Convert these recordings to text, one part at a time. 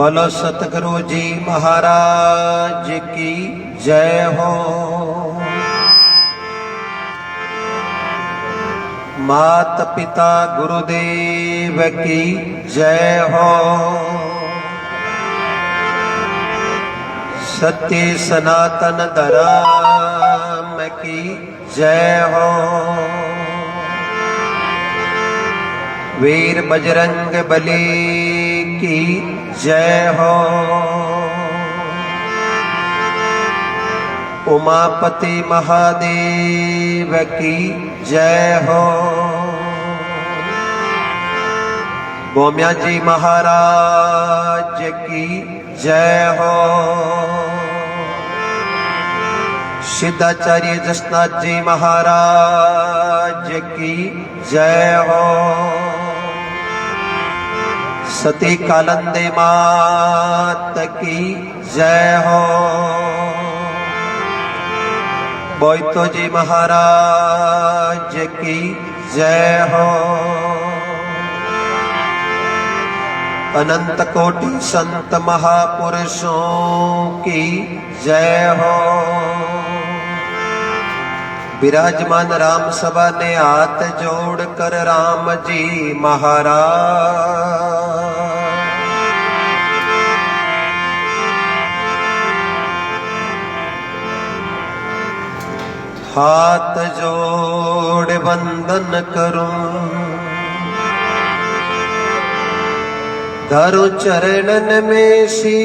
बोलो सतगुरु जी महाराज की जय हो। मात पिता गुरुदेव की जय हो। सत्य सनातन धर्म की जय हो। वीर बजरंग बली की जय हो। उमापति महादेव की जय हो। गोम्या जी महाराज की जय हो। सिद्धाचार्य जसनाथ जी महाराज की जय हो। सती कालंदे मात की जय हो। बोईतो जी महाराज की जय हो। अनंत कोटि संत महापुरुषों की जय हो। विराजमान राम सभा ने हाथ जोड़कर राम जी महाराज। हाथ जोड़ वंदन करूं, धरु चरणन में शीश।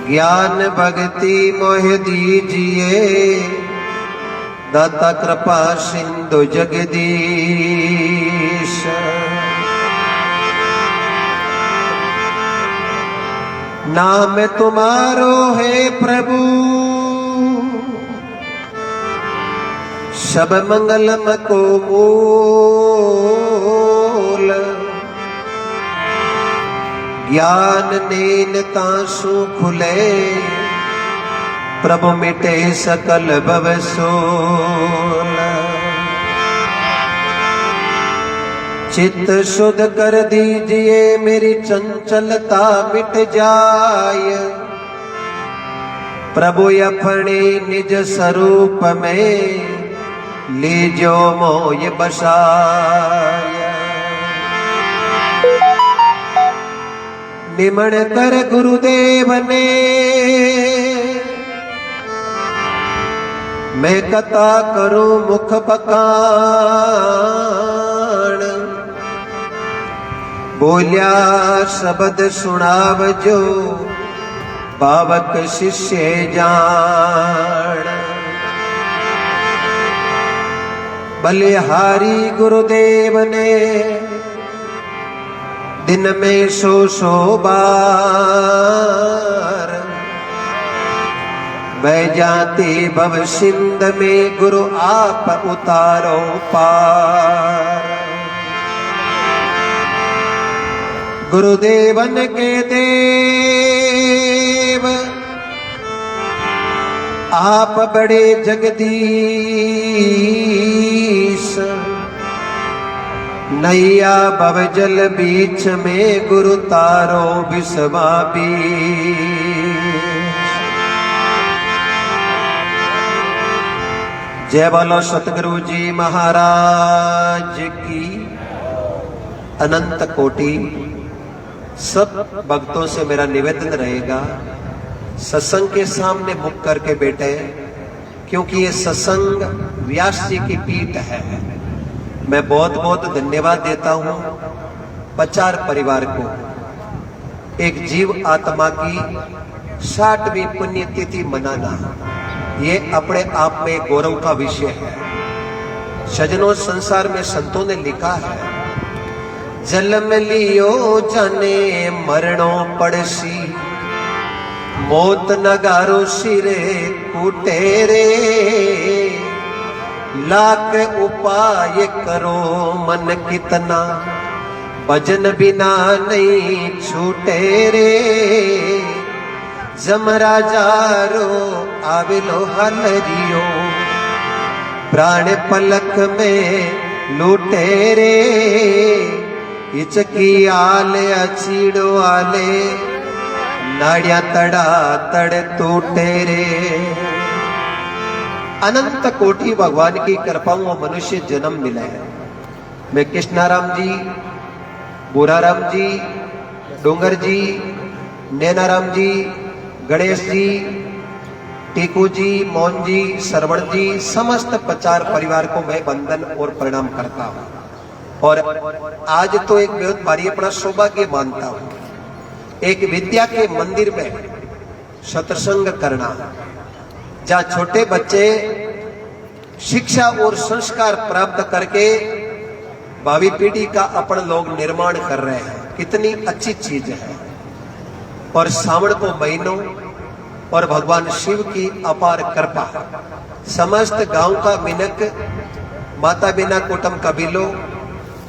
ज्ञान भक्ति मोह दीजिए, दाता कृपा सिंधु जगदीश। नाम तुम्हारो है प्रभु, सब मंगलम को मूल। ज्ञान नेन तासु खुले, प्रभु मिटे सकल भव सोल। चित्त शुद्ध कर दीजिए, मेरी चंचलता मिट जाए। प्रभु अपने निज स्वरूप में लीजो मोय बसाय। निमण कर गुरुदेव ने मैं कथा करूं मुख बकान। बोलिया शब्द सुनावजो, बावक शिष्य जान। बलिहारी गुरुदेव ने दिन में सौ बार। मैं जाती भव सिंध में, गुरु आप उतारो पार। गुरुदेवन के देव आप बड़े जगदीश। नैया भवजल बीच में, गुरु तारो विश्वा बीच। जय बोलो सतगुरु जी महाराज की। अनंत कोटि सब भक्तों से मेरा निवेदन रहेगा, सत्संग के सामने मुख करके बैठे, क्योंकि ये सत्संग व्यास जी की पीठ है। मैं बहुत बहुत धन्यवाद देता हूं पचार परिवार को। एक जीव आत्मा की 60वीं पुण्यतिथि मनाना, ये अपने आप में गौरव का विषय है। सजनों, संसार में संतों ने लिखा है, जन्म लियो जाने मरणो पड़सी। मौत नगारो सिरे कूटे रे। लाख उपाय करो मन कितना, भजन बिना नहीं छूटे रे। जमराजारो आविलो हलरियो, प्राण पलक में लूटे रे। हिचकी आले अचीड़ो आले नाड़िया तड़ा तड़ टूटे रे। अनंत कोटि भगवान की कृपाओं में मनुष्य जन्म मिला है। मैं कृष्णाराम जी, बुराराम जी, डोंगर जी, नैनाराम जी, गणेश जी, टीकू जी, मोहन जी, सरवण जी, समस्त प्रचार परिवार को मैं वंदन और प्रणाम करता हूं। और आज तो एक बहुत भारी अपना सौभाग्य मानता हूं, एक विद्या के मंदिर में सत्संग करना, जहां छोटे बच्चे शिक्षा और संस्कार प्राप्त करके भावी पीढ़ी का अपन लोग निर्माण कर रहे हैं। कितनी अच्छी चीज है। और सावन को महीनों और भगवान शिव की अपार कृपा, समस्त गांव का मिनक, माता बिना कुटुंब कबीलों,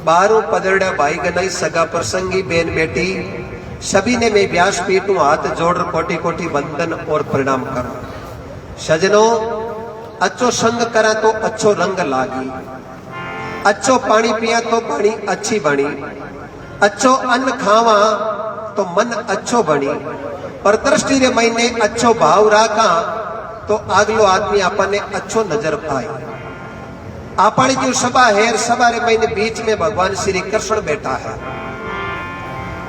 बारों पदरड़ा भाई गनाई सगा प्रसंगी बेन बेटी, सभी ने मैं व्यास पीठ हाथ जोड़ कोटि कोटि वंदन और प्रणाम करो। सजनों, अच्छो संग करा तो अच्छो रंग लागी, अच्छो पानी पिया तो पानी अच्छी बनी, अच्छो अन्न खावा तो मन अच्छो बनी, और दृष्टि रे महीने अच्छो भाव राखा तो आगलो आदमी आपने अच्छो नजर पाए। आपने जो सभा है, सभा रे महीने बीच में भगवान श्री कृष्ण बैठा है,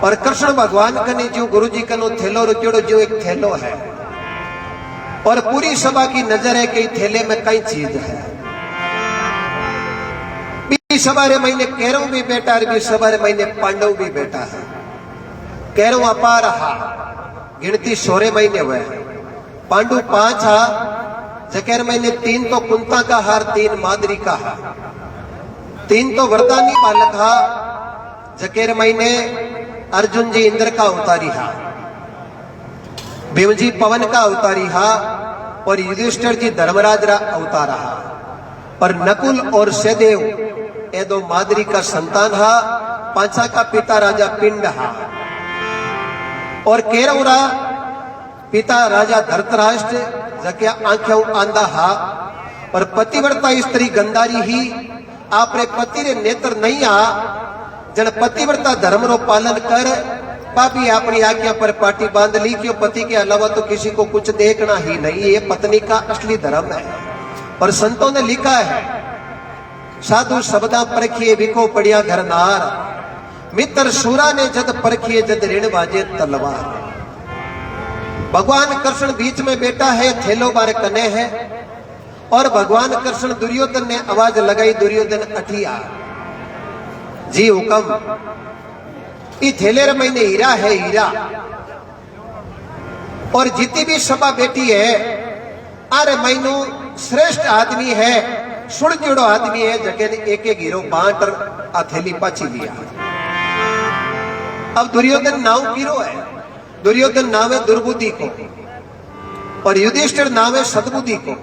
और कृष्ण भगवान कने जो गुरु जी कनो थैलो रुक्योड़ो जो एक थैलो है, और पूरी सभा की नजर है कि थैले में कई चीज है। सवारे महीने कैरों भी बेटा, भी सवारे महीने पांडव भी बेटा है। कैरों अपार हा, गिनती 16 महीने हुए, पांडु 5 हा, जकेर महीने 3 तो कुंता का हार, 3 मादरी का हा, 3 तो वरदानी बालक हा, जकेर महीने अर्जुन जी इंद्र का अवतारी हा, भीम जी पवन का अवतारी हा, और युधिष्ठिर जी धर्मराज रा अवतार हा, और नकुल और सहदेव ए 2 मादरी का संतान हा, पांचा का पिता राजा पिंड हा, और केरौरा पिता राजा धृतराष्ट्र जकिया आंखों आंधा हा, और पतिव्रता स्त्री गंधारी ही आपरे पति रे नेत्र नहीं आ, जन पतिव्रता धर्म रो पालन कर पापी अपनी आज्ञा पर पाटी बांध ली, क्यों पति के अलावा तो किसी को कुछ देखना ही नहीं, ये पत्नी का असली धर्म है। और संतों ने लिखा है, साधु शब्दा परखिए विको पड़िया घर नार, मित्र सूरा ने जद परखिए जद ऋण बाजे तलवार। भगवान कृष्ण बीच में बैठा है, थैलो बार कने है, और भगवान कृष्ण दुर्योधन ने आवाज लगाई, दुर्योधन अठिया जी हुक्म, ई थैले रे महीने हीरा है हीरा, और जितनी भी सभा बैठी है अरे महीनों श्रेष्ठ आदमी है, सुड़जुड़ो आदमी है, जगह ने एक एक हीरो बांट हथेली पाची लिया। अब दुर्योधन नाव हीरो है, दुर्योधन नाम है दुर्बुद्धि को, और युधिष्ठिर नाम है सद्बुद्धि को।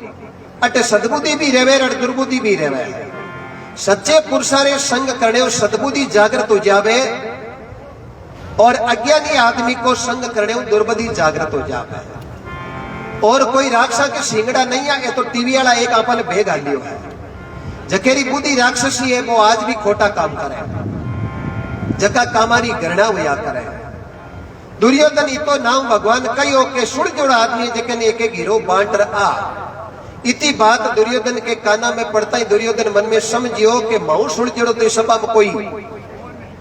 अटे सद्बुद्धि भी रेवे और दुर्बुद्धि भी रेवे। सच्चे पुरुषारे संग करने और सद्बुद्धि जागृत हो जावे, और अज्ञानी आदमी को संग करने और दुर्बुद्धि जागृत हो जावे। और कोई राक्षा के सिंगड़ा नहीं आगे तो टीवी वाला एक आपने भेग लियो है, जकेरी बुद्धि राक्षसी है, वो आज भी खोटा काम करे, जका कामारी गणना हुआ करे। दुर्योधन तो नाम भगवान कहो के सुड़ जोड़ा आदमी जके एक एक हीरो बांट रहा। इति बात दुर्योधन के काना में पड़ता ही दुर्योधन मन में समझियो कि माऊ सुड़ जोड़ो तो सभा में कोई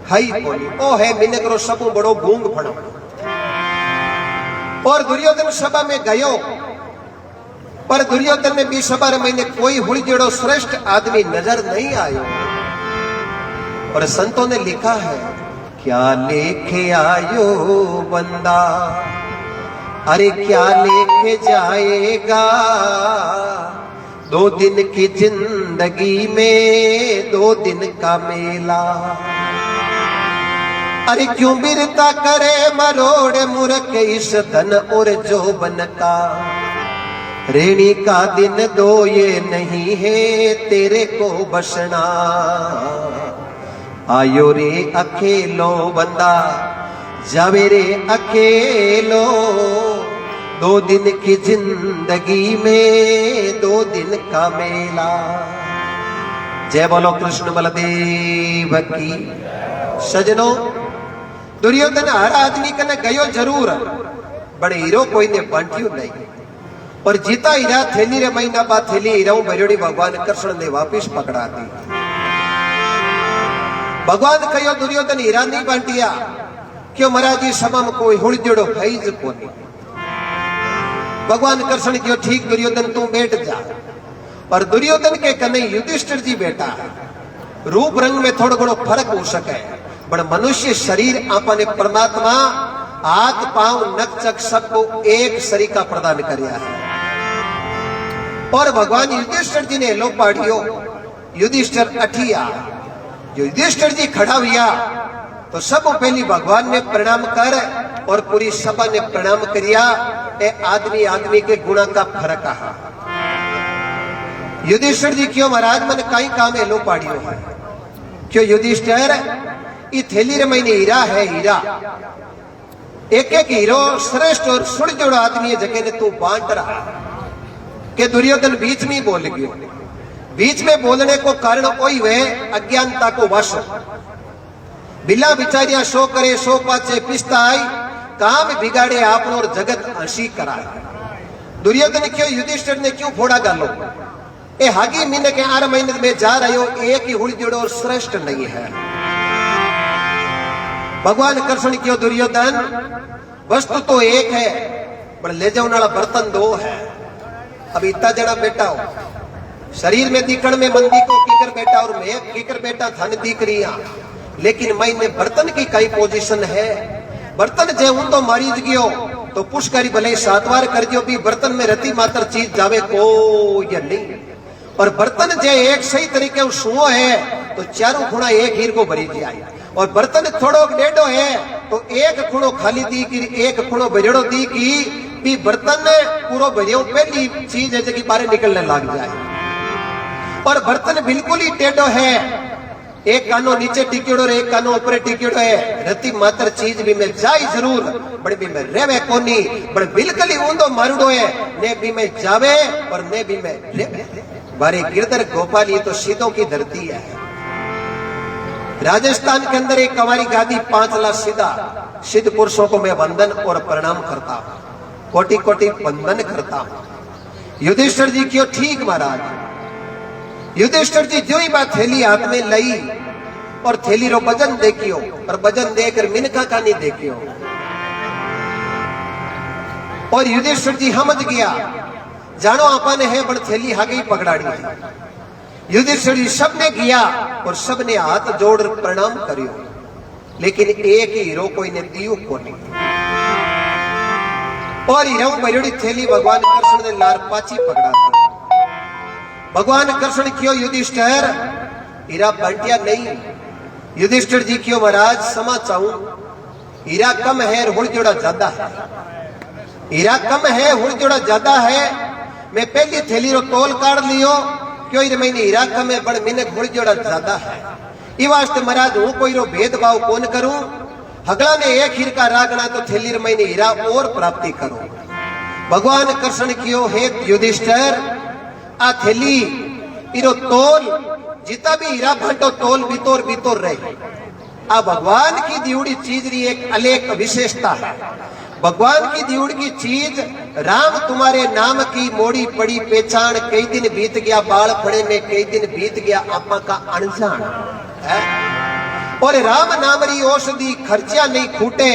हाई कोई ओ है मिनकरो सबू बड़ो गूंग फड़ो। और दुर्योधन सभा में गयो, पर दुर्योधन में भी सभा में कोई हुड़ जोड़ो श्रेष्ठ आदमी नजर नहीं आयो। और संतों ने लिखा है, क्या लेके आयो बंदा, अरे क्या लेके जाएगा, 2 दिन की जिंदगी में 2 दिन का मेला। अरे क्यों बिरता करे मरोड़ मूर्ख इस धन और जोबन का, रेणी का दिन 2 ये नहीं है तेरे को बसना। आयो रे अकेलो बंदा जावे रे अकेलो, 2 दिन की जिंदगी में 2 दिन का मेला। जय बोलो कृष्ण बलदेव की। सजनो दुर्योधन हर आदमी कने गयो जरूर बड़े हीरो कोई ने बांटियो नहीं पर जीता हीरा थैली रे महीना बाद थैली हीरा भरियोड़ी भगवान कृष्ण ने वापिस पकड़ा दी। भगवान कहो दुर्योधन हीरा नहीं बांटिया क्यों महाराज जी सभा में कोई हुड़जड़ो है ज कोनी। भगवान कृष्ण क्यों ठीक दुर्योधन तू बैठ जा। पर दुर्योधन के कने युधिष्ठिर जी बैठा है। रूप रंग में थोड़ा घणो फर्क हो सके पर मनुष्य शरीर आपने परमात्मा हाथ पांव नक चक सबको एक सरीका प्रदान करया है। और भगवान युधिष्ठिर जी ने लो पाड़ियो युधिष्ठिर अठिया जो युधिष्ठिर जी खड़ा हुआ तो सब पहली भगवान ने प्रणाम कर और पूरी सभा ने प्रणाम करिया। ए आदमी आदमी के गुणा का फर्क है। युधिष्ठिर जी क्यों महाराज मन कई काम है लो पाड़ियो है क्यों युधिष्ठिर ये थैली रे महीने हीरा है हीरा एक एक हीरो श्रेष्ठ और सुरजोड़ आदमी जगह ने तू बांट रहा के दुर्योधन बीच में बोल गयो। बीच में बोलने को कारण वही वे अज्ञानता को वश बिला बिचारिया सो करे सो पाचे पिस्ता आई काम बिगाड़े आप और जगत हंसी कराए। दुर्योधन क्यों युधिष्ठिर ने क्यों फोड़ा गालो ए हागी महीने के 8 महीने में जा रहे हो एक ही हुड़ जोड़ो और श्रेष्ठ नहीं है। भगवान कृष्ण क्यों दुर्योधन वस्तु तो एक है पर ले जाने वाला बर्तन 2 है। अब इतना जना बेटा हो शरीर में दिखण में मंदी को कीकर बेटा और मैं कीकर बेटा धन दिख रही लेकिन मैंने बर्तन की कई पोजीशन है। बर्तन जे हूं तो मारी गयो तो पुष्करी भले 7 बार कर दियो भी बर्तन में रति मात्र चीज जावे को या नहीं। और बर्तन जे एक सही तरीके सुओ है तो चारों खुणा एक हीर को भरी जाए। और बर्तन थोड़ो डेढ़ो है तो एक खुणो खाली दी की एक खुणो भरेड़ो दी की भी बर्तन पूरा भरियो पहली चीज है जगह बाहर निकलने लग जाए। और बर्तन बिल्कुल ही टेढ़ो है एक कानो नीचे टिकेड़ो और एक कानो ऊपर टिकेड़ो है रति मात्र चीज भी मैं जाई जरूर बड़े भी मैं रेवे कोनी बड़े बिल्कुल ही ऊंधो मारुड़ो है ने भी मैं जावे और ने भी मैं बारे गिरधर गोपाल ये तो सिद्धों की धरती है। राजस्थान के अंदर एक हमारी गादी 5 लाख सीधा सिद्ध पुरुषों को मैं वंदन और प्रणाम करता हूं कोटि कोटि वंदन करता हूं। युधिष्ठिर जी क्यों ठीक महाराज युधिष्ठिर जी जो ही बात थैली हाथ में लई और थैली रो वजन देखियो और वजन देकर मिनका का नहीं देखियो। और युधिष्ठिर जी समझ गया जानो आपने है बड़ थैली हागे पकड़ाड़ी है। युधिष्ठिर जी सबने किया और सबने हाथ जोड़ प्रणाम करियो लेकिन एक ही हीरो कोई ने दियो को नहीं। और हीरो भरियोड़ी थैली भगवान कृष्ण ने लार पाची पकड़ा था। भगवान कृष्ण क्यों युधिष्ठिर हीरा बंटिया नहीं। युधिष्ठिर जी क्यों महाराज समा चाहूं हीरा कम है और हुड़ जोड़ा ज्यादा है। हीरा कम है हुड़ जोड़ा ज्यादा है मैं पहली थैली रो तोल काट लियो क्यों रे मैंने हीरा कम है बड़ मैंने हुड़ जोड़ा ज्यादा है। ई वास्ते महाराज हूं कोई रो भेदभाव कौन करूं हगला ने एक हीर का रागना तो थैली रे मैंने हीरा और प्राप्ति करूं। भगवान कृष्ण क्यों हे युधिष्ठिर आ थैली इरो तोल जितना भी हीरा भंटो तोल बितोर बितोर रहे। आ भगवान की दिउड़ी चीज री एक अलेख विशेषता है। भगवान की दिउड़ की चीज राम तुम्हारे नाम की मोड़ी पड़ी पहचान कई दिन बीत गया बाल फड़े में कई दिन बीत गया आपा का अनजान है। और राम नाम री औषधि खर्चा नहीं खूटे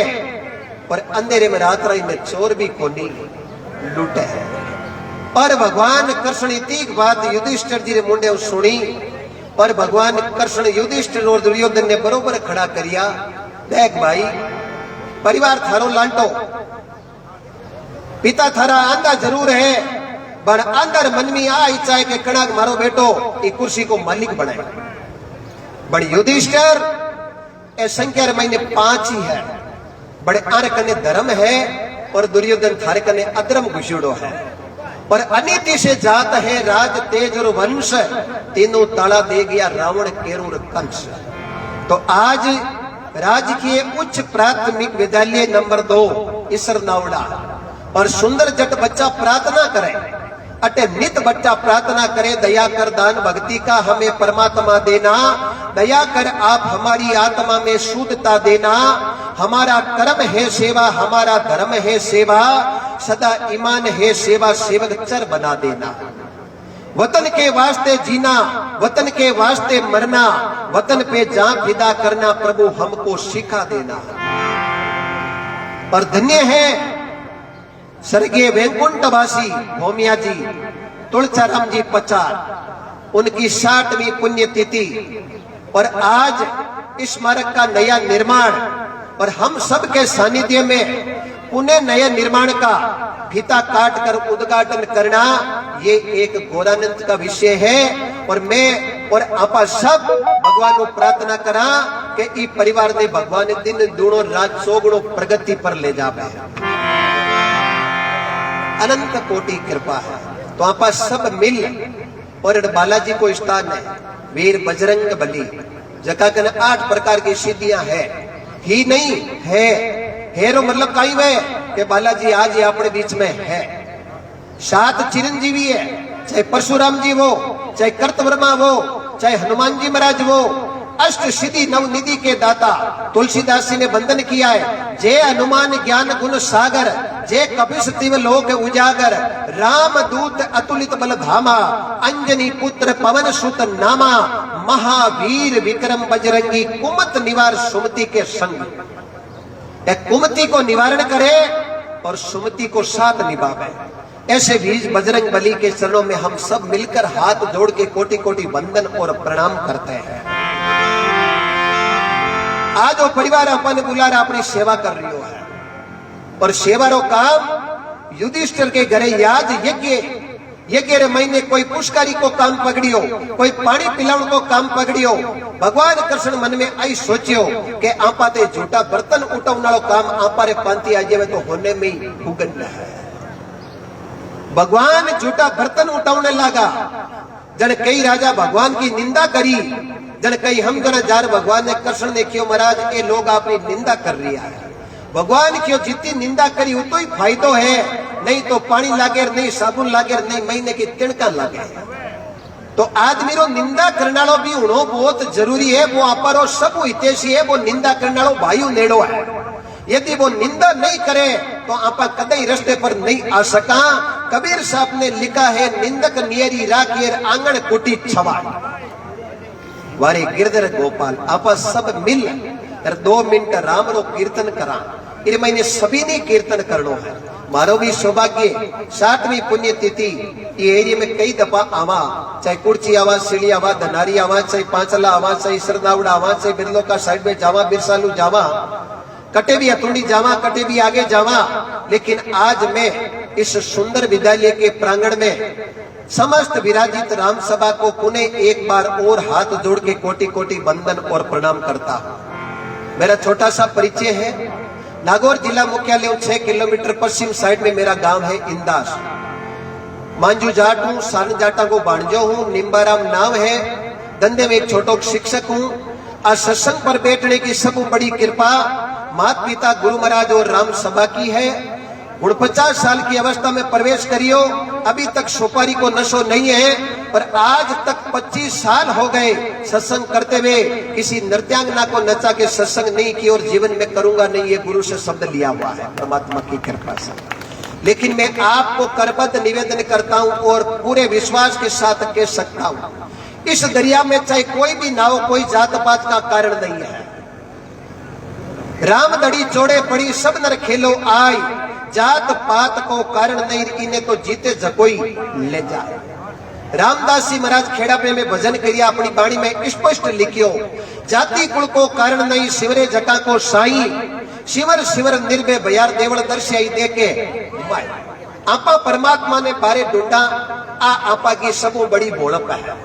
और अंधेरे में रात राई में चोर भी कोनी लूटे है। और भगवान कृष्ण इतनी बात युधिष्ठिर जी ने मुंडे सुनी और भगवान कृष्ण युधिष्ठिर और दुर्योधन ने बरोबर खड़ा करिया। देख भाई परिवार थारो लांटो पिता थारा आंधा जरूर है पर अंदर मन में आ इच्छा है कि कणक मारो बेटो ये कुर्सी को मालिक बनाए। बड़े युधिष्ठिर ए संख्या महीने 5 ही है बड़े आर कने धर्म है और दुर्योधन थारे कने अधर्म घुसड़ो है। और अनीति से जात है राज तेज और वंश तीनों ताला दे गया रावण केरूर कंस। तो आज राजकीय उच्च प्राथमिक विद्यालय नंबर 2 इसर नावड़ा और सुंदर जट बच्चा प्रार्थना करे अटे नित बच्चा प्रार्थना करे, दया कर दान भक्ति का हमें परमात्मा देना, दया कर आप हमारी आत्मा में शुद्धता देना, हमारा कर्म है सेवा, हमारा धर्म है सेवा, सदा ईमान है सेवा, सेवक चर बना देना। वतन के वास्ते जीना, वतन के वास्ते मरना, वतन पे जान फिदा करना, प्रभु हमको सिखा देना। और धन्य है स्वर्गीय वैकुंठवासी भौमिया जी तुलसाराम जी पचार, उनकी 60वीं पुण्यतिथि और आज इस स्मारक का नया निर्माण और हम सब के सानिध्य में पुनः नए निर्माण का फीता काट कर उद्घाटन करना, ये एक गौरानंद का विषय है। और मैं और आपा सब भगवान को प्रार्थना करा कि ई परिवार ने भगवान दिन दूणो रात सोगुणो प्रगति पर ले जावे, अनंत कोटि कृपा है। तो आपा सब मिल और बालाजी को स्थान है वीर बजरंग बली, जका कन 8 प्रकार की सिद्धियां है ही नहीं है, हेरो मतलब कहीं वे कि बालाजी आज ये अपने बीच में है। 7 चिरंजीवी है, चाहे परशुराम जी वो, चाहे कर्तवर्मा वो, चाहे हनुमान जी महाराज वो, अष्ट सिद्धि नवनिधि के दाता तुलसीदास जी ने वंदन किया है। जय हनुमान ज्ञान गुण सागर, जय कपिस तिव लोक उजागर, राम दूत अतुलित बल धामा, अंजनी पुत्र पवन सुत नामा, महावीर विक्रम बजरंगी, कुमत निवार सुमति के संग। कुमति को निवारण करे और सुमति को साथ निभावे। ऐसे बीज बजरंग बली के चरणों में हम सब मिलकर हाथ जोड़ के कोटि कोटि वंदन और प्रणाम करते हैं। आज वो परिवार अपन बुलार अपनी सेवा कर रही है और सेवारो काम युधिष्ठिर के घरे याद यज्ञ रे महीने कोई पुष्कारी को काम पकड़ियो, कोई पानी पिलावन को काम पकड़ियो। भगवान कृष्ण मन में आई सोचियो कि आपा ते झूठा बर्तन उठावनारो काम आपा रे पांती आ जावे तो होने में ही उगन है। भगवान झूठा बर्तन उठावने लगा, जन कई राजा भगवान की निंदा करी, जन कई हम जना जार भगवान ने कृष्ण ने क्यों महाराज ये लोग आपकी निंदा कर रही है। भगवान क्यों जितनी निंदा करी वो तो ही फायदो है, नहीं तो पानी लागे नहीं, साबुन लागे नहीं, महीने की तिणका लागे। तो आदमी रो निंदा करना भी होनो बहुत जरूरी है। वो आपरो सब हितेशी है, वो निंदा करना भाई नेड़ो है। यदि वो निंदा नहीं करे तो आपा कदई रास्ते पर नहीं आ सका। कबीर साहब ने लिखा है, निंदक नियरी राखियर आंगन कुटी छवा, वारे गिरधर गोपाल। आपा सब मिल 2 मिनट राम रो कीर्तन करा। इस महीने सभी ने कीर्तन करनो है। मारो भी सौभाग्य 60वीं पुण्यतिथि ये एरिया में कई दफा आवा, चाहे कुर्ची आवा, सीढ़ी आवा, धनारी आवा, चाहे पांचला आवा, चाहे सरदावड़ा आवा, चाहे बिरलो का साइड में जावा, बिरसालू जावा, कटे भी अतुंडी जावा, कटे भी आगे जावा। लेकिन आज मैं इस सुंदर विद्यालय के प्रांगण में समस्त विराजित राम सभा को पुनः एक बार और हाथ जोड़ के कोटि कोटि वंदन और प्रणाम करता हूं। मेरा छोटा सा परिचय है। नागौर जिला मुख्यालय 6 किलोमीटर पश्चिम साइड में मेरा गांव है इंदास। मांझू जाट हूँ, सान जाटा को बाणजो हूँ, निम्बाराम नाम है, धंधे में एक छोटो शिक्षक हूँ। आज सत्संग पर बैठने की सब बड़ी कृपा माता पिता गुरु महाराज और राम सभा की है। 49 साल की अवस्था में प्रवेश करियो, अभी तक सुपारी को नशो नहीं है, पर आज तक 25 साल हो गए सत्संग करते हुए। किसी नृत्यांगना को नचा के सत्संग नहीं की और जीवन में करूंगा नहीं, ये गुरु से शब्द लिया हुआ है परमात्मा की कृपा से। लेकिन मैं आपको करबद्ध निवेदन करता हूं और पूरे विश्वास के साथ कह सकता हूं, इस दरिया में चाहे कोई भी नाव, कोई जात पात का कारण नहीं है। राम दड़ी जोड़े पड़ी सब नर खेलो आई, जात पात को कारण नहीं, इन्हें तो जीते जकोई ले जाए। रामदास जी महाराज खेड़ा पे में भजन करिया, अपनी बाणी में स्पष्ट लिखियो, जाति कुल को कारण नहीं, शिवरे जटा को साई, शिवर शिवर निर्भय भयार देवल दर्शाई देके माय। आपा परमात्मा ने बारे ढूंढा, आ आपा की सबो बड़ी भोड़प है।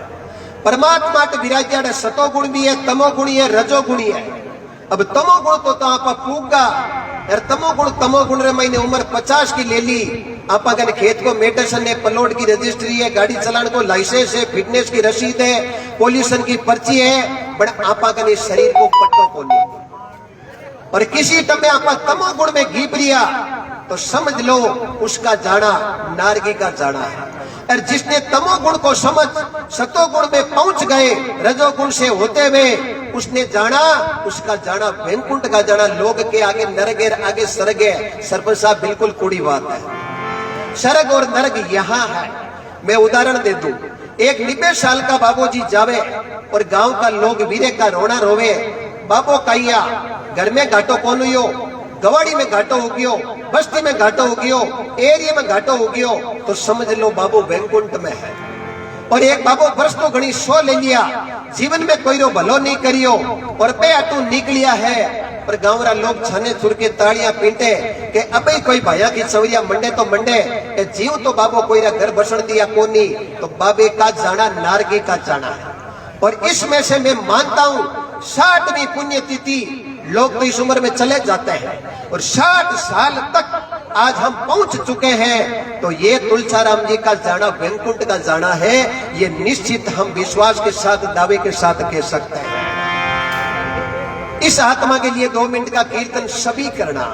परमात्मा के विराजा सतो गुण भी है, तमो गुणी है, रजो गुणी है। अब तमो गुण तो आपा पूगा यार, तमो गुण रे मैंने उम्र 50 की ले ली। आपा कने खेत को मेटेशन है, प्लॉट की रजिस्ट्री है, गाड़ी चलाने को लाइसेंस है, फिटनेस की रसीद है, पोल्यूशन की पर्ची है, बट आपा कने शरीर को पट्टो को नहीं। और किसी टमे आपा तमो गुण में घीप लिया तो समझ लो उसका जाना नारगी का जाना है। और जिसने तमोगुण को समझ सतोगुण में पहुंच गए, रजोगुण से होते हुए उसने जाना, उसका जाना वैकुंठ का जाना, लोग के आगे नरक है, आगे स्वर्ग है। सरपंच साहब बिल्कुल कूड़ी बात है, स्वर्ग और नरक यहाँ है। मैं उदाहरण दे दूं, एक 90 साल का बाबूजी जावे और गांव का लोग वीरे का रोना रोवे, बाबो कहिया घर में घाटो कौन हुई, गवाड़ी में घाटो हो गयो, बस्ती में घाटो हो गयो, एरिया में घाटो हो गयो, तो समझ लो बाबू वैकुंठ में है। और एक बाबू वर्ष तो घनी सो ले लिया, जीवन में कोई रो भलो नहीं करियो और पे अटू निकलिया है। पर गांवरा लोग छाने छुर के ताड़ियां पीटे के अबे कोई भाया की सवरिया मंडे तो मंडे, जीव तो बाबो कोई रा घर बसण दिया कोनी, तो बाबे का जाना नारगी का जाना है। और इसमें से मैं मानता हूं 60वीं पुण्यतिथि लोग तो इस उम्र में चले जाते हैं और 60 साल तक आज हम पहुंच चुके हैं, तो ये तुलसाराम जी का जाना वैकुंठ का जाना है, ये निश्चित हम विश्वास के साथ दावे के साथ कह सकते हैं। इस आत्मा के लिए 2 मिनट का कीर्तन सभी करना,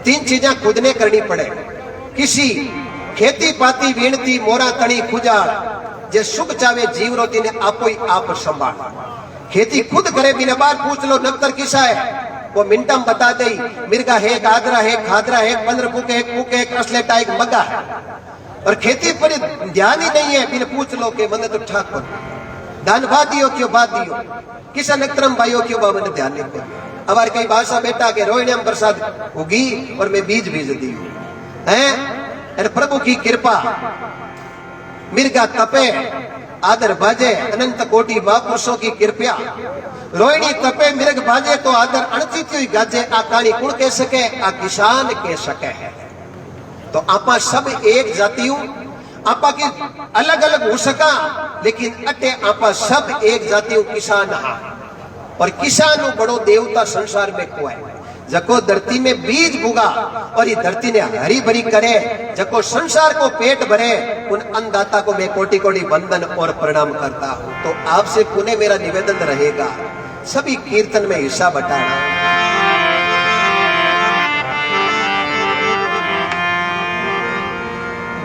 3 चीजें खुद ने करनी पड़े, किसी खेती पाती वीणती मोरा तणी खुजाड़, जे सुख चावे जीव रोती ने आपो ही आप संभाल। खेती खुद करे बिना बात पूछ लो नक्तर किसा है, वो मिनटम बता दे, मिर्गा है, गादरा है, खादरा है, 15 कुक है, कुक है, कसलेटा एक मगा है। और खेती पर ध्यान ही नहीं है, बिना पूछ लो के मन तो ठाकुर दान बादियो क्यों बात दियो, किसा नक्तरम भाइयों क्यों बाबा ने ध्यान नहीं दिया। हमारे कई भाषा बेटा के रोहिणी प्रसाद उगी और मैं बीज बीज दी है। प्रभु की कृपा, मिर्गा तपे आदर बाजे, अनंत कोटि महापुरुषों की कृपा। रोहिणी तपे मिर्ग बाजे तो आदर अणचित हुई गाजे, आ काणी कुण कह सके, आ किसान कह सके है। तो आपा सब एक जाति हूं, आपा की अलग अलग हो सका, लेकिन अटे आपा सब एक जाति हूं, किसान हा। और किसान बड़ो देवता संसार में को है, जको धरती में बीज बुगा और ये धरती ने हरी भरी करे, जको संसार को पेट भरे, उन अन्नदाता को मैं कोटि कोटि वंदन और प्रणाम करता हूं। तो आपसे पुनः मेरा निवेदन रहेगा, सभी कीर्तन में हिस्सा बटाना।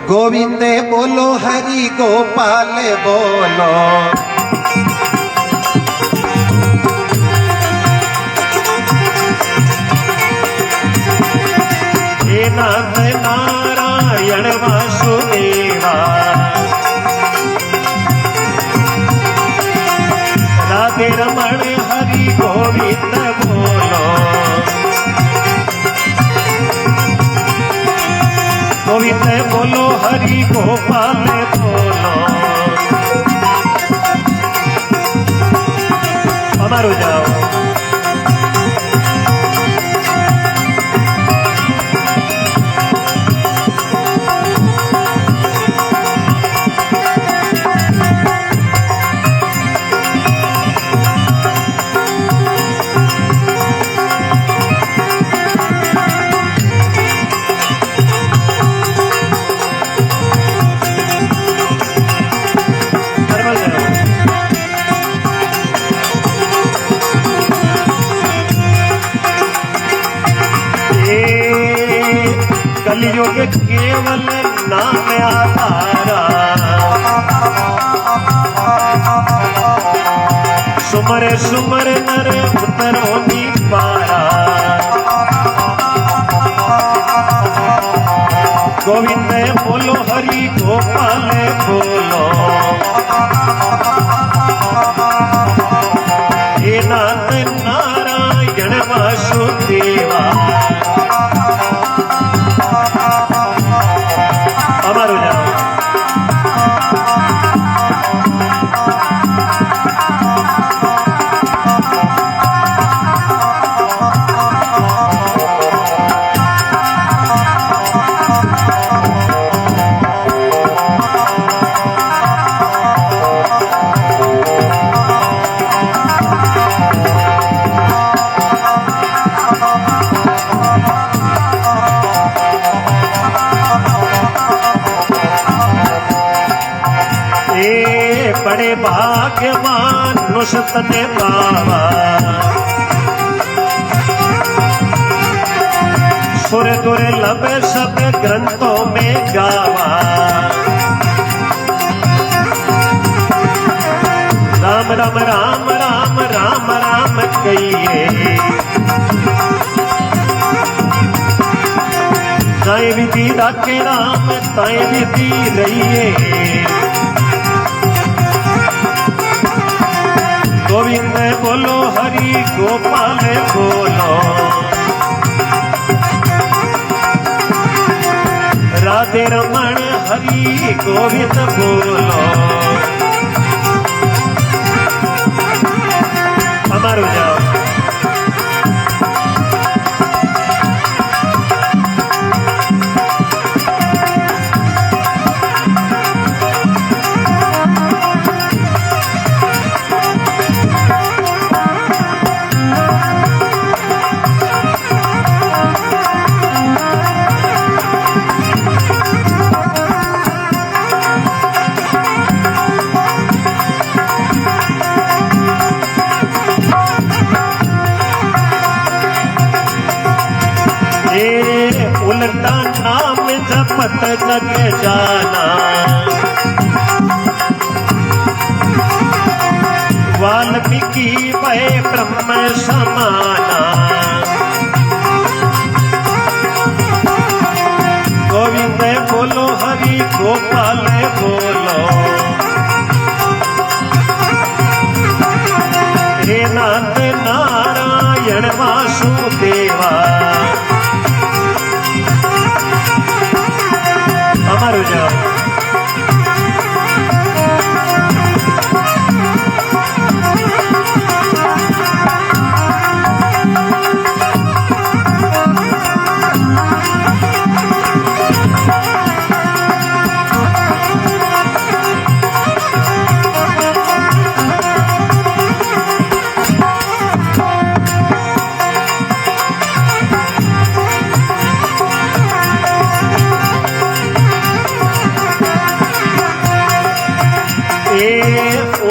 गोविंदे बोलो, हरि गोपाल बोलो, नाथ नारायण वासुदेवा, राधे रमण हरि गोविंद बोलो, गोविंद बोलो हरि गोपाल बोलो। हमारो जाओ कलियुग केवल नाम आधारा, सुमर सुमर नर उतरो पारा। गोविंद बोलो हरि गोपाल बोलो, हे नाथ नारायण वासुदेवा। हमारो जाओ बड़े भाग्यवान नुसत ने पावा, सुर दुर्लभ सब ग्रंथों में गावा। राम राम राम राम राम कहिए ताए विधि राखे राम ताए विधि रहिए गोविंद बोलो हरि गोपाल बोलो राधे रमण हरि गोविंद बोलो अमर हो जाओ उलटा नाम जपत जग जाना वाल्मीकि भय ब्रह्म समाना गोविंद बोलो हरि गोपाल बोलो हे नाथ नारायण वासुदेवा अमर हो जाओ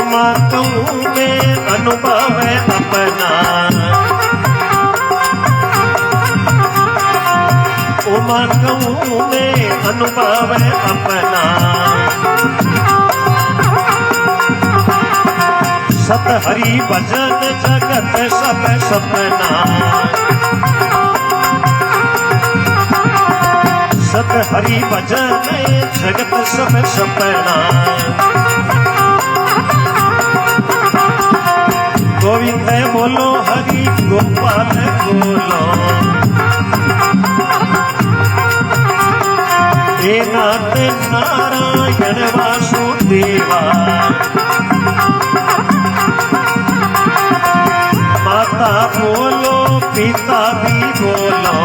उमा कहूँ में अनुभव है अपना उमा कहूँ में अनुभव है अपना सत हरि भजन जगत सब सपना सत हरि भजन जगत सब सपना गोविंद बोलो हरि गोपाल बोलो हे नाथ नारायण वासुदेवा माता बोलो पिता भी बोलो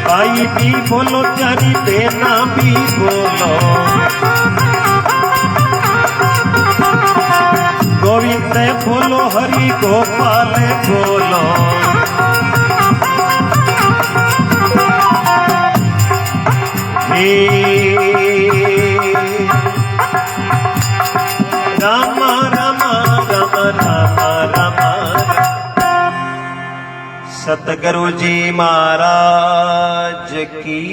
भाई भी बोलो तेरी बेना भी बोलो गोविंद बोलो हरि गोपाल बोलो हे राम राम राम राम राम सतगुरु जी महाराज की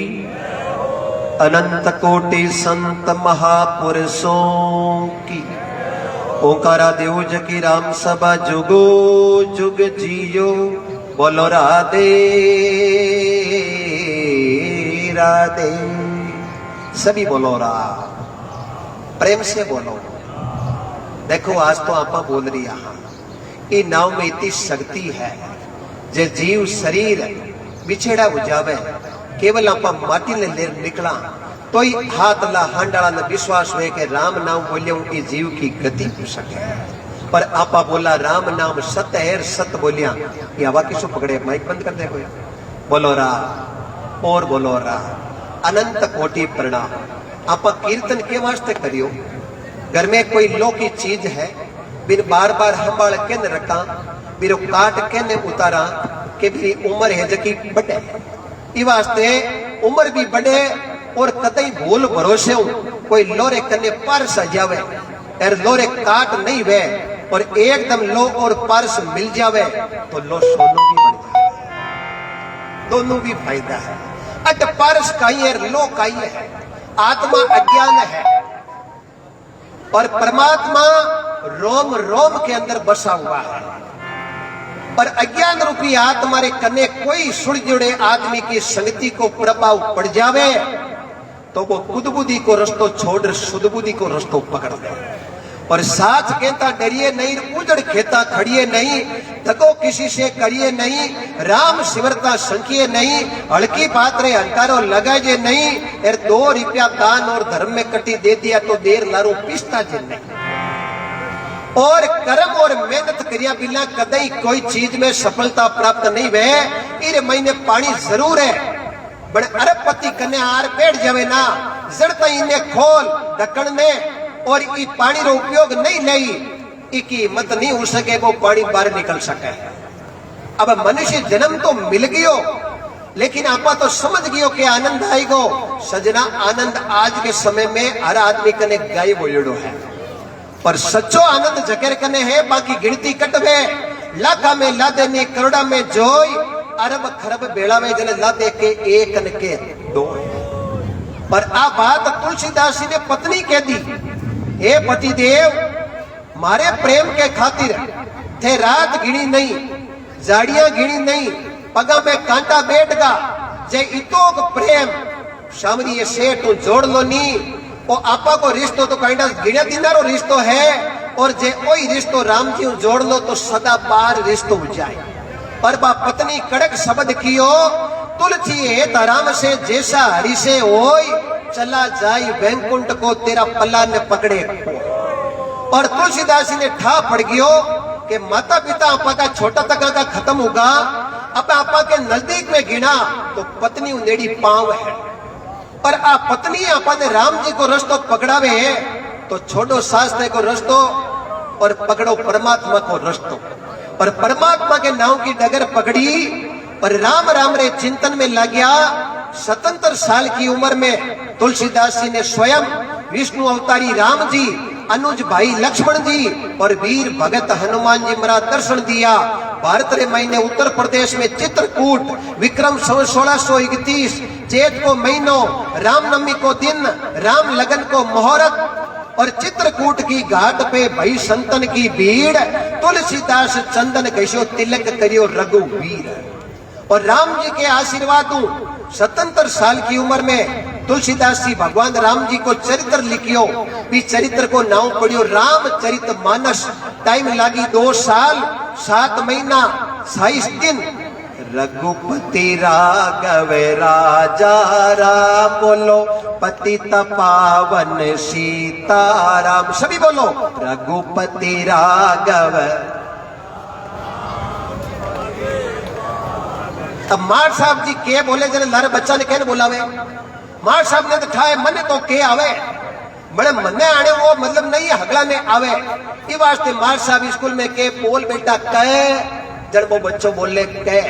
अनंत कोटि संत महापुरुषों की ओंकारा देव जकी राम सभा जुगो जुग जियो बोलो राधे राधे सभी बोलो रा प्रेम से बोलो। देखो आज तो आपा बोल रही हाँ ये नाव में इतनी शक्ति है जे जीव शरीर बिछेड़ा हो जावे केवल आपा माटी ने ले निकला तो ही हाथ ला हांडाला ने विश्वास हुए कि राम नाम बोलियो की जीव की गति हो सके पर आपा बोला राम नाम सत है सत बोलिया ये हवा किसो पकड़े माइक बंद कर दे कोई बोलो रा और बोलो रा अनंत कोटि प्रणाम। आपा कीर्तन के वास्ते करियो घर में कोई लो की चीज है बिन बार बार हंबाल के न रखा बिरो काट के न उतारा के भी उम्र है जकी बढ़े ई वास्ते उम्र भी बढ़े और कतई भूल भरोसे कोई लोरे कने पारस जावे और लोरे काट नहीं वे और एकदम लो और पारस मिल जावे तो लो सोनो भी बन जाए दोनों भी फायदा है। अट पारस काई है लो काई है आत्मा अज्ञान है और परमात्मा रोम रोम के अंदर बसा हुआ है। और अज्ञान रूपी तुम्हारे कन्ने कोई सुड़ जुड़े आदमी की संगति को प्रभाव पड़ जावे तो वो कुदबुदी को रस्तो छोड़ सुदबुदी को रस्तो पकड़ ले। और साथ कहता डरिए नहीं, उजड़ खेता खड़िए नहीं, थको किसी से करिए नहीं, राम सिमरता संखिए नहीं, हड़की बात रे हंकारो लगाजे नहीं, एर 2 रुपया दान और धर्म में कटी दे दिया तो देर लारो पिस्ता जे नहीं। और कर्म और मेहनत करिया बिना कदई कोई चीज में सफलता प्राप्त नहीं वे। इरे महीने पानी जरूर है, बड़े अरबपति कन्या आर बैठ जावे ना, जड़ता इन्हें खोल ढक्कन में और ई पानी रो उपयोग नहीं लई, इकी हिम्मत नहीं हो सके वो पानी बाहर निकल सके। अब मनुष्य जन्म तो मिल गयो, लेकिन आपा तो समझ गयो कि आनंद आएगो। सजना आनंद आज के समय में हर आदमी कने गायब होयड़ो है, पर सच्चो आनंद जकेर कने है। बाकी गिनती कटवे लाखा में ला देने, करोड़ा में जोई, अरब खरब बेड़ा में जने ला दे के एक न के 2। पर आ बात तुलसीदास जी ने पत्नी कह दी, हे पति देव, मारे प्रेम के खातिर थे रात गिनी नहीं, जाड़ियां गिनी नहीं, पगा में कांटा बैठगा, जे इतोक प्रेम सामरी ये सेठ जोड़ लो नी, ओ आपा को रिश्तो तो कांटा गिना दिनारो रिश्तो है, और जे कोई रिश्तो राम जी जोड़ लो तो सदा पार रिश्तो हो जाए। पर बा पत्नी कड़क शब्द कियो, तुलसी है राम से जैसा हरि से होय, चला जाई वैकुंठ को तेरा पल्ला ने पकड़े। और तुलसीदास जी ने ठा पड़ गयो कि माता पिता आपा का छोटा तक का खत्म होगा, अब आपा के नजदीक में गिना तो पत्नी उनेड़ी पांव है। और आ पत्नी आपा ने राम जी को रस्तो पकड़ावे है, तो छोड़ो शास्त्र को रस्तो और पकड़ो परमात्मा को रस्तो। और परमात्मा के नाम की डगर पकड़ी और राम राम रे चिंतन में लग गया। 77 साल की उम्र में तुलसीदास जी ने स्वयं विष्णु अवतारी राम जी, अनुज भाई लक्ष्मण जी और वीर भगत हनुमान जी मरा दर्शन दिया। भारत रे महीने उत्तर प्रदेश में चित्रकूट, विक्रम 1631 चैत को महीनों, रामनवमी को दिन, राम लगन को मुहूर्त, और चित्रकूट की घाट पे भई संतन की भीड़, तुलसीदास चंदन घसो तिलक करियो रघुवीर। और राम जी के आशीर्वादों 77 साल की उम्र में तुलसीदास जी भगवान राम जी को चरित्र लिखियो। इस चरित्र को नाम पड़ियो रामचरित मानस। टाइम लगी 2 साल 7 महीना 27 दिन। रघुपति राघव राजा राम, बोलो पतित पावन सीताराम। सभी बोलो रघुपति राघव। अब मार साहब जी के बोले जने लारे बच्चा ने कहने बोलावे, मार साहब ने तो ठाए मन तो के आवे, बड़े मन्ने आने वो मतलब नहीं हगला ने आवे। ये वास्ते मार साहब स्कूल में के बोल बेटा कहे, जब वो बच्चों बोले कहे,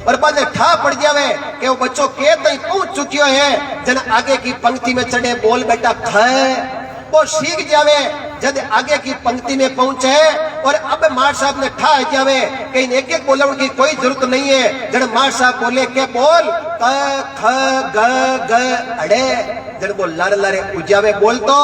और बाद में ठा पड़ जावे कि वो बच्चों के तई पहुंच चुकियो है, जन आगे की पंक्ति में चढ़े बोल बेटा खे, वो सीख जावे जब आगे की पंक्ति में पहुंचे। और अब मार साहब ने ठा जावे कहीं एक एक बोलने की कोई जरूरत नहीं है। जब मार साहब बोले के बोल क ख ग ग अड़े, जब वो लारे लारे उजावे बोल तो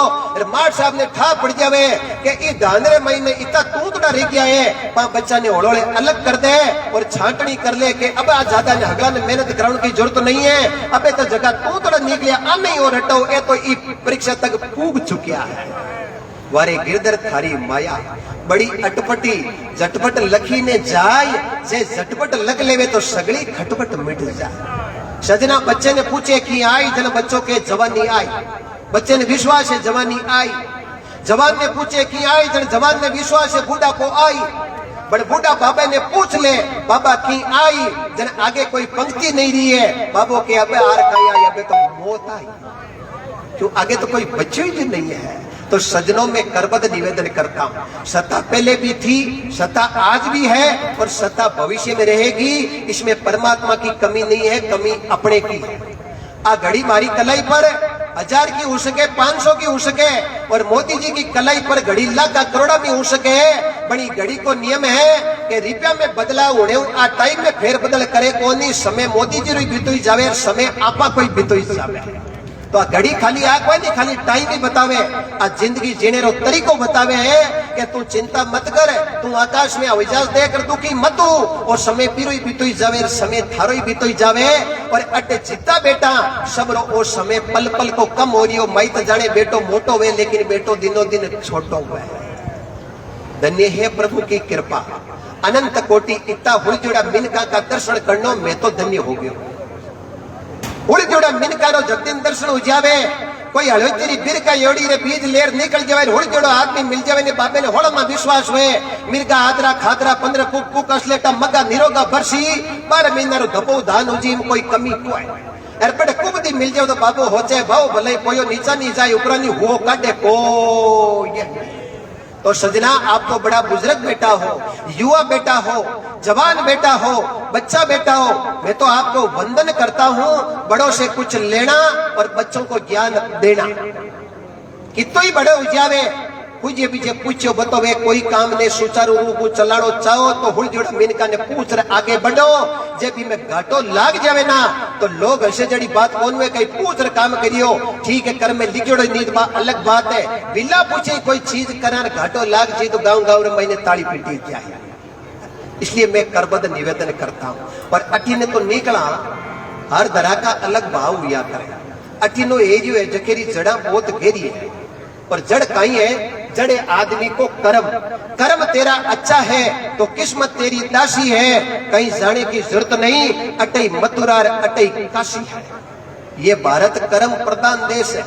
मार साहब ने ठा पड़ जावे कि ये धांधरे महीने इतना तूतड़ा रह गया है, पा बच्चा ने होड़ोड़े अलग कर दे और छांटनी कर ले के अब आज ज्यादा ने हगला ने मेहनत कराने की जरूरत नहीं है। अबे तो जगह तूतड़ा निकलिया आ नहीं और हटाओ, ये तो ई परीक्षा तक पूग चुकिया है। वारे गिरधर थारी माया बड़ी अटपटी, झटपट लखी ने जाय, जे झटपट लग लेवे तो सगली खटपट मिट जाए। सजना बच्चे ने पूछे कि आई, जन बच्चों के जवानी आई, बच्चे ने विश्वास है जवानी आई। जवान ने पूछे कि आई, जन जवान ने विश्वास है बूढ़ा को आई। बड़े बूढ़ा बाबा ने पूछ ले बाबा की आई, जन आगे कोई पंक्ति नहीं रही है। बाबू के अबे आर का आई, अबे तो मौत आई, क्यों आगे तो कोई बच्चे ही नहीं है। तो सजनों में करबद्ध निवेदन करता हूं, सत्ता पहले भी थी, सत्ता आज भी है और सत्ता भविष्य में रहेगी। इसमें परमात्मा की कमी नहीं है, कमी अपने की है। आ घड़ी मारी कलाई पर 1000 की हो सके, 500 की हो सके, और मोदी जी की कलाई पर घड़ी लाख का करोड़ा में हो सके। बड़ी घड़ी को नियम है कि रुपया में बदलाव होने आ टाइम में फेर बदल करे कोनी। समय मोदी जी बीतोई जावे, समय आपा कोई बीतोई जावे। तो आ घड़ी खाली आ कोई नहीं, खाली टाइम ही बतावे, आ जिंदगी जीने रो तरीको बतावे है कि तू चिंता मत कर, तू आकाश में आवाज देकर दुखी मत हो, और समय पीरो ही बीतोई जावे, समय थारो ही बीतोई जावे, और अटे चित्ता बेटा सब रो ओ समय पल पल को कम हो रियो, मई तो जाने बेटो मोटो वे, लेकिन बेटो दिनों दिन छोटो हुए। धन्य है प्रभु की कृपा, अनंत कोटि इतना हुल जोड़ा मिनका का दर्शन करनो, मैं तो धन्य हो गयो। हुल जोड़ा मिनका रो जगदिन दर्शन हो जावे, कोई हड़ोतेरी बीर का योड़ी रे बीज लेर निकल जावे, हुल जोड़ो आदमी मिल जावे ने बाबे ने होड़ा में विश्वास हुए, मिर्गा आदरा खादरा 15 कुक कुक असलेटा मग्गा निरोगा बरसी 12 महीना रो धपो धान उजी में कोई कमी कोई अरे बड़े कुबदी मिल जाओ तो बाबू होचे भाव भले कोयो नीचा नहीं जाए ऊपर नहीं हो काटे को ये। तो सजना आप तो बड़ा बुजुर्ग बेटा हो, युवा बेटा हो, जवान बेटा हो, बच्चा बेटा हो, मैं तो आपको वंदन करता हूं, बड़ों से कुछ लेना और बच्चों को ज्ञान देना। कितो ही बड़े उजावे पूछे पीछे पूछो बतोवे कोई काम ने सुचारू रूप चलानो चाहो तो हुल जोड़ा मिनका ने पूछ रहे आगे बढ़ो, जब भी मैं घाटो लाग जावे ना तो लोग ऐसे जड़ी बात कौन में कहीं पूछ रहे काम करियो, ठीक है कर में लिखियोड़ो नींद बात अलग बात है, बिल्ला पूछे कोई चीज करा घाटो लाग जी तो गाँव गाँव में मैंने ताड़ी पीटी क्या है। इसलिए मैं करबद्ध निवेदन करता हूँ, पर अठी ने तो निकला हर तरह का अलग भाव हुआ करे, अठीनो ये जो है जकेरी जड़ा बहुत गहरी है, और जड़ कहीं है जड़े आदमी को कर्म, कर्म तेरा अच्छा है तो किस्मत तेरी दासी है, कहीं जाने की जरूरत नहीं, अटई मथुरा अटई काशी है। ये भारत कर्म प्रधान देश है।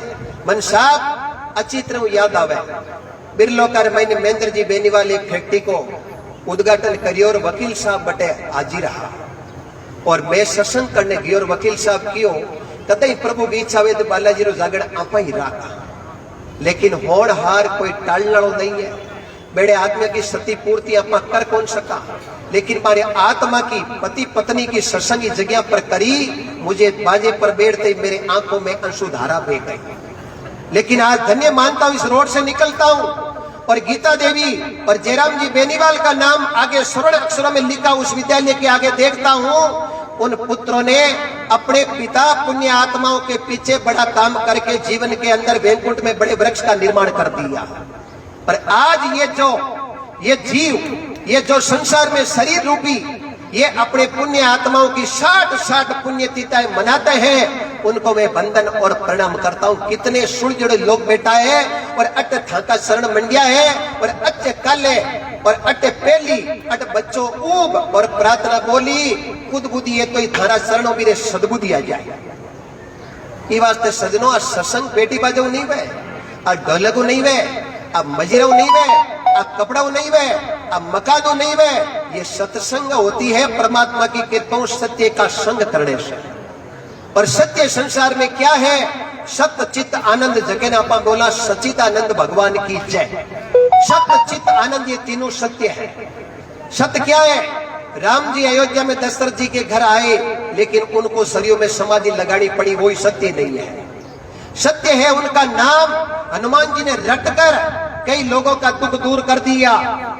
मन साहब अच्छी तरह याद आवे, बिरलो कर मैंने महेंद्र जी बेनीवाल एक फैक्ट्री को उद्घाटन करियो और वकील साहब बटे हाजिर रहा, और मैं सत्संग करने गई और वकील साहब कियो कतई प्रभु की इच्छा हुए तो बालाजी रो जागड़ आपा ही रहा, लेकिन होड़ हार कोई टालना नहीं है। बेड़े आत्मा की सती पूर्ति आप कर कौन सका, लेकिन मारे आत्मा की पति पत्नी की सत्संगी जगह पर करी, मुझे बाजे पर बैठते ही मेरे आंखों में अंशुधारा बह गई। लेकिन आज धन्य मानता हूं इस रोड से निकलता हूं और गीता देवी और जयराम जी बेनीवाल का नाम आगे स्वर्ण अक्षरों में लिखा उस विद्यालय के आगे देखता हूं, उन पुत्रों ने अपने पिता पुण्य आत्माओं के पीछे बड़ा काम करके जीवन के अंदर वैकुंठ में बड़े वृक्ष का निर्माण कर दिया। पर आज ये जीव ये जो संसार में शरीर रूपी ये अपने पुण्य आत्माओं की 60 पुण्यतिथाएं मनाते हैं, उनको मैं वंदन और प्रणाम करता हूं। कितने सुरजुड़े लोग बैठा है और अट थाका शरण मंडिया है और अच्छे काले और अटे पहली अट बच्चों ऊब और प्रार्थना बोली खुद बुद्धि है तो ही थारा शरणों मेरे सदबुद्धि आ जाए। ये वास्ते सजनों आ सत्संग पेटी बाजो नहीं वे, आ ढोलको नहीं वे, आ मजीरो नहीं वे, आ कपड़ा नहीं वे, आ मकानो नहीं वे, ये सत्संग होती है परमात्मा की कृपा सत्य का संग करने से। और सत्य संसार में क्या है? सत्य चित्त आनंद जगह ना आपा बोला सच्चिदानंद भगवान की जय। सत्य चित्त आनंद ये तीनों सत्य है। सत्य क्या है? राम जी अयोध्या में दशरथ जी के घर आए लेकिन उनको सरियों में समाधि लगानी पड़ी, वही सत्य नहीं है। सत्य है उनका नाम हनुमान जी ने रटकर कई लोगों का दुख दूर कर दिया,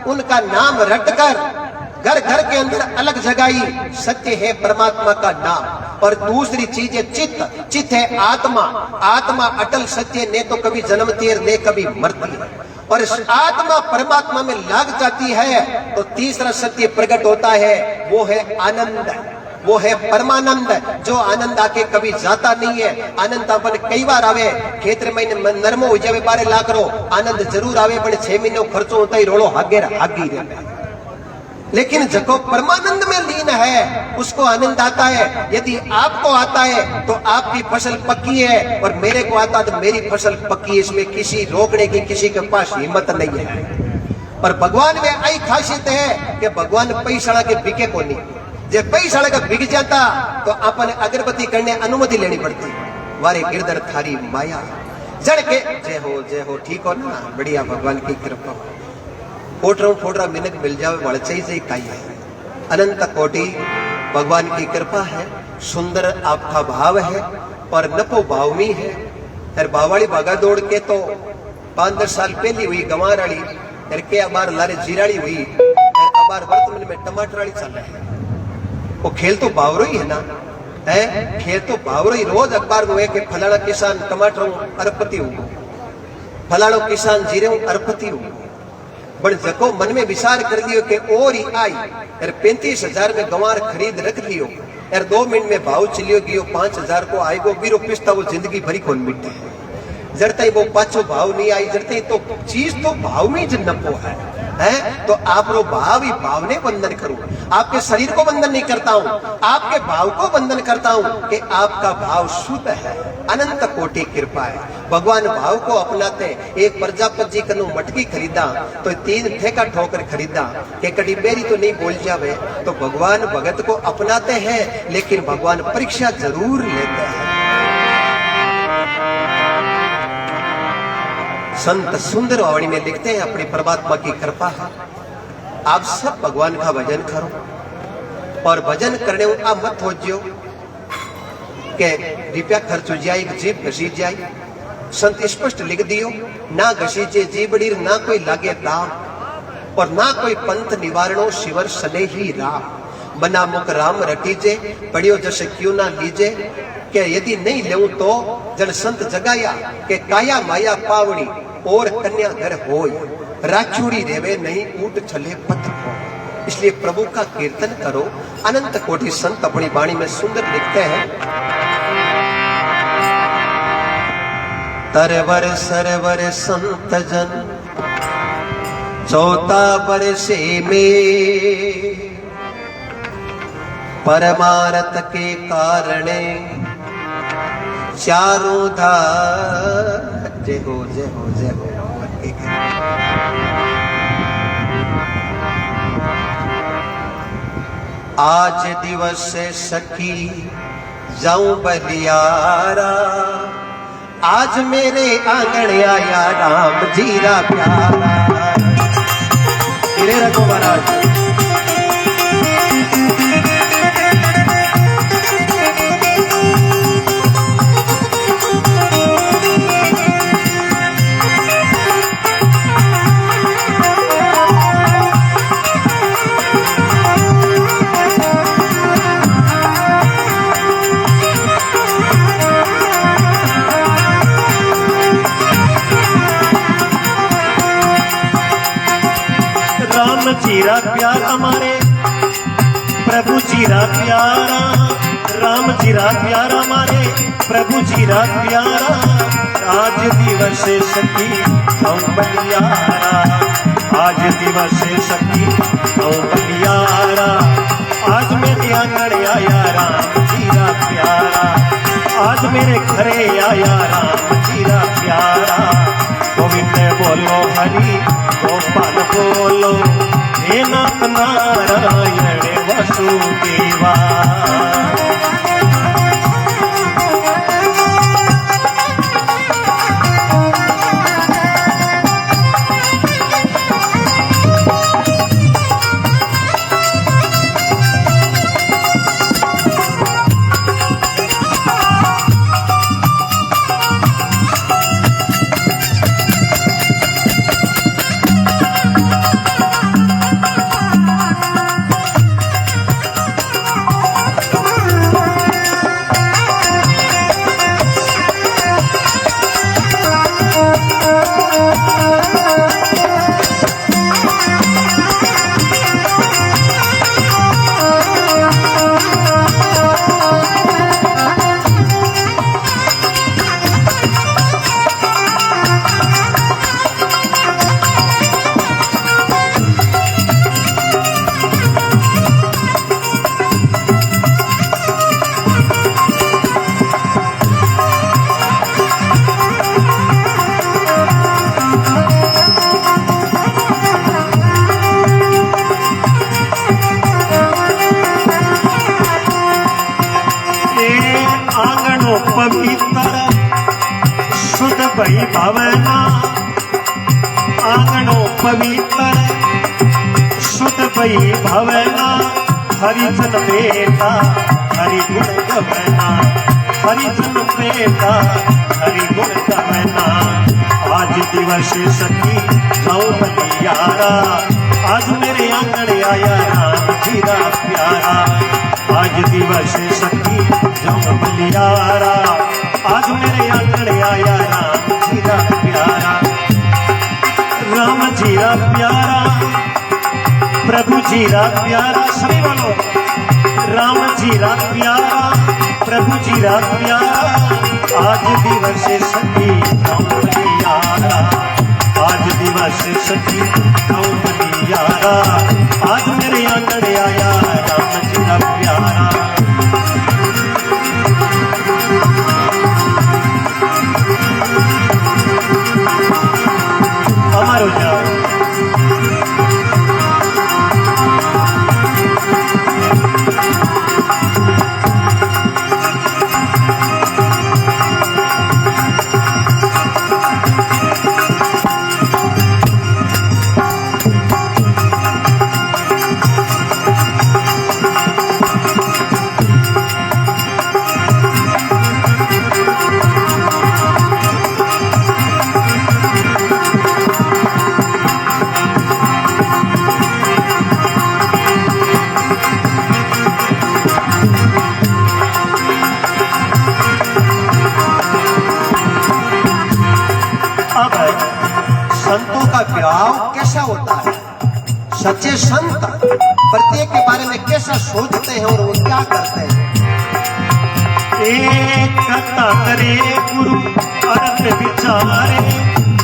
उनका नाम रटकर घर घर के अंदर अलग जगाई। सत्य है परमात्मा का नाम। और दूसरी चीज है चित्त, चित्त है आत्मा। आत्मा अटल सत्य ने तो कभी जन्मती है ने कभी मरती है, और इस आत्मा परमात्मा में लाग जाती है तो तीसरा सत्य प्रकट होता है, वो है आनंद, वो है परमानंद, जो आनंद आके कभी जाता नहीं है। आनंद अपन कई बार आवे, खेतर में नरमो हो जावे 12 लाख रो आनंद जरूर आवे, पर 6 महीनों खर्चो होता ही रोड़ो हागी रहे। लेकिन जको परमानंद में लीन है उसको आनंद आता है। यदि आपको आता है तो आपकी फसल पक्की है, और मेरे को आता तो मेरी फसल पक्की है। इसमें किसी रोकने की किसी के पास हिम्मत नहीं है। पर भगवान में आई खासियत है कि भगवान पैसा के बिके को नहीं। जब पैसा का बिक जाता तो अपन अगरबत्ती करने अनुमति लेनी पड़ती। वारे गिरधर थारी माया जड़ के जय हो ठीक हो ना, बढ़िया भगवान की कृपा। फोटरा मिनट मिल जावे वड़चई से काई है। अनंत कोटि भगवान की कृपा है, सुंदर आपका भाव है और नपो भावमी है। फिर बावाड़ी भागा दौड़ के तो 5-10 साल पहली हुई गंवार वाली, फिर के अबार लारे जीराड़ी हुई, फिर अबार वर्तमान में टमाटर वाली चल रही है। वो खेल तो बावरो ही है ना। है खेत तो भावरो ही रोज अखबार में कि फलाना किसान टमाटर अरबपति हो, फलाणो किसान जीरे अरबपति हो। पण जको मन में विचार कर लियो कि और ही आई यार 35,000 में गंवार खरीद रख लियो यार 2 मिनट में भाव चलियो गियो 5,000 को आएगो बीरो पिस्ता वो जिंदगी भरी कौन मिटे जड़ते वो पाछो भाव नहीं आई जड़ते तो चीज तो भाव में ज नपो है तो आप रो भाव ही भाव ने बंधन करूं, आपके शरीर को बंधन नहीं करता हूं, आपके भाव को बंधन करता हूं कि आपका भाव शुद्ध है। अनंत कोटि कृपा है। भगवान भाव को अपनाते। एक प्रजापति जी कनु मटकी खरीदा तो 3 ठेका ठोकर खरीदा कि कड़ी बेरी तो नहीं बोल जावे। तो भगवान भगत को अपनाते हैं लेकिन भगवान परीक्षा जरूर लेते हैं। संत सुंदर वाणी में लिखते हैं अपनी परमात्मा की कृपा है। आप सब भगवान का भजन करो और भजन करने में आप मत हो जो के रुपया खर्च हो जाए जीप घसी जाए। संत स्पष्ट लिख दियो ना घसीजे जीबड़ी ना कोई लागे दाम और ना कोई पंथ निवारणो शिवर सने ही राम। बना मुख राम रटीजे पढ़ियो जैसे क्यों ना लीजे के यदि नहीं लेऊं तो जन संत जगाया के काया माया पावड़ी और कन्या घर होय राचूड़ी रेवे नहीं ऊट छले पथ हो। इसलिए प्रभु का कीर्तन करो। अनंत कोटि संत अपनी वाणी में सुंदर लिखते हैं तरवर सरवर संत जन चौथा बरसे में परमारथ के कारणे चारों धार जय हो जय हो जय हो। आज दिवस सखी जाऊं बलियारा आज मेरे आंगन आया राम जीरा प्यारा। गिरे रखो महाराज। जीरा प्यार हमारे प्रभु जीरा प्यारा राम जीरा प्यारा हमारे प्रभु जीरा प्यारा। आज दिवस सखी हम बलियारा आज दिवस सखी हम बलियारा आज मेरे आंगन आया राम जीरा प्यारा आज मेरे घरे आया राम जीरा प्यारा। गोविंद बोलो हरि गोपाल बोलो हे नाथ नारायण वसुदेवा। भई भावना आंगनो पवित्र शुद्ध भई भावना हरिजन बेटा हरि गुण गवना हरिजन बेटा हरि गुण गवना। आज दिवस सखी जाओ बलियारा आज मेरे आंगन आया राम जीरा प्यारा। आज दिवस सखी जाऊं बलियारा, आज मेरे आंगन आया राम जीरा प्यारा। राम जीरा प्यारा, प्रभु जीरा प्यारा, सभी बोलो। राम जीरा प्यारा, प्रभु जीरा प्यारा, आज दिवस सखी जाऊं बलियारा, आज दिवस सखी जाऊं बलियारा, आज मेरे आंगन आया राम जीरा प्यारा। अमर हो जाओ। संतों का भाव कैसा होता है? सच्चे संत प्रत्येक के बारे में कैसा सोचते हैं और वो क्या करते हैं? एक कथा करे गुरु अर्थ विचारे,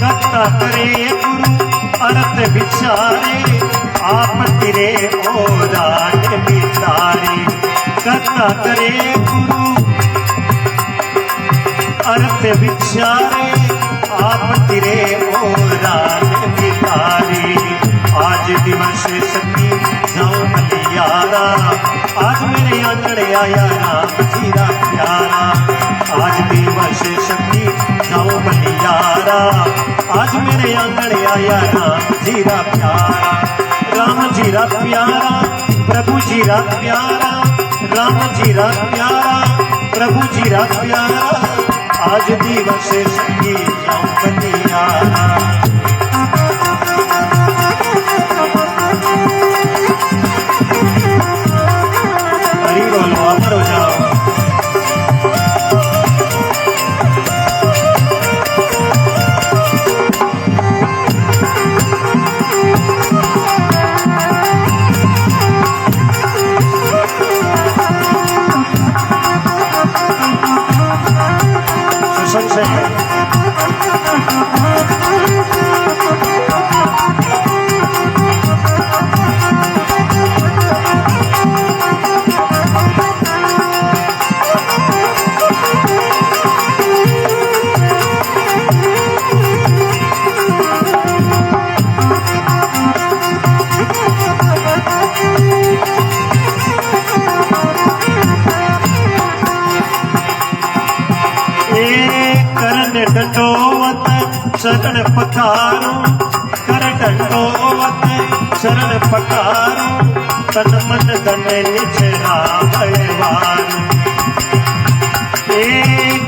कथा करे गुरु अर्थ विचारे, आप तिरे ओरान बितारे। कथा करे गुरु अर्थ विचारे, आप तिरे ओरान बितारे। आज दिवस सखी जाऊं बलियारा, आज मेरे आंगन आया राम जीरा प्यारा। आज दिवस सखी जाऊं बलियारा, आज मेरे आंगन आया राम जीरा प्यारा। राम जीरा प्यारा, प्रभु जीरा प्यारा, राम जीरा प्यारा, प्रभु जीरा प्यारा, आज दिवस सखी जाऊं बलियारा। हरि बोलो, अमर हो जाओ। सुसंग दंडोवत शरण पखारू, कर दंडोवत शरण पखारू, तन मन धन निचरा बलवान।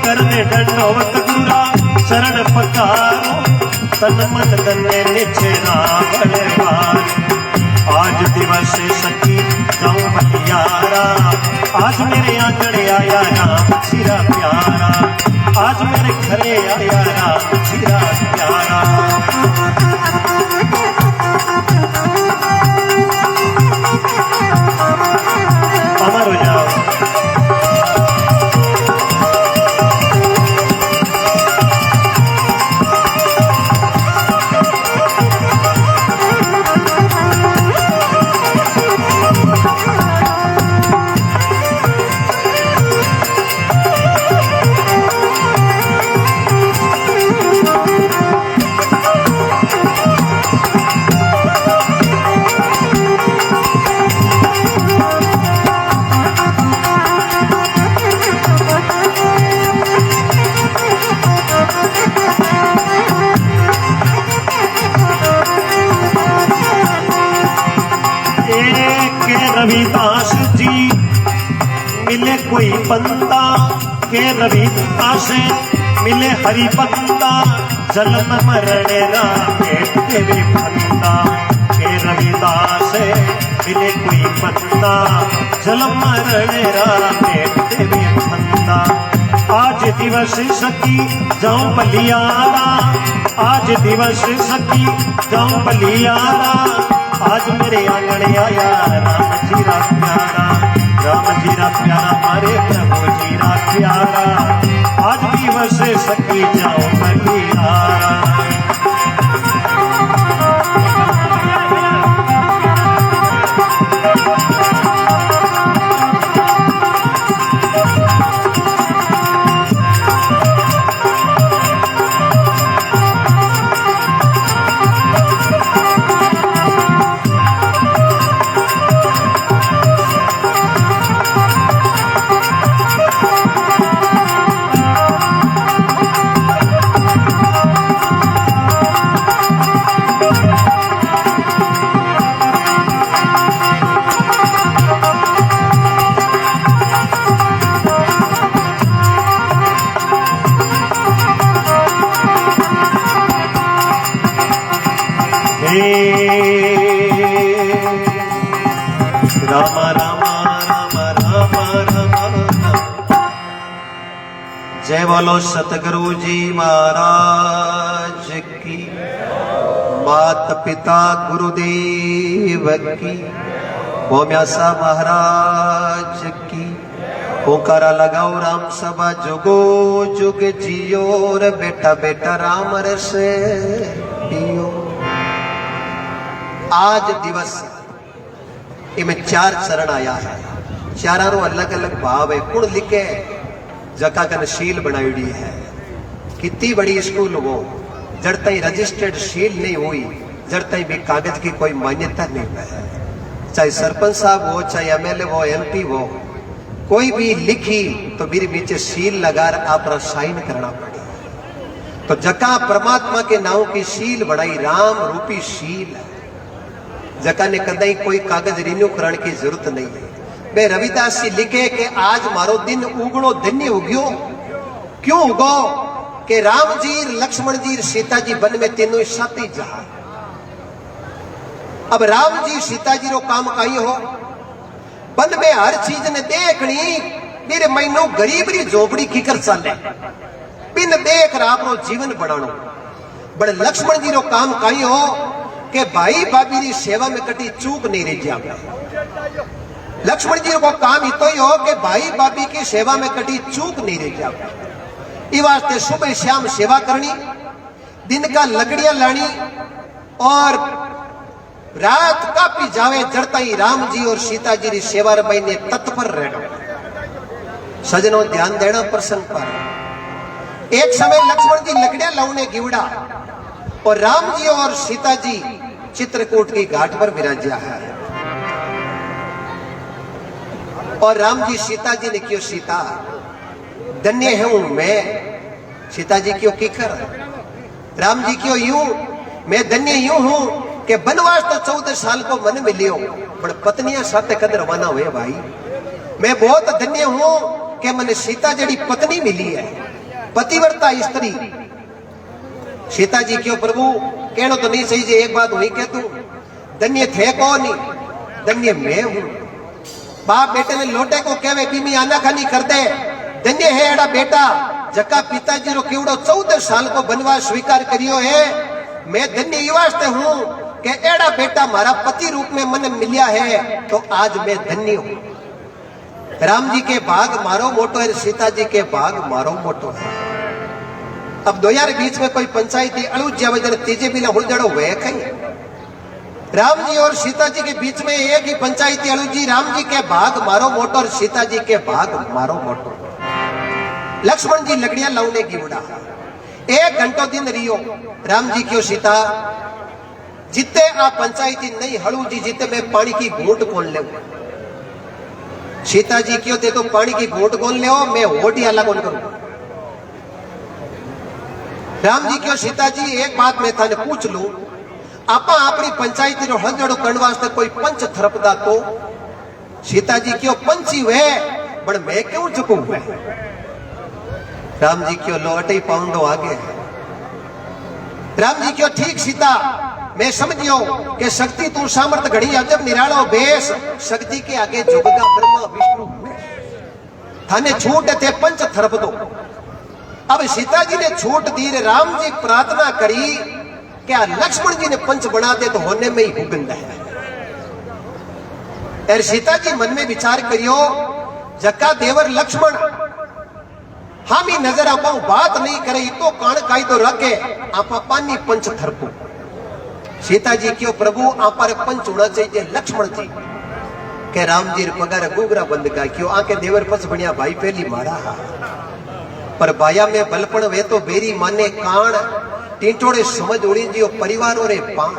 करने दंडोवत गुरा शरण पखारू, तन मन धन निचरा बलवान। आज दिवस सखी जाऊं बलियारा, आज मेरे आंगन आया राम जीरा प्यारा, आज मेरे घरे आया राम जीरा प्यारा। अमर हो जाओ। रविदास जी मिले कोई बंदा के रविदास मिले हरि बंदा जन्म मरण रामे तेरे बंदा के रविदास मिले कोई बंदा जन्म मरण रामे तेरे बंदा आज दिवस सखी जाऊं बलियारा आज दिवस सखी जाऊं बलियारा आज मेरे आंगन आया राम जी रा प्यारा मारे प्रभु जी रा प्यारा आज दिवस सखी जाऊं बलियारा राम राम राम राम राम जय बोलो सतगुरु जी महाराज की, मात पिता गुरुदेव की, भोम्यासा महाराज की। ओंकारा लगाओ राम सभा जुगो जुग जियो रे बेटा बेटा राम रस पियो। आज दिवस इनमें 4 चरण आया है, चारों अलग अलग भाव है। कुण लिखे जका कन शील बनाईडी है, कितनी बड़ी स्कूल वो जड़ तई रजिस्टर्ड शील नहीं हुई, जड़ तई भी कागज की कोई मान्यता नहीं है। चाहे सरपंच साहब हो, चाहे एमएलए हो, एमपी हो, कोई भी लिखी तो मेरे नीचे शील लगा अपना साइन करना पड़े। तो जका परमात्मा के नाम की शील बढ़ाई, राम रूपी शील है, जका ने कदई कोई कागज रिन्यू कराने की जरूरत नहीं है। बे रविदास जी लिखे कि आज मारो दिन उगड़ो धन्य उग्यो। क्यों उगो? कि राम जी लक्ष्मण जी सीता जी वन में तीनों साथी जहा। अब राम जी सीता जी रो काम कही हो, वन में हर चीज ने देखनी, मेरे मैनू गरीब री झोपड़ी खिकर चले, बिन देख राम जीवन बढ़ानो। बड़े लक्ष्मण जी रो काम कही हो कि भाई भाभी की सेवा में कटी चूक नहीं रह जाए। लक्ष्मण जी को काम इतो ही हो कि भाई भाभी की सेवा में कटी चूक नहीं रह जाए। इस वास्ते सुबह शाम सेवा करनी, दिन का लकड़ियां लानी और रात कापी जावे जड़ता ही राम जी और सीता जी की सेवा रबाई ने तत्पर रहना। सजनों ध्यान देना प्रसंग पर। एक समय लक्ष्मण जी लकड़ियां लाउने गिवड़ा और राम जी और सीता जी चित्रकूट की घाट पर विराजा है। और राम जी सीता जी ने क्यों, सीता धन्य हूं मैं। सीता जी क्यों किकर, राम जी क्यों यूं, मैं धन्य यूं हूं कि बनवास तो 14 साल को मन मिलियो, पर पत्नियां साथ कद रवाना हुए। भाई मैं बहुत धन्य हूं कि मैंने सीता जड़ी पत्नी मिली है, पतिव्रता स्त्री। सीता जी क्यों प्रभु कहना तो नहीं सही, एक बात वही कह दूं, धन्य थे कौन, धन्य मैं हूं। बाप बेटे ने लोटे को कहवे बीमी आना खानी कर दे, धन्य है एड़ा बेटा जका पिताजी रो केवड़ो 14 साल को बनवास स्वीकार करियो है। मैं धन्य ये वास्ते हूं कि एड़ा बेटा मारा पति रूप में मन मिलिया है, तो आज मैं धन्य हूं। राम जी के भाग मारो मोटो है, सीता जी के भाग मारो मोटो है। अब 2000 बीच में कोई पंचायती अड़ू जावे तीजे भी हुड़ जड़ो हुए कहीं। राम जी और सीता जी के बीच में एक ही पंचायती अड़ू जी, राम जी के भाग मारो मोटो और सीता जी के भाग मारो मोटो। लक्ष्मण जी लकड़ियां लाउने की उड़ा, 1 घंटो दिन रियो। राम जी क्यों सीता जिते आप पंचायती नहीं हड़ू जी, जिते मैं पानी की घूंट खोल ले। सीता जी क्यों दे तो पानी की घूंट खोल ले, मैं होटिया लगन करूं। राम जी क्यों सीता जी एक बात मैं थाने पूछ लू, आपा अपनी पंचायती रो हंजड़ो करने वास्ते कोई पंच थरपदा तो। सीता जी क्यों पंची हुए, बड़ मैं क्यों चुकू हुए। राम जी क्यों लो अटई पाउंडो आगे। राम जी क्यों ठीक सीता मैं समझियो कि शक्ति तू सामर्थ घड़ी अजब निरालो बेस, शक्ति के आगे झुकगा ब्रह्मा विष्णु थाने छूट थे पंच थरप दो। अब सीता जी ने छूट दी, राम जी प्रार्थना करी क्या लक्ष्मण जी ने पंच बना दे तो होने में ही हुकम है। और सीता जी मन में विचार करियो जक्का देवर लक्ष्मण हम ही नजर आपाऊ बात नहीं करे तो कान काई तो रखे आपा पानी पंच थरपो। सीता जी क्यों प्रभु आपारे पंच होना चाहिए लक्ष्मण जी के राम जी पगार गुगरा बंद का क्यों आके देवर पच बनिया भाई पहली मारा पर बाया में बलपण वे तो बेरी माने कान टीटोड़े समझ उड़ी जियो परिवारों रे पान।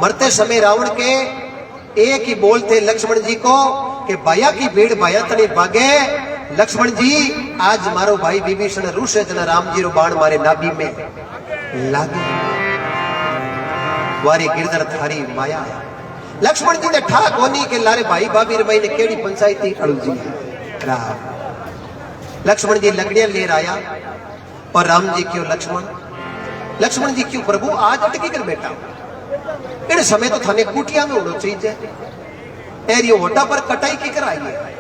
मरते समय रावण के एक ही बोलते लक्ष्मण जी को कि बाया की भीड़ बाया तनी भागे। लक्ष्मण जी आज मारो भाई विभीषण रूसे जना राम जी रो बाण मारे नाभि में लागे वारी गिरधर थारी माया। लक्ष्मण जी ने ठाक होनी के लारे भाई भाभी रे भाई ने केड़ी पंचायती अड़ू जी राम। लक्ष्मण जी लकड़ियां ले आया और राम जी क्यों लक्ष्मण जी क्यों प्रभु आज अटकी कर बैठा इन समय तो थाने कुटिया में होना चाहिए एरियो होटा पर कटाई की कर आई है।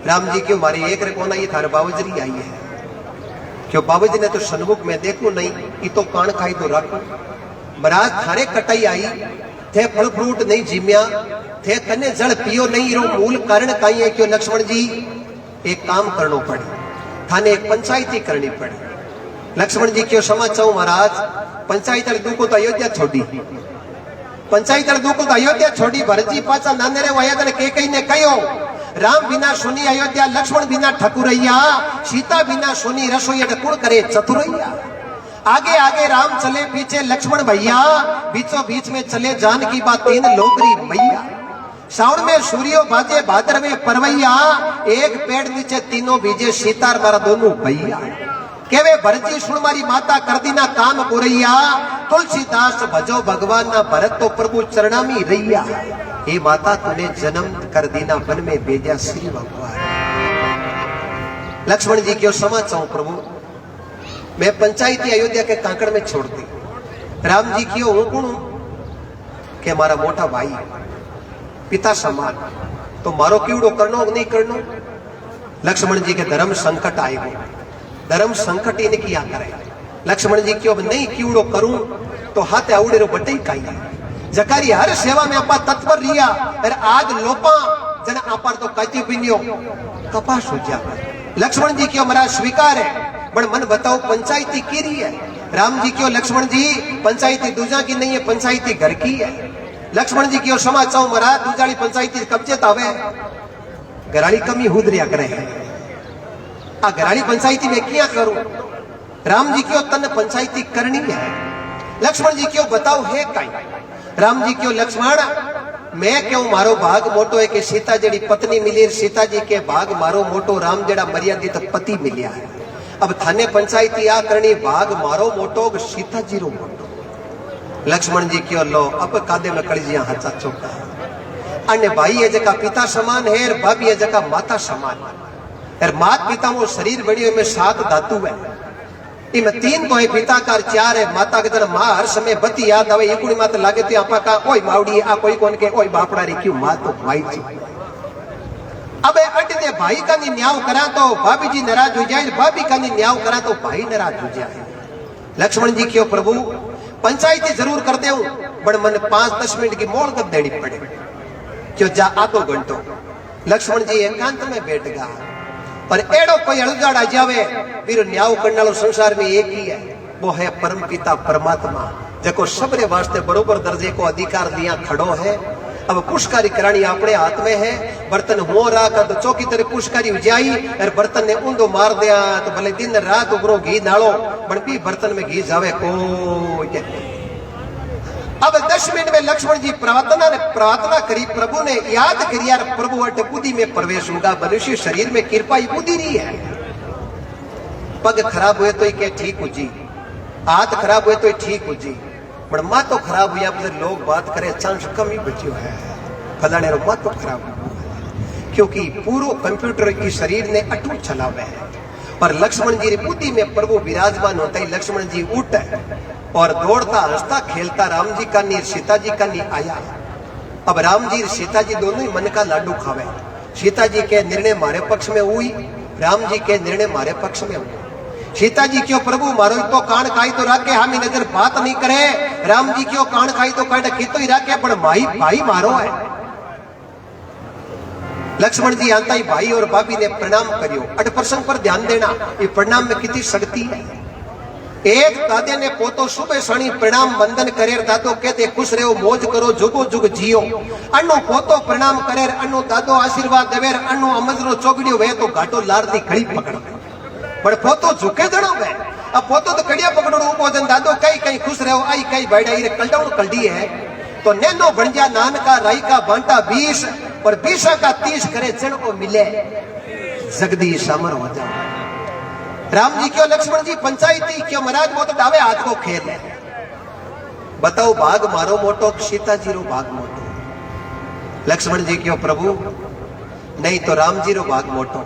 राम जी क्यों मारी एक रे कोना ये थारे बाबूजी आई है क्यों बाबूजी ने तो सन्मुख में देखो नहीं ये तो कान खाई तो रखो महाराज थारे कटाई आई थे फल फ्रूट नहीं जिम्या थे कन्ने जल पियो नहीं रो मूल कारण काई है क्यों लक्ष्मण जी एक काम करनो पड़े थाने एक पंचायती करनी पड़ी। लक्ष्मण जी क्यों क्षमा चाहूं महाराज पंचायत दुको तो अयोध्या छोड़ी पंचायत दुको तो अयोध्या छोड़ी भरत जी पाचा नाने रे वया के कई ने कयो राम बिना सुनी अयोध्या लक्ष्मण बिना ठकुरैया सीता बिना सुनी रसोई कुण करे चतुरैया। आगे आगे राम चले पीछे लक्ष्मण भैया बीचों बीच में चले जानकी बा तीन लोकरी मैया। साउंड में सूर्यो बाजे भादर में परवैया एक पेड़ नीचे तीनों बीजे सीतार मारा दोनों भैया। केवे भरत जी सुन मारी माता कर दीना काम पुरैया तुलसीदास भजो भगवान ना भरत तो प्रभु चरणामी रैया। हे माता तूने जन्म कर दीना वन में भेजा श्री भगवान। लक्ष्मण जी क्यों क्षमा चाहूं प्रभु मैं पंचायती अयोध्या के कांकड़ में छोड़ दी। राम जी क्यों हूं कौन के हमारा मोटा भाई पिता समान तो मारो कीड़ो करनो नहीं करनो। लक्ष्मण जी के धर्म संकट आए हो धर्म संकट इन्हें किया करे। लक्ष्मण जी क्यों नहीं कीड़ो करूं तो हाथ आवड़े रो बटे काई जकारी हर सेवा में आपा तत्पर रिया और आज लोपा जन आपार तो काची पिनियो कपास हो जा। लक्ष्मण जी क्यों हमारा स्वीकार है बड़ मन बताओ पंचायती की रही है। राम जी क्यों लक्ष्मण जी पंचायती दूजा की नहीं है पंचायती घर की है। लक्ष्मण जी क्यों क्षमा चाहूं महाराज दूजाड़ी पंचायती कब्जे तावे घराड़ी कमी हुदरिया करे है आ घराड़ी पंचायती में क्या करूं। राम जी क्यों तन पंचायती करनी है। लक्ष्मण जी क्यों बताओ है काई। राम जी क्यों लक्ष्मण मैं क्यों मारो भाग मोटो है कि सीता जेड़ी पत्नी मिली सीता जी के भाग मारो मोटो राम जेड़ा मर्यादित पति मिलिया है। अब थाने पंचायती आ करनी भाग मारो मोटो सीता जी रो मोटो। लक्ष्मण जी क्यों लो अब कादे में कड़जिया हाचा चौका अन्य भाई है जका पिता समान है और भाभी है जका माता समान और मात पिता वो शरीर बड़ी में 7 धातु है इनमें 3 तो है पिता का 4 है माता के तरह माँ हर समय बती याद आवे ये कुड़ी माता लागे तो आपा का ओई मावड़ी आ कोई कौन के ओई बापड़ा रे क्यों माँ तो भाई जी। अब अटने भाई का न्याय करा तो भाभी जी नाराज हो जाए भाभी का न्याय करा तो भाई नाराज हो जाए। लक्ष्मण जी क्यों प्रभु पंचायती जरूर करते हूं बड़ मन 5-10 मिनट की मोड़ कर देनी पड़े क्यों जा आधो घंटो। लक्ष्मण जी एकांत में बैठ गया पर एड़ो कोई अलगाड़ आ जावे फिर न्याय करने वालों संसार में एक ही है वो है परम पिता परमात्मा जको सबरे वास्ते बरोबर दर्जे को अधिकार दिया खड़ो है। अब पुष्कारी करानी अपने हाथ में है बर्तन हो रहा का तो चौकी तरह पुष्कारी उजाई और बर्तन ने ऊंधो मार दिया तो भले दिन रात उबरो घी नालो बन भी बर्तन में घी जावे को। अब 10 मिनट में लक्ष्मण जी प्रार्थना करी प्रभु ने याद करी यार प्रभु अट बुद्धि में प्रवेश होगा मनुष्य शरीर में कृपा ही बुद्धि नहीं है। पग खराब हुए तो ये ठीक हो जी हाथ खराब हुए तो ठीक हो जी पर माँ तो खराब हुई आप लोग बात करें चांस कम ही बच्चियों है फलाने रो माँ तो खराब हुआ क्योंकि पूरा कंप्यूटर की शरीर ने अटूट चलावे है पर लक्ष्मण जी री बुद्धि में प्रभु विराजमान होता ही लक्ष्मण जी उठ और दौड़ता हंसता खेलता राम जी का नीर सीता जी का नीर आया। अब राम जी सीता जी दोनों ही मन का लाडू खावे। सीता जी के निर्णय मारे पक्ष में हुई, राम जी के निर्णय मारे पक्ष में हुई। सीता जी क्यों प्रभु मारो तो कान खाई तो राखे हामी नजर बात नहीं करे। राम जी क्यों कान खाई तो काट की तो ही राखे पर माई भाई मारो है। लक्ष्मण जी आता ही भाई और भाभी ने प्रणाम करियो। अट प्रसंग पर ध्यान देना, ये प्रणाम में कितनी शक्ति है। एक दादे ने पोतो सुबह सणी प्रणाम वंदन करे, दादो कहते खुश रहो मौज करो जुगो जुग जियो। अन्नो पोतो प्रणाम करे, अन्नो दादो आशीर्वाद देवे, अन्नो अमजरो चोगड़ियो वे तो घाटो लार दी खड़ी पकड़ पर पोतो झुके जणो वे। अब पोतो तो कड़िया पकड़ो ऊपो जन दादो कई कई खुश रहो आई कई बैठा रे कलडाउन कलडी है तो नैनो बणजा नान का राई का बांटा 20 और 20 का 30 करे जन को मिले जगदीश अमर हो जाओ। राम जी क्यों लक्ष्मण जी पंचायती क्यों महाराज वो तो डावे हाथ को खेल है। बताओ भाग मारो मोटो सीता जी रो भाग मोटो। लक्ष्मण जी क्यों प्रभु नहीं तो राम जी रो भाग मोटो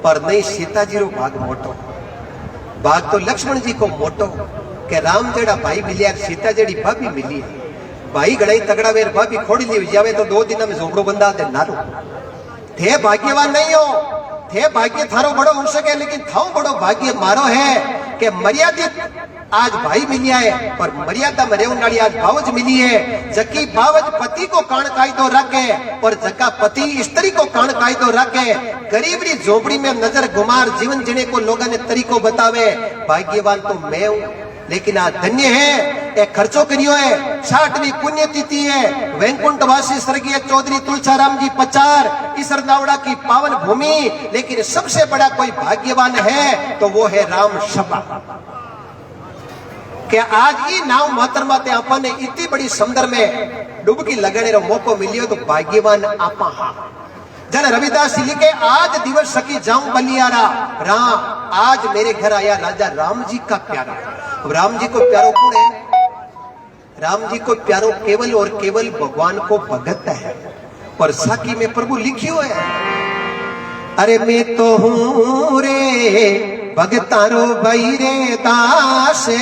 पर नहीं सीता जी रो भाग मोटो। भाग तो लक्ष्मण जी को मोटो के राम जेड़ा भाई मिलिया सीता जेड़ी भाभी मिली है। भाई गड़ाई तगड़ा वेर भाभी खोड़ी ली जावे तो 2 दिन में झोपड़ो बंदा दे नारो। थे भाग्यवान नहीं हो, थे भाग्य थारो बड़ो हो सके लेकिन थाओ बड़ो भाग्य मारो है कि मर्यादित आज भाई मिलिया है पर मर्यादा में रेवन वाली आज भावज मिली है। जकी भावज पति को कान कायदो रखे और जका पति स्त्री को कान कायदो रखे। गरीबरी झोपड़ी में नजर गुमार जीवन जीने को लोगों ने तरीको बतावे। भाग्यवान तो मैं हूं लेकिन आज धन्य है एक खर्चो करियो है। 60वीं पुण्य तिथि है। वैकुंठवासी स्वर्गीय चौधरी तुलसाराम जी पचार इस रंधावड़ा की पावन भूमि। लेकिन सबसे बड़ा कोई भाग्यवान है तो वो है राम सभा के आज ये नाव मोहतरमा ते आपा ने इतनी बड़ी समुद्र में डुबकी लगाने रो मौको मिलियो तो भाग्यवान आपा हा। जन रविदास जी लिखे आज दिवस सकी जाऊं बलियारा राम आज मेरे घर आया राजा राम जी का प्यारा। अब राम जी को प्यारो कौन है? राम जी को प्यारो केवल और केवल भगवान को भगत है। पर साकी में प्रभु लिखियो है अरे मैं तो हूं रे भगतारो बैरे दासे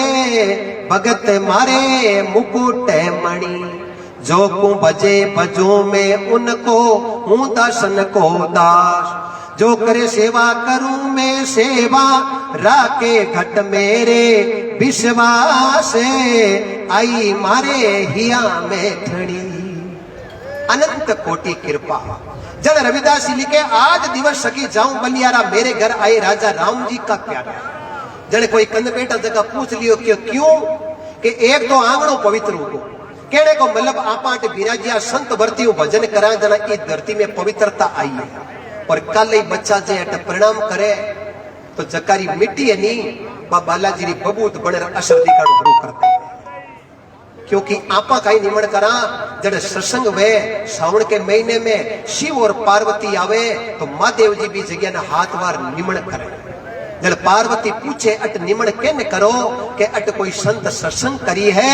भगत मारे मुकुट मणि जो को बजे बजो में उनको हूं दर्शन को दास जो करे सेवा करूं मैं सेवा राके घट मेरे विश्वास आई मारे हिया में थड़ी अनंत कोटि कृपा। जन रविदास जी लिखे आज दिवस सकी जाऊं बलियारा मेरे घर आए राजा राम जी का प्यारा। जन कोई कंद बेटा जगह पूछ लियो क्यों कि एक तो आंगणो पवित्र हो कहने को मतलब आपाट विराजिया संत वर्ती भजन करा जना इस धरती में पवित्रता आई है। और कल ही बच्चा जे अट प्रणाम करे तो जकारी मिट्टी है नी बालाजी री बबूत बने असर दिखाड़ो शुरू करते हैं। क्योंकि आपा का ही निमण करा जड़ सत्संग वे सावन के महीने में शिव और पार्वती आवे तो महादेव जी भी जगह ना हाथ वार निमण करे। जड़ पार्वती पूछे अट निमण केन करो के अट कोई संत सत्संग करी है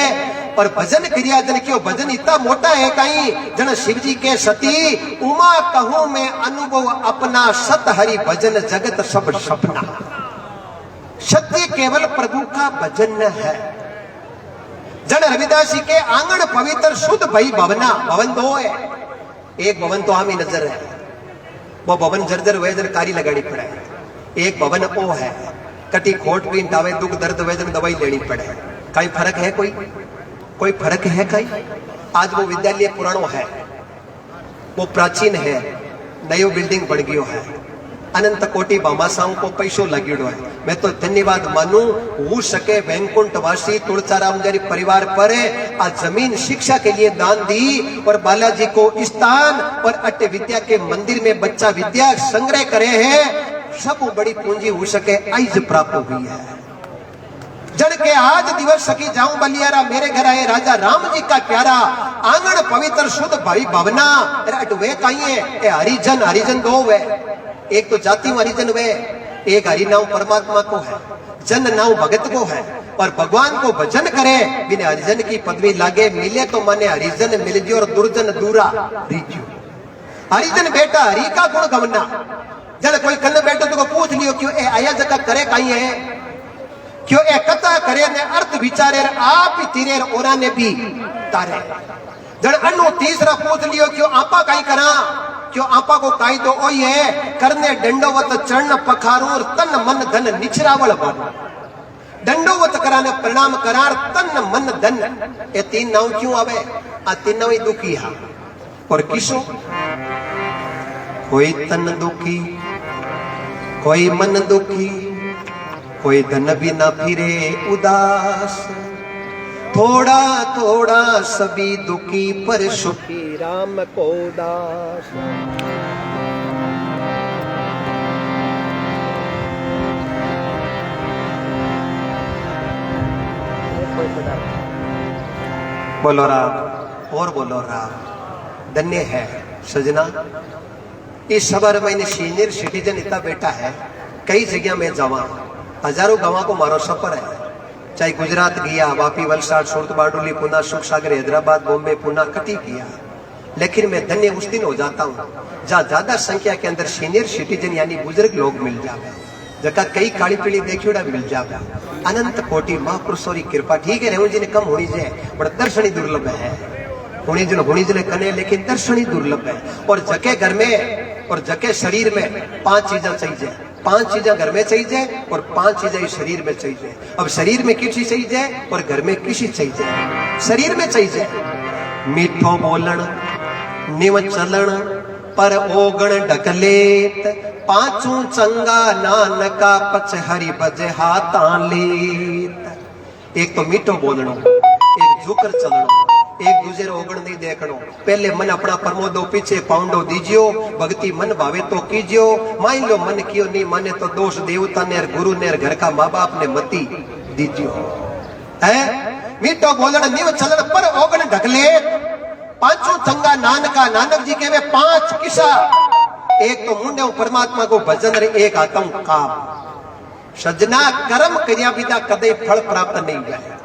और भजन क्रिया जन क्यों भजन इतना मोटा है कहीं जन शिव जी के सती उमा कहूं मैं अनुभव अपना सत हरि भजन जगत सब सपना। सत्य केवल प्रभु का भजन है। जन रविदास जी के आंगन पवित्र शुद्ध भई भवना भवन 2 है। एक भवन तो हमें नजर है वो भवन जर्जर वेजन कारी लगानी पड़े। एक भवन ओ है कटी खोट पीन आवे दुख दर्द वेजन दवाई लेनी पड़े। कई फर्क है कोई फर्क है कई? आज वो विद्यालय पुरानो है वो प्राचीन है नयो बिल्डिंग बन गयो है। अनंत कोटि बामासाओं को पैसो लगियो है। मैं तो धन्यवाद मानू हो सके वैकुंठवासी तुलसाराम जी परिवार पर आज जमीन शिक्षा के लिए दान दी और बालाजी को स्थान और अट्ट विद्या के मंदिर में बच्चा विद्या संग्रह करे हैं। सब बड़ी पूंजी हो सके आज प्राप्त हुई है। जन के आज दिवस सकी जाऊं बलियारा मेरे घर आए राजा राम जी का प्यारा आंगन पवित्र शुद्ध भाई भवना। अरे वे कहीं है हरिजन 2 वे। एक तो जाति हरिजन वे एक हरि नाम परमात्मा को है जन नाम भगत को है। और भगवान को भजन करे बिना हरिजन की पदवी लागे मिले तो माने हरिजन मिल जियो और दुर्जन दूरा रिजो। हरिजन बेटा हरि का गुण गवना जब कोई कन्न बैठो तो पूछ लियो क्यों ए आया जगह करे कहीं है, क्यों ए कथा करे ने अर्थ विचारे आप ही तीरे ओरा ने भी तारे। जड़ अनु तीसरा पूछ लियो क्यों आपा कहीं करा, क्यों आपा को काई तो ओई है करने दंडोवत चरण पखारू और तन मन धन निचरावल बन। दंडोवत कराने प्रणाम करार तन मन धन, ये तीन नाव क्यों आवे? आ तीन ही दुखी है। और किसो कोई तन दुखी, कोई मन दुखी, कोई धन भी ना फिरे उदास, थोड़ा थोड़ा सभी दुखी पर सुखी राम को दास। बोलो राम और बोलो राम। धन्य है सजना, इस सबर मैंने सीनियर सिटीजन इतना बेटा है, कई जगह में जावा, हजारों गांव को मारो सफर है, चाहे गुजरात गया, वापी, वलसाड, सूरत, बारडोली, पुणे, सुख सागर, हैदराबाद, बॉम्बे, पुणे, कटी किया। लेकिन मैं धन्य उस दिन हो जाता हूँ जहाँ ज्यादा संख्या के अंदर सीनियर सिटीजन यानी बुजुर्ग लोग मिल जावे, जगह कई काली पीली देखियोड़ा मिल जावे। अनंत कोटि महापुरुषों की कृपा। ठीक है रेवण जी ने कम होनी जाए पर दर्शन ही दुर्लभ है, होनी जने कने, लेकिन दर्शन ही दुर्लभ है। और जके घर में और जके शरीर में 5 चीजें चाहिए, 5 चीजें घर में चाहिए और 5 चीजें शरीर में चाहिए। अब शरीर में किसी चाहिए और घर में किसी चाहिए। शरीर में चाहिए मीठो बोलन, निव चलन, पर ओगण ढकलेत, पांचू चंगा नानका पछ हरि बजे हाथा लेत। एक तो मीठो बोलनो, एक झुकर चलनो, एक दूसरे ओगण नहीं देखनो। पहले मन अपना प्रमोदो पीछे पाउंडो दीजियो, भक्ति मन भावे तो कीजियो। मान लो मन कियो नहीं माने तो दोष देवता ने गुरु ने घर का माँ बाप ने मती दीजियो। है मीठो बोलण निव चलन पर ओगण ढकले, पांचों चंगा नानका। नानक जी के 5 किस्सा, एक तो मुंडे परमात्मा को भजन रे, एक आता हूं काम। सजना कर्म कर्या बिना कदे फल प्राप्त नहीं है।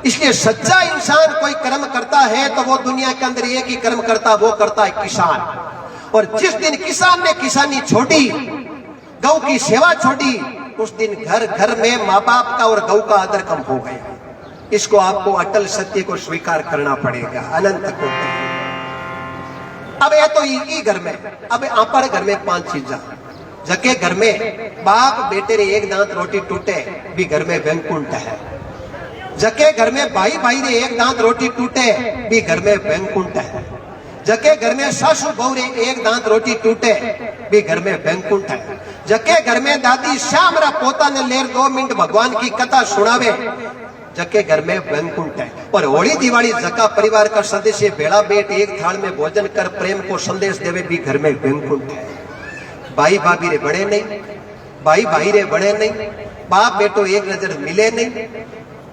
इसलिए सच्चा इंसान कोई कर्म करता है तो वो दुनिया के अंदर एक ही कर्म करता, वो करता है किसान। और जिस दिन किसान ने किसानी छोड़ी, गौ की सेवा छोड़ी, उस दिन घर घर में माँ बाप का और गौ का आदर कम हो गया। इसको आपको अटल सत्य को स्वीकार करना पड़ेगा। अनंत कोटि। अब ये तो ई घर में, अब आप घर में 5 चीजें, जके घर में बाप बेटे रे एक दांत रोटी टूटे भी घर में वैकुंठ है। जके घर में भाई भाई रे एक दांत रोटी टूटे भी घर में वैकुंठ है। जके घर में सासू बहू रे एक दांत रोटी टूटे भी घर में वैकुंठ है। जके घर में दादी श्याम रा पोता ने लेर 2 मिनट भगवान की कथा सुनावे, जके घर में वैकुंठ है। और होली दिवाली जका परिवार का सदस्य बेड़ा बैठ एक थाल में भोजन कर प्रेम को संदेश देवे भी घर में वैकुंठ है। भाई भाभी रे बड़े नहीं, भाई भाई रे बड़े नहीं, बाप बेटो एक नजर मिले नहीं।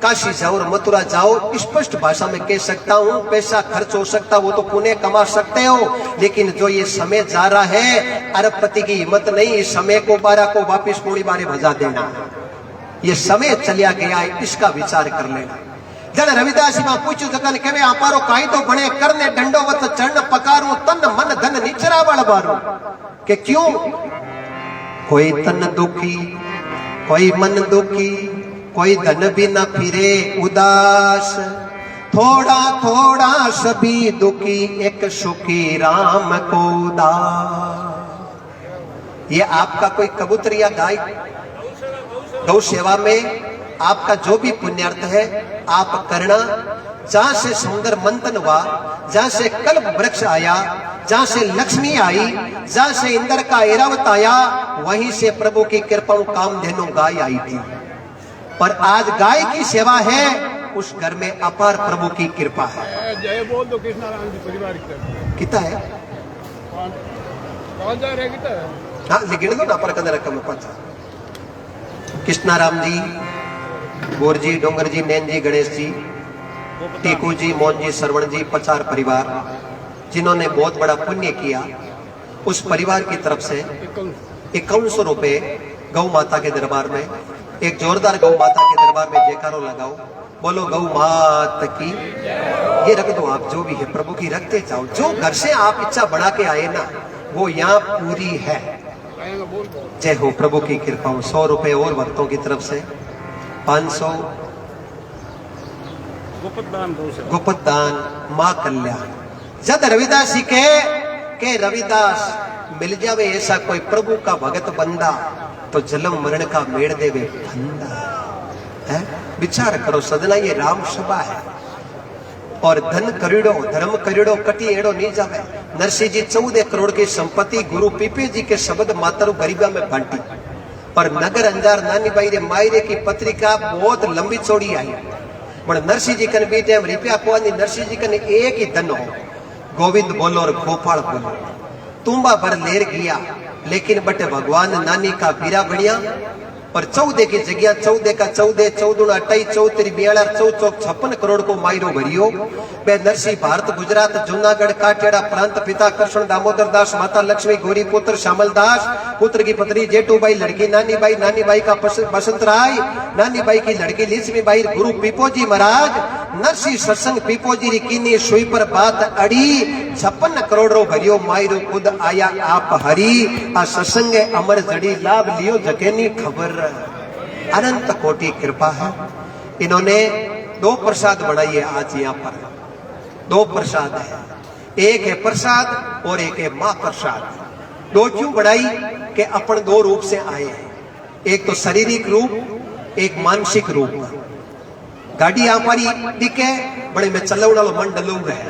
काशी जाओ और मथुरा जाओ, स्पष्ट भाषा में कह सकता हूँ, पैसा खर्च हो सकता वो तो पुण्य कमा सकते हो, लेकिन जो ये समय जा रहा है, अरबपति की हिम्मत नहीं इस समय को 12 को वापिस पूरी बारे भजा देना। ये समय चलिया गया है, इसका विचार कर लेना। जन रविदास मां पूछू जगन के आपारो कायदो बने करने दंडोवत चरण पकारू, तन मन धन निचरावल बारू। के क्यों? कोई तन दुखी, कोई मन दुखी, कोई धन भी न फिरे उदास, थोड़ा थोड़ा सभी दुखी, एक सुखी राम को दास। ये आपका कोई कबूतर या गाय गौ सेवा में आपका जो भी पुण्यार्थ है आप करना। जहां से सुंदर मंथन हुआ, जहां से कल्प वृक्ष आया, जहां से लक्ष्मी आई, जहां से इंद्र का ऐरावत आया, वहीं से प्रभु की कृपा कामधेनु गाय आई थी। और आज गाय की सेवा है, उस घर में अपार प्रभु की कृपा है। जय बोल दो कृष्णा राम जी परिवार की कितना है? हाँ लिख दो ना पर कंदर रकम 50। कृष्णा राम जी, गोर जी, डोंगर जी, नैन जी, गणेश जी, टीकू जी, मोहन जी, सरवण जी, 50 परिवार जिन्होंने बहुत बड़ा पुण्य किया, उस परिवार की तरफ से 5100 रुपए गौ माता के दरबार में। एक जोरदार गौ माता के दरबार में जयकारो लगाओ, बोलो गौ मात की। ये रख दो आप, जो भी है प्रभु की रखते जाओ। जो घर से आप इच्छा बढ़ा के आए ना, वो यहाँ पूरी है। आएगा बोल बोल जय हो प्रभु की कृपा हो। 100 रुपए और भक्तों की तरफ से, 500 गुप्त दान 200 गुप्त दान मां कल्याण। जद रविदास जी के रविदास मिल जावे ऐसा कोई प्रभु का भगत बंदा, तो जन्म मरण का मेड़ देवे फंदा। है विचार करो सदना, ये राम सभा है और धन करीड़ो धर्म करीड़ो कटी एड़ो नहीं जावे। नरसिंह जी 14 करोड़ की संपत्ति गुरु पीपे जी के शब्द मातरु गरीबा में बांटी, और नगर अंजार नानी बाई रे मायरे की पत्रिका बहुत लंबी चौड़ी आई। पर नरसिंह जी कन बेटे रिपया को नरसिंह जी कन एक ही धन हो, गोविंद बोलो और गोपाल बोलो। तुम्बा भर लेर गया लेकिन बटे भगवान नानी का पीरा बढ़िया। और 14 की जगह 14 का 14 14 28 34 42 चौक 56 करोड़ को मायरो भरियो। बे नरसिंह भारत गुजरात जूनागढ़ काठियाड़ा प्रांत, पिता कृष्ण दामोदर दास, माता लक्ष्मी, गौरी पुत्र श्यामल दास, पुत्र की पत्नी जेठूबाई, लड़की नानी बाई का बसंत राय, नानी बाई की लड़की लिस्मी बाई, गुरु पीपोजी महाराज। नरसिंह सत्संग पीपोजी री कीनी सुई पर बात अड़ी, 56 करोड़ रो भरियो मायरो खुद आया आप हरी। आ सत्संग अमर जड़ी लाभ लियो जगेनी खबर। अनंत कोटि कृपा है। इन्होंने 2 प्रसाद बनाई है आज यहाँ पर। 2 प्रसाद है, एक है प्रसाद और एक है महाप्रसाद। 2 क्यों बनाई कि अपन 2 रूप से आए हैं, एक तो शारीरिक रूप, एक मानसिक रूप। गाड़ी हमारी दिखे बड़े में चलने वालों मन डलू रहे,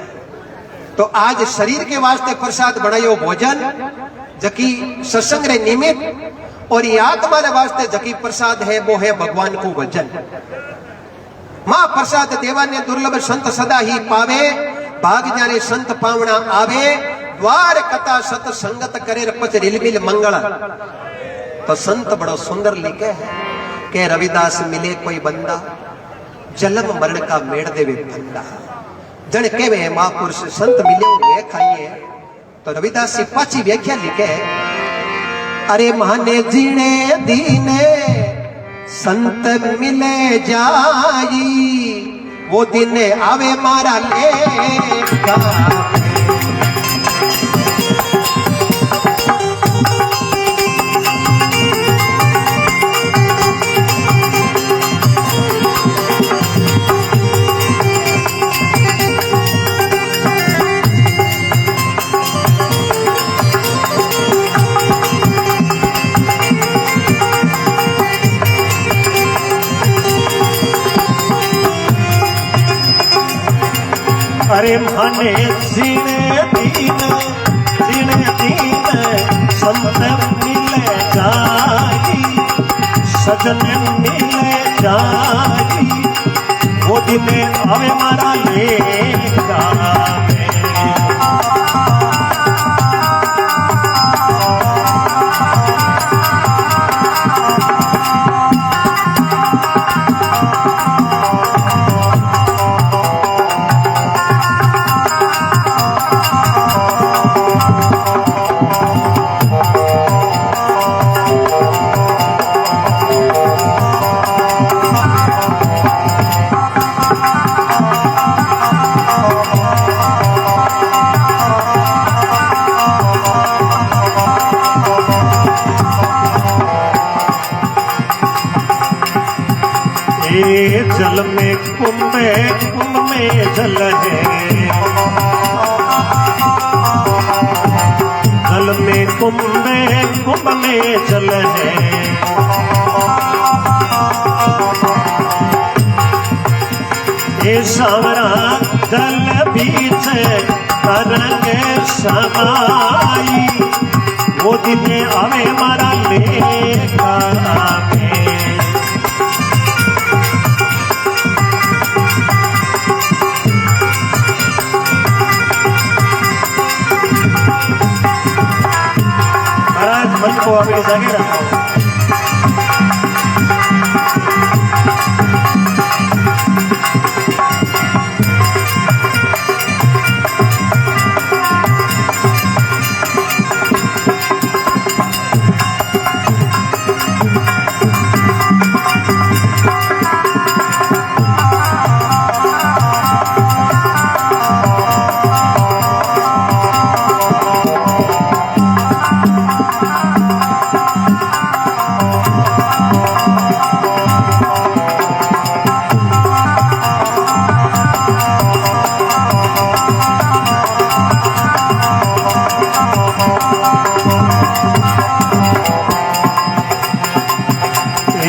तो आज शरीर के वास्ते प्रसाद बनायो भोजन जकी सत्संग रे निमित्त, और ये आत्मा रे वास्ते जकी प्रसाद है वो है भगवान को वचन। मां प्रसाद देवा ने दुर्लभ संत सदा ही पावे, भाग जाने संत पावना आवे। द्वार कथा सत संगत करे पच रिलमिल मंगल। तो संत बड़ो सुंदर लिखे है के रविदास मिले कोई बंदा, जन्म मरण का मेड़ देवे फंदा। जन के वे महापुरुष संत मिले वे खाइए। तो रविदास जी पाची व्याख्या लिखे, अरे माने जीने दीने संत मिले जाई, वो दिन आवे मारा लेगा। अरे माने जीने दीन संत मिले जाई, सजन मिले जाई, वो दिन आवे मारा लेगा। जल में कुंभ में जल है, जल में कुंभ में जल है। ये सावरा जल बीच तरंग समाई, वो दिन आवे मारा लेगा। को अपनी जगह रखा।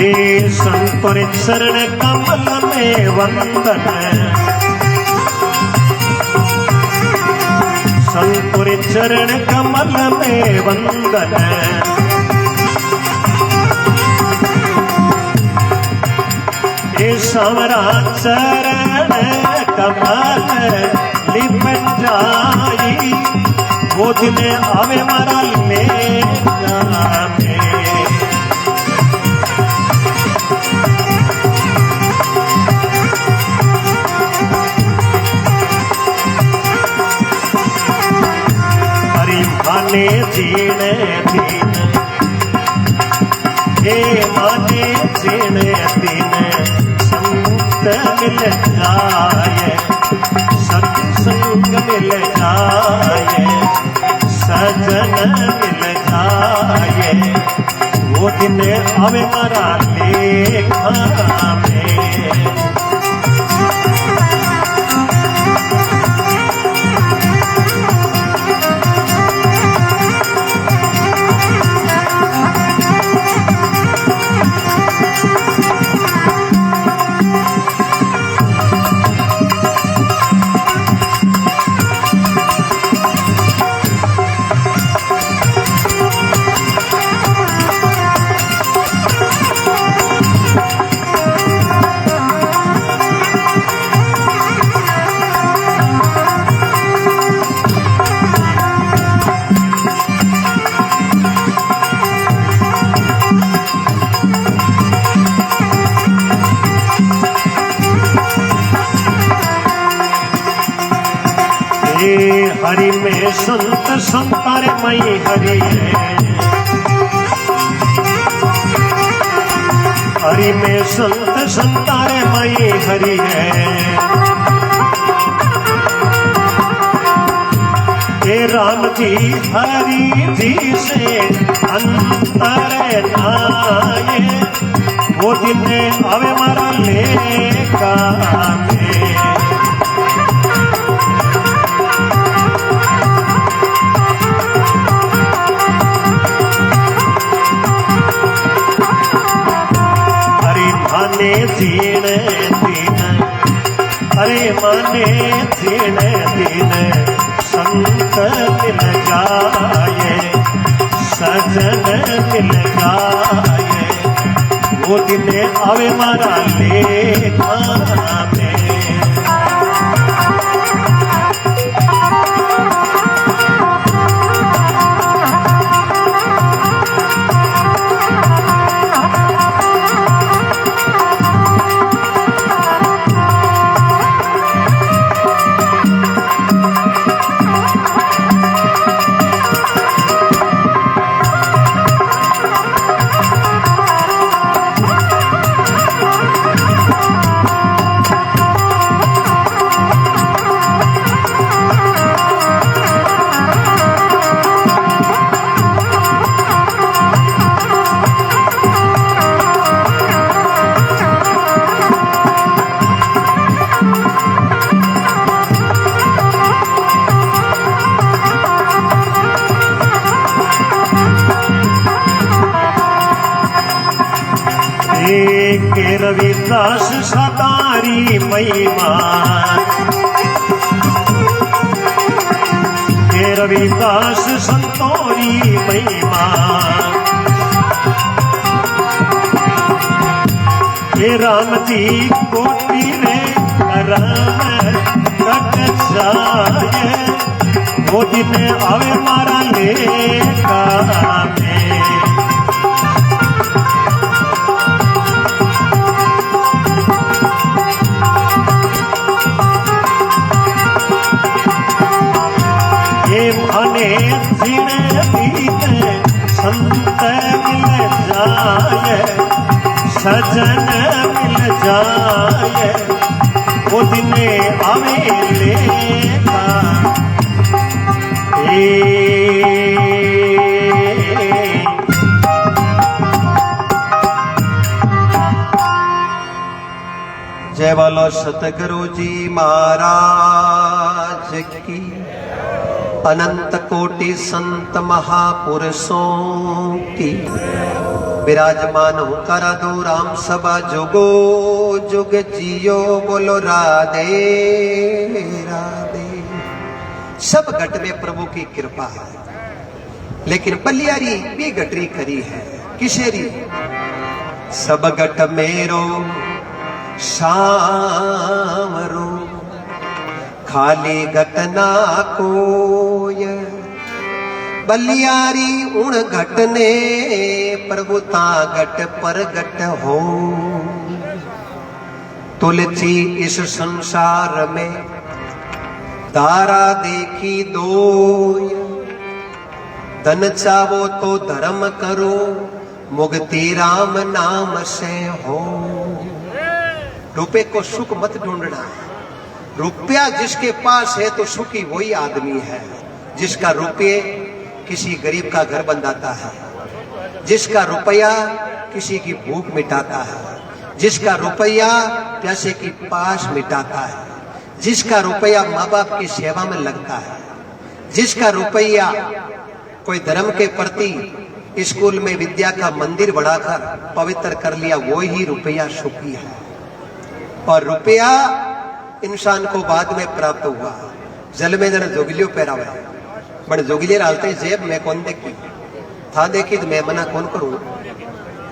हे संतोर चरण कमल में वंदन, संतोर चरण कमल में वंदन। हे सावरा चरण कमल लिपट जाई, वो दिन आवे मारा लेना में। माने जीने दिन, हे माने जीने दिन, संत मिल जाए, सत्संग मिल जाए, सजन मिल जाए, वो दिन आवे मारा लेखा में। हरि में संत संतारे मई हरि है, हरि में संत संतारे मई हरि है। हे राम जी हरि जी से अंतर नाये, वो दिन आवे मारा लेका में। माने जीने दिन, अरे माने जीने दिन, संत मिल जाए, सजन मिल जाए, वो दिन आवे मारा लेखा में। के रविदास सतारी महिमा, के रविदास संतोरी महिमा। हे राम जी कोटि रे करम कट जाए, वो दिन आवे मारा लेका में। माने जीने पीते संत मिल जाए, सजन मिल जाए, वो दिन आवे लेका। जय बोलो सतगुरु जी महाराज की। अनंत कोटि संत महापुरुषों की विराजमान होकर दो राम सभा जुगो जुग जियो बोलो राधे राधे। सब घट में प्रभु की कृपा है, लेकिन बलियारी भी गटरी करी है किशेरी। सब घट मेरो सावरो खाली घटना कोय। बलियारी उण घटने प्रभुता घट पर घट हो। तुलसी इस संसार में धारा देखी दोय। धन चावो तो धर्म करो मुक्ति राम नाम से हो। रुपए को सुख मत ढूंढना, रुपया जिसके पास है तो सुखी वही आदमी है जिसका रुपये किसी गरीब का घर बनाता है, जिसका रुपया किसी की भूख मिटाता है, जिसका रुपया प्यासे की प्यास मिटाता है, जिसका रुपया माँ बाप की सेवा में लगता है, जिसका रुपया कोई धर्म के प्रति स्कूल में विद्या का मंदिर बढ़ाकर पवित्र कर लिया, वो ही रुपया सुखी है। और रुपया इंसान को बाद में प्राप्त हुआ। जल में जन जोगिलियो पहरावे बड़े जोगिलियर हालते जेब में कौन देखी था देखी तो मैं मना कौन करूं।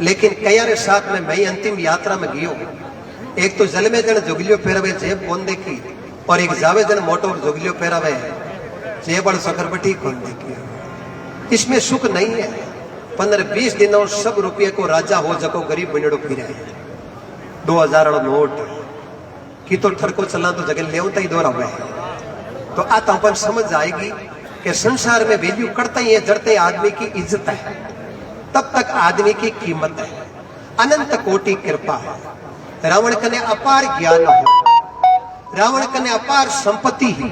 लेकिन कई साथ में मैं अंतिम यात्रा में गियो। एक तो जल में जन जोगिलियो पहरावे जेब कौन देखी, और एक जावे जन मोटो जोगिलियो पहरावे जेब और सकरबटी कौन देखी। इसमें सुख नहीं है। 15-20 दिनों सब रुपये को राजा हो जको गरीब बनेड़ो फिरे। 2000 नोट की तो ठरको चलना तो जगह ले ही दोहरा हुआ है। तो आता अपन समझ आएगी कि संसार में वैल्यू करते ही जड़ते आदमी की इज्जत है, तब तक आदमी की कीमत है। अनंत कोटि कृपा है। रावण कने अपार ज्ञान हो, रावण कने अपार संपत्ति ही,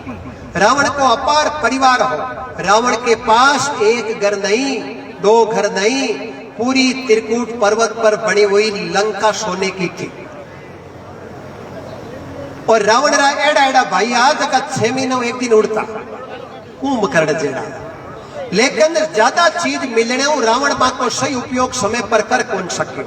रावण को अपार परिवार हो। रावण के पास एक घर नहीं, 2 घर नहीं, पूरी त्रिकूट पर्वत पर बनी हुई लंका सोने की थी। और रावण रा एड़ा एड़ा भाई आज का 6 महीनों एक दिन उड़ता कुंभकर्ण जेड़ा। लेकिन ज्यादा चीज मिलने रावण मां को सही उपयोग समय पर कर कौन सके।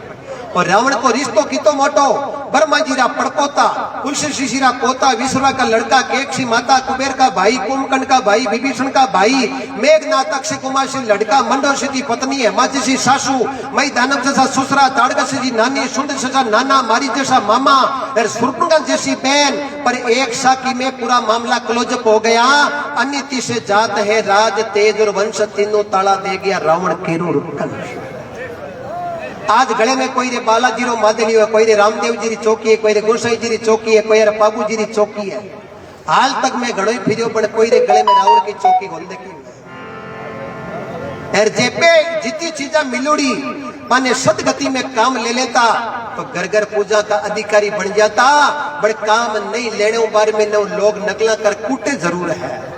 और रावण को रिश्तो की तो मोटो ब्रह्मा जी रा पड़पोता, तुलसी ऋषि रा पोता, विश्वा का लड़का, केकसी माता, कुबेर का भाई, कुंभकर्ण का भाई, विभीषण का भाई, मेघनाथ, अक्षय कुमार से लड़का, मंडोर जी पत्नी, हेमा जैसी सासू, मई दानव जैसा ससुरा, ताड़गस जी नानी, सुंदर जैसा नाना, मारी जैसा मामा, और सुरपुंगा जैसी बहन। पर एक साकी में पूरा मामला क्लोजअप हो गया। अनिति से जात है राज, तेज और वंश, तीनों ताला दे गया रावण केरू रुकन। आज गले में कोई रे बालाजी रो मादली है, कोई रे रामदेव जी री चौकी है, कोई रे गोसाई जी री चौकी है, कोई रे बाबू जी री चौकी है। हाल तक मैं घड़ोई फिरियो पर कोई रे गले में रावण की चौकी कौन देखी। और जेपे जितनी चीजा मिलोड़ी पाने सदगति में काम ले लेता तो घर घर पूजा का अधिकारी बन जाता। बड़े काम नहीं लेने बारे में लोग नकला कर कूटे जरूर है।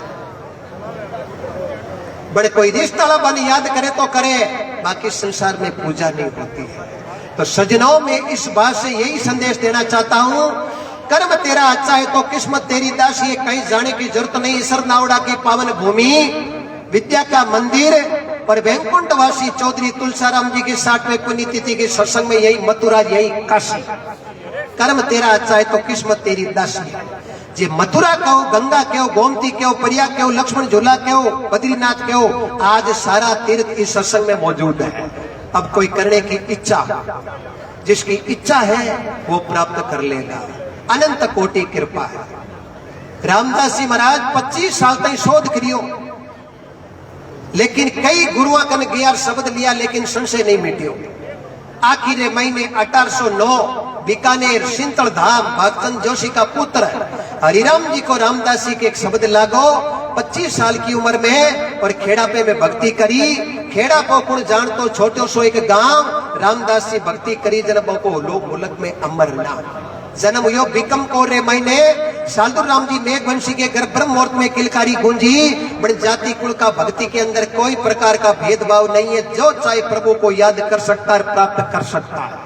बड़े कोई रिश्ता बन याद करे तो करे, बाकी संसार में पूजा नहीं होती है। तो सजनों में इस बात से यही संदेश देना चाहता हूं, कर्म तेरा अच्छा है तो किस्मत तेरी दासी है। कहीं जाने की जरूरत नहीं। सरनावड़ा की पावन भूमि, विद्या का मंदिर और वैकुंठवासी चौधरी तुलसाराम जी की 60वें पुण्यतिथि के सत्संग में यही मथुरा, यही काशी। कर्म तेरा अच्छा है तो किस्मत तेरी दासी है। जे मथुरा कहो, गंगा कहो, गोमती कहो, परिया कहो, लक्ष्मण झूला कहो, बद्रीनाथ कहो, आज सारा तीर्थ इस सत्संग में मौजूद है। अब कोई करने की इच्छा, जिसकी इच्छा है वो प्राप्त कर लेगा। अनंत कोटि कृपा है। रामदास जी महाराज 25 साल तक शोध करियो, लेकिन कई गुरुआ कन गया शब्द लिया, लेकिन संशय नहीं मिटियो। आखिर महीने 1809 बीकानेर सिंतल धाम भक्तचंद जोशी का पुत्र हरिराम जी को रामदास जी के एक शब्द लागो 25 साल की उम्र में, और खेड़ा पे में भक्ति करी। खेड़ा को कुण जान तो छोटो सो एक गांव, रामदास जी भक्ति करी जनबों को लोग मुलक में अमर नाम। जन्म हुयो बिकम को रे महीने सालदुर राम जी मेघवंशी के घर ब्रह्म मुहूर्त में किलकारी गूंजी। बड़े जाति कुल का भक्ति के अंदर कोई प्रकार का भेदभाव नहीं है। जो चाहे प्रभु को याद कर सकता है, प्राप्त कर सकता है।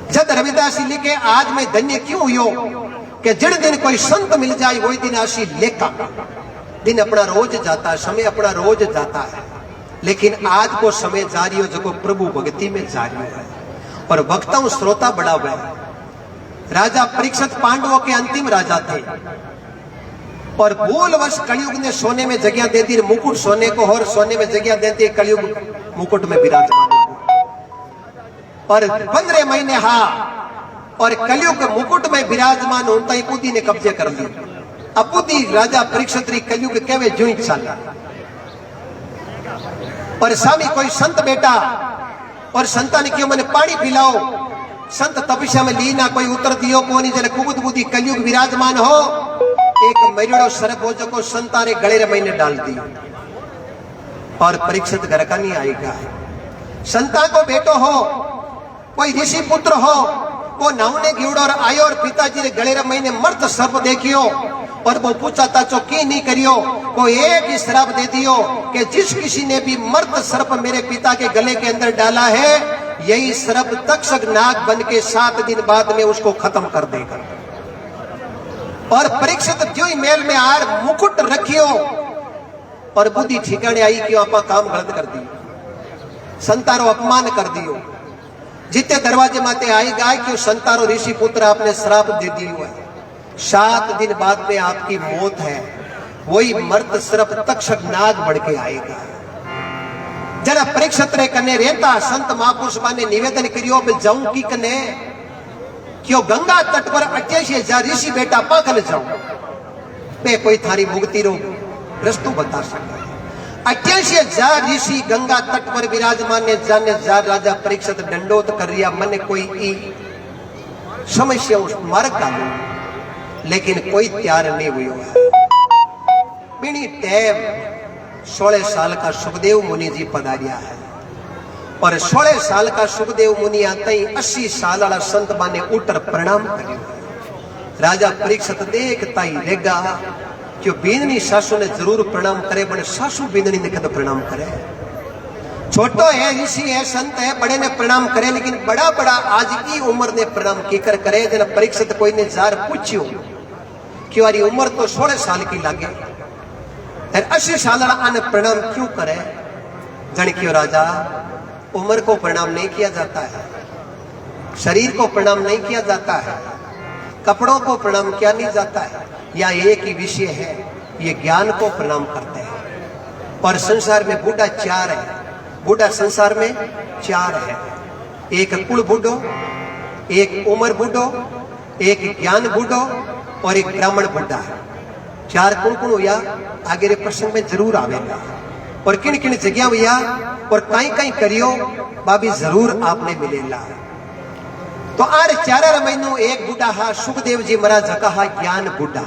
जब रविदास जी लिखे आज मैं धन्य क्यों हुयो कि जिन दिन कोई संत मिल जाए वही दिन आशी लेका। दिन अपना रोज जाता है, समय अपना रोज जाता है, लेकिन आज को समय जारी हो जो प्रभु भक्ति में जारी है। और वक्ताओं श्रोता बड़ा हुआ है। राजा परीक्षित पांडवों के अंतिम राजा थे और भूलवश कलयुग ने सोने में जगह दे दी, मुकुट सोने को और सोने में जगह देते कलयुग मुकुट में विराजमान और 15 महीने और कलयुग मुकुट में विराजमान होता ही बुद्धि ने कब्जे कर ली। अब बुद्धि राजा परीक्षित कलयुग केवे जो चाला और स्वामी कोई संत बेटा और संता ने क्यों मैंने पानी पिलाओ, संत तपस्या में लीना कोई उतर दियो कोनी जने कुबुद बुद्धि कलयुग विराजमान हो। एक मरिड़ो सर्प हो जो को संतारे गले रे महीने डाल दी और परीक्षित घर का नहीं आएगा। संता को बेटो हो, कोई ऋषि पुत्र हो, वो नावने गिवड़ो और आयो और पिताजी रे गले रे महीने मर्द सर्प देखियो और वो पूछा था चो की नहीं करियो, को एक ही श्राप दे दियो कि जिस किसी ने भी मर्द सर्प मेरे पिता के गले के अंदर डाला है, यही सर्प तक्षक नाग बन के 7 दिन बाद में उसको खत्म कर देगा। और परीक्षित जो ही मेल में आर मुकुट रखियो और बुद्धि ठिकाने आई क्यों आपा काम गलत कर दी, संतारो अपमान कर दियो। जितने दरवाजे माते आएगा क्यों संतारो ऋषि पुत्र आपने श्राप दे दी हुआ है, 7 दिन बाद में आपकी मौत है। वही मर्द सर्प तक्षक नाग बढ़ के आएगा। जरा परीक्षित रे कने रहता संत महापुरुष ने निवेदन करियो मैं जाऊं की कने क्यों गंगा तट पर 88,000 ऋषि बेटा पागल जाऊं मैं कोई थारी मुक्ति रो रस्तु बता सकता है। 88,000 ऋषि गंगा तट पर विराजमान ने जाने जा राजा परीक्षित दंडोत कर रिया मन कोई ई समस्या उस मार्ग का लेकिन कोई तैयार नहीं हुई है। बिनी टैम 16 साल का सुखदेव मुनि जी पधारिया है और 16 साल का सुखदेव मुनि आता ही 80 साल वाला संत बाने उतर प्रणाम करियो। राजा परीक्षित देखता ही रहेगा क्यों बींदनी सासू ने जरूर प्रणाम करे, बड़े सासू बींदनी ने कद प्रणाम करे। छोटो है ऋषि है संत है बड़े ने प्रणाम करे, लेकिन बड़ा बड़ा आज की उम्र ने प्रणाम कीकर करे। जना परीक्षित कोई ने जार पूछ्यो क्यों अरी उम्र तो 16 साल की लागे 80 साल आने प्रणाम क्यों करे। जन क्यों राजा उम्र को प्रणाम नहीं किया जाता है, शरीर को प्रणाम नहीं किया जाता है, कपड़ों को प्रणाम किया नहीं जाता है, या एक ही विषय है ये ज्ञान को प्रणाम करते हैं। और संसार में बूढ़ा 4 है, बूढ़ा संसार में 4 है, एक कुल बूढ़ो, एक उम्र बूढ़ो, एक ज्ञान बूढ़ो और एक ब्राह्मण बुढ़ा है। 4 कौन कौन हुआ आगे रे प्रसंग में जरूर आवेगा और किन किन जगह हुआ और कहीं कहीं करियो बाबी जरूर आपने मिलेला। तो आर 4 महीनों एक बूढ़ा हा सुखदेव जी महाराज कहा ज्ञान बूढ़ा।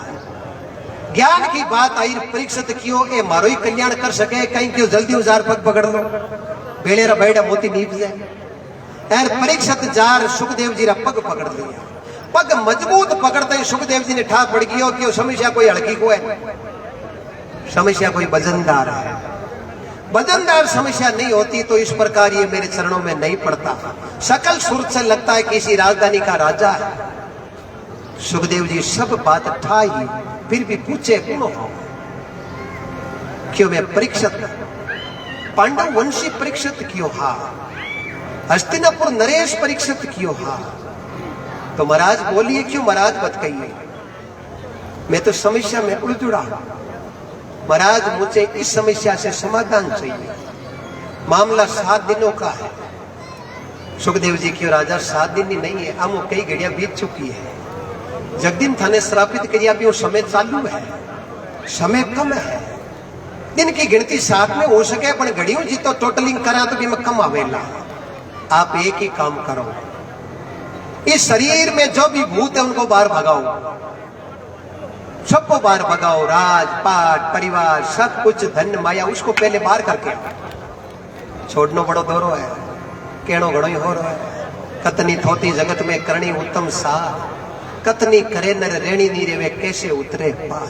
ज्ञान की बात आई परीक्षित क्यों ए मारो ही कल्याण कर सके, कहीं क्यों जल्दी उजार पग पकड़ लो बेड़े रा बैठा मोती नीप जाए। परीक्षित जार सुखदेव जी रा पग पकड़ लिया, पग मजबूत पकड़ते ही सुखदेव जी ने ठा पड़ गयो कि समस्या कोई हल्की को है, समस्या कोई वजनदार है। वजनदार समस्या नहीं होती तो इस प्रकार ये मेरे चरणों में नहीं पड़ता। सकल सूरत से लगता है किसी राजधानी का राजा है। सुखदेव जी सब बात ठाई फिर भी पूछे क्यों मैं परीक्षित पांडव वंशी परीक्षित क्यों हा, हस्तिनापुर नरेश परीक्षित क्यों हा। तो महाराज बोलिए क्यों महाराज मत कहिए, मैं तो समस्या में उलझुड़ा। महाराज मुझे इस समस्या से समाधान चाहिए, मामला 7 दिनों का है। सुखदेव जी क्यों राजा 7 दिन ही नहीं है, हम कई घड़ियां बीत चुकी है। जगदीन थाने श्रापित करिया भी वो समय चालू है, समय कम है। दिन की गिनती 7 में हो सके पर घड़ियों जी तो टोटलिंग करा तो भी मैं कम आवेला। आप एक ही काम करो, इस शरीर में जो भी भूत है उनको बाहर भगाओ, सबको बाहर भगाओ। राज पाट परिवार सब कुछ धन माया उसको पहले बाहर करके छोड़नो बड़ो दौरो है, कहनो घड़ो ही हो रहा है। कतनी थोती जगत में करनी उत्तम सा, कतनी करे नर रेणी नी रेवे कैसे उतरे पार।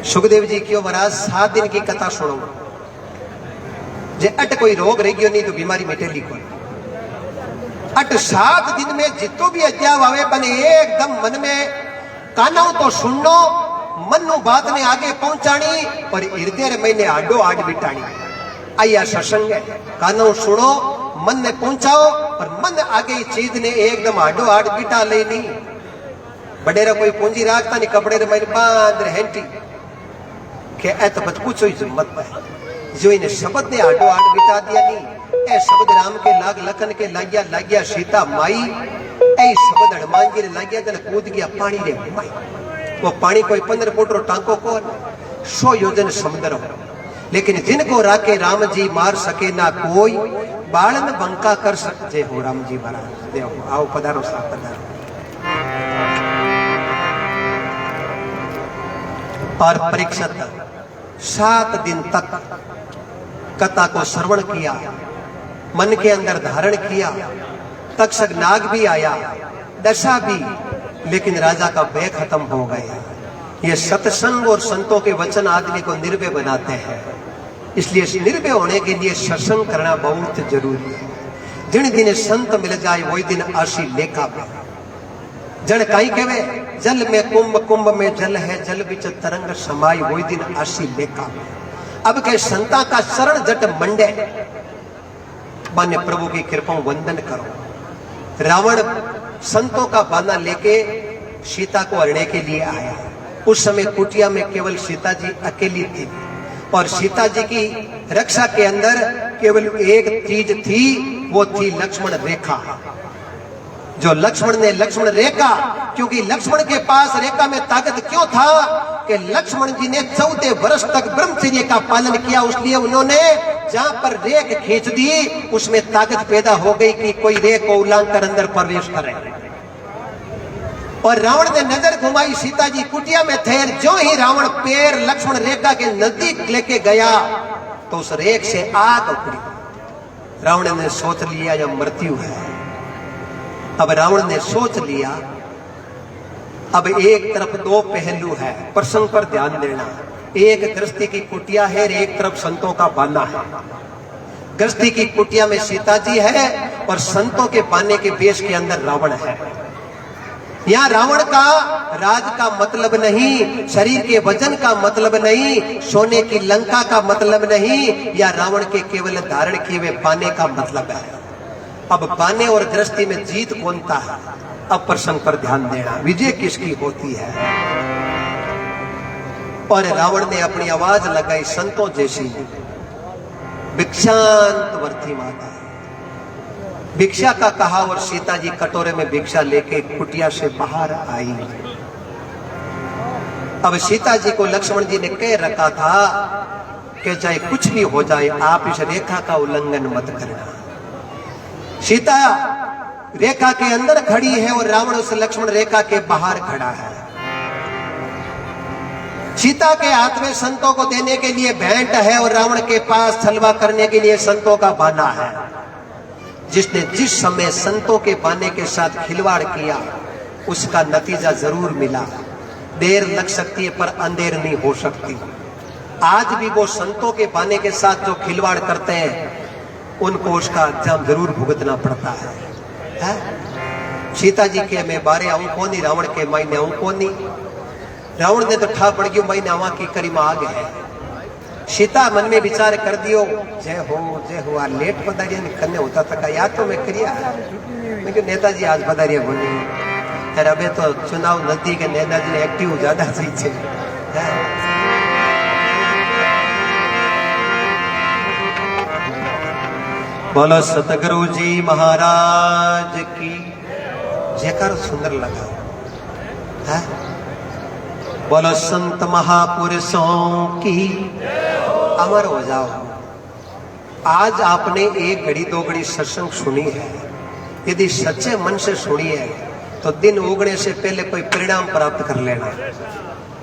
सुखदेव जी क्यों महाराज 7 दिन की कथा सुनो, जे अट कोई रोग रह गयो नहीं तो बीमारी मिटेली कोई। अट 7 दिन में जितो भी अध्याय आवे बने एकदम मन में कानो तो सुननो मन नु बात ने आगे पहुंचानी और हृदय रे मैंने आडो आड बिटानी। आया सत्संग है, कानों सुनो, मन ने पहुंचाओ और मन आगे चीज ने एकदम आडो आड बिटा लेनी। बडेरा कोई पूंजी राखता नहीं, कपड़े रे मैंने बांध रे हेंटी के ए तो बच कुछ हिम्मत है जो इन्हें शब्द ने आडो आड बिटा दिया नहीं। ए शब्द राम के लाग लखन के लागिया सीता माई, ए शब्द हनुमान जी ने लागिया जन कूद गया पानी रे माई। वो पानी कोई 15 फुट रो टांको को 100 योजन समुद्र हो, लेकिन जिनको राके राम जी मार सके ना कोई, बाल में बंका कर सकते हो राम जी महाराज। देखो आओ पधारो सा पधारो। और परीक्षा 7 दिन तक कथा को श्रवण किया, मन के अंदर धारण किया। तक्षक नाग भी आया, दशा भी, लेकिन राजा का भय खत्म हो गया। ये सत्संग और संतों के वचन आदमी को निर्भय बनाते हैं, इसलिए निर्भय होने के लिए सत्संग करना बहुत जरूरी है। जिन दिन संत मिल जाए वही दिन आशी लेखा में। जन कहीं कहे जल में कुंभ, कुंभ में जल है, जल बिच तरंग समाई, वही दिन आशी लेखा में। अब के संता का शरण जट मंडे, मान्य प्रभु की कृपा वंदन करो। रावण संतों का बाना लेके सीता को हरने के लिए आया। उस समय कुटिया में केवल सीता जी अकेली थी और सीता जी की रक्षा के अंदर केवल एक चीज थी, वो थी लक्ष्मण रेखा। जो लक्ष्मण ने लक्ष्मण रेखा, क्योंकि लक्ष्मण के पास रेखा में ताकत क्यों था कि लक्ष्मण जी ने 14 वर्ष तक ब्रह्मचर्य का पालन किया, इसलिए उन्होंने जहां पर रेख खींच दी उसमें ताकत पैदा हो गई कि कोई रेख को उल्लंघन कर अंदर प्रवेश करे। और रावण ने नजर घुमाई, सीता जी कुटिया में थे। जो ही रावण पैर लक्ष्मण रेखा के नजदीक लेके गया तो उस रेख से आग उतरी। रावण ने सोच लिया यह मृत्यु है। अब रावण ने सोच लिया, अब एक तरफ 2 पहलू है, प्रसंग पर ध्यान देना। एक गृहस्थी की कुटिया है, एक तरफ संतों का बाना है। गृहस्थी की कुटिया में सीता जी है और संतों के बाने के बेश के अंदर रावण है। यहाँ रावण का राज का मतलब नहीं, शरीर के वजन का मतलब नहीं, सोने की लंका का मतलब नहीं, या रावण के केवल धारण किए हुए बाने का मतलब है। अब बाने और गृहस्थी में जीत कौनता है? अब प्रसंग पर ध्यान देना, विजय किसकी होती है? और रावण ने अपनी आवाज लगाई संतों जैसी, भिक्षांत वर्ती माता। भिक्षा का कहा और सीता जी कटोरे में भिक्षा लेके कुटिया से बाहर आई। अब सीता जी को लक्ष्मण जी ने कह रखा था कि चाहे कुछ भी हो जाए आप इस रेखा का उल्लंघन मत करना। सीता रेखा के अंदर खड़ी है और रावण उस लक्ष्मण रेखा के बाहर खड़ा है। सीता के हाथ में संतों को देने के लिए भेंट है और रावण के पास छलवा करने के लिए संतों का बाना है। जिसने जिस समय संतों के बाने के साथ खिलवाड़ किया उसका नतीजा जरूर मिला। देर लग सकती है पर अंधेर नहीं हो सकती। आज भी वो संतों के बाने के साथ जो खिलवाड़ करते हैं उनको उसका अंजाम जरूर भुगतना पड़ता है? सीता जी के मैं बारे आऊं कोनी, रावण के मायने आऊं कोनी। रावण ने तो ठा पड़ गयो महीने आवा की करी में आगे है। सीता मन में विचार कर दियो जय हो आ लेट पधारिया कन्ने होता था याद तो मैं करिया। मैं क्यों नेताजी आज पधारिया बोली यार, अबे तो चुनाव नजदीक है, नेताजी ने एक्टिव ज्यादा सही है। बोलो सतगुरु जी महाराज की जयकार। सुंदर लगा है? बोलो संत महापुरुषों की अमर हो जाओ। आज आपने 1 घड़ी 2 घड़ी सत्संग सुनी है, यदि सच्चे मन से सुनी है तो दिन उगने से पहले कोई परिणाम प्राप्त कर लेना।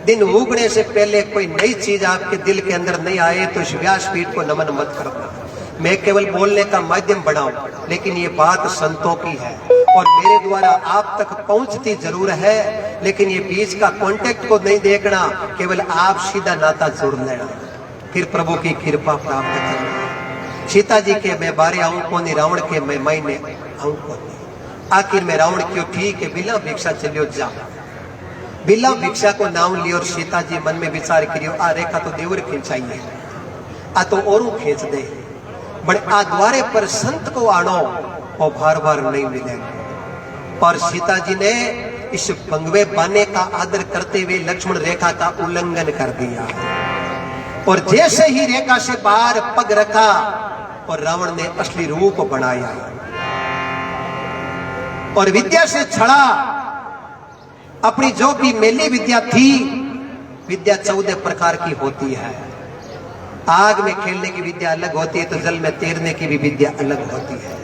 दिन उगने से पहले कोई नई चीज आपके दिल के अंदर नहीं आए तो इस व्यासपीठ को नमन मत करना। मैं केवल बोलने का माध्यम बनाऊं, लेकिन ये बात संतों की है और मेरे द्वारा आप तक पहुंचती जरूर है, लेकिन ये बीच का कांटेक्ट को नहीं देखना, केवल आप सीधा नाता जोड़ लेना, फिर प्रभु की कृपा प्राप्त करना। सीता जी के मैं बारे आऊं कोनी, रावण के मैं मायने आऊं कोनी। आखिर में रावण क्यों ठीक है बिना भिक्षा चलियो जा। बिल्ला भिक्षा को नाम लियो और सीता जी मन में विचार करियो आ रेखा तो देवर खींचाई है, आ तो औरू खींच दे, बड़े आ द्वारे पर संत को आनो और बार बार नहीं मिलेगा। पर सीता जी ने इस पंगवे बाने का आदर करते हुए लक्ष्मण रेखा का उल्लंघन कर दिया और जैसे ही रेखा से बाहर पग रखा और रावण ने असली रूप बनाया और विद्या से छड़ा। अपनी जो भी मेली विद्या थी, विद्या 14 प्रकार की होती है। आग में खेलने की विद्या अलग होती है, तो जल में तैरने की भी विद्या अलग होती है।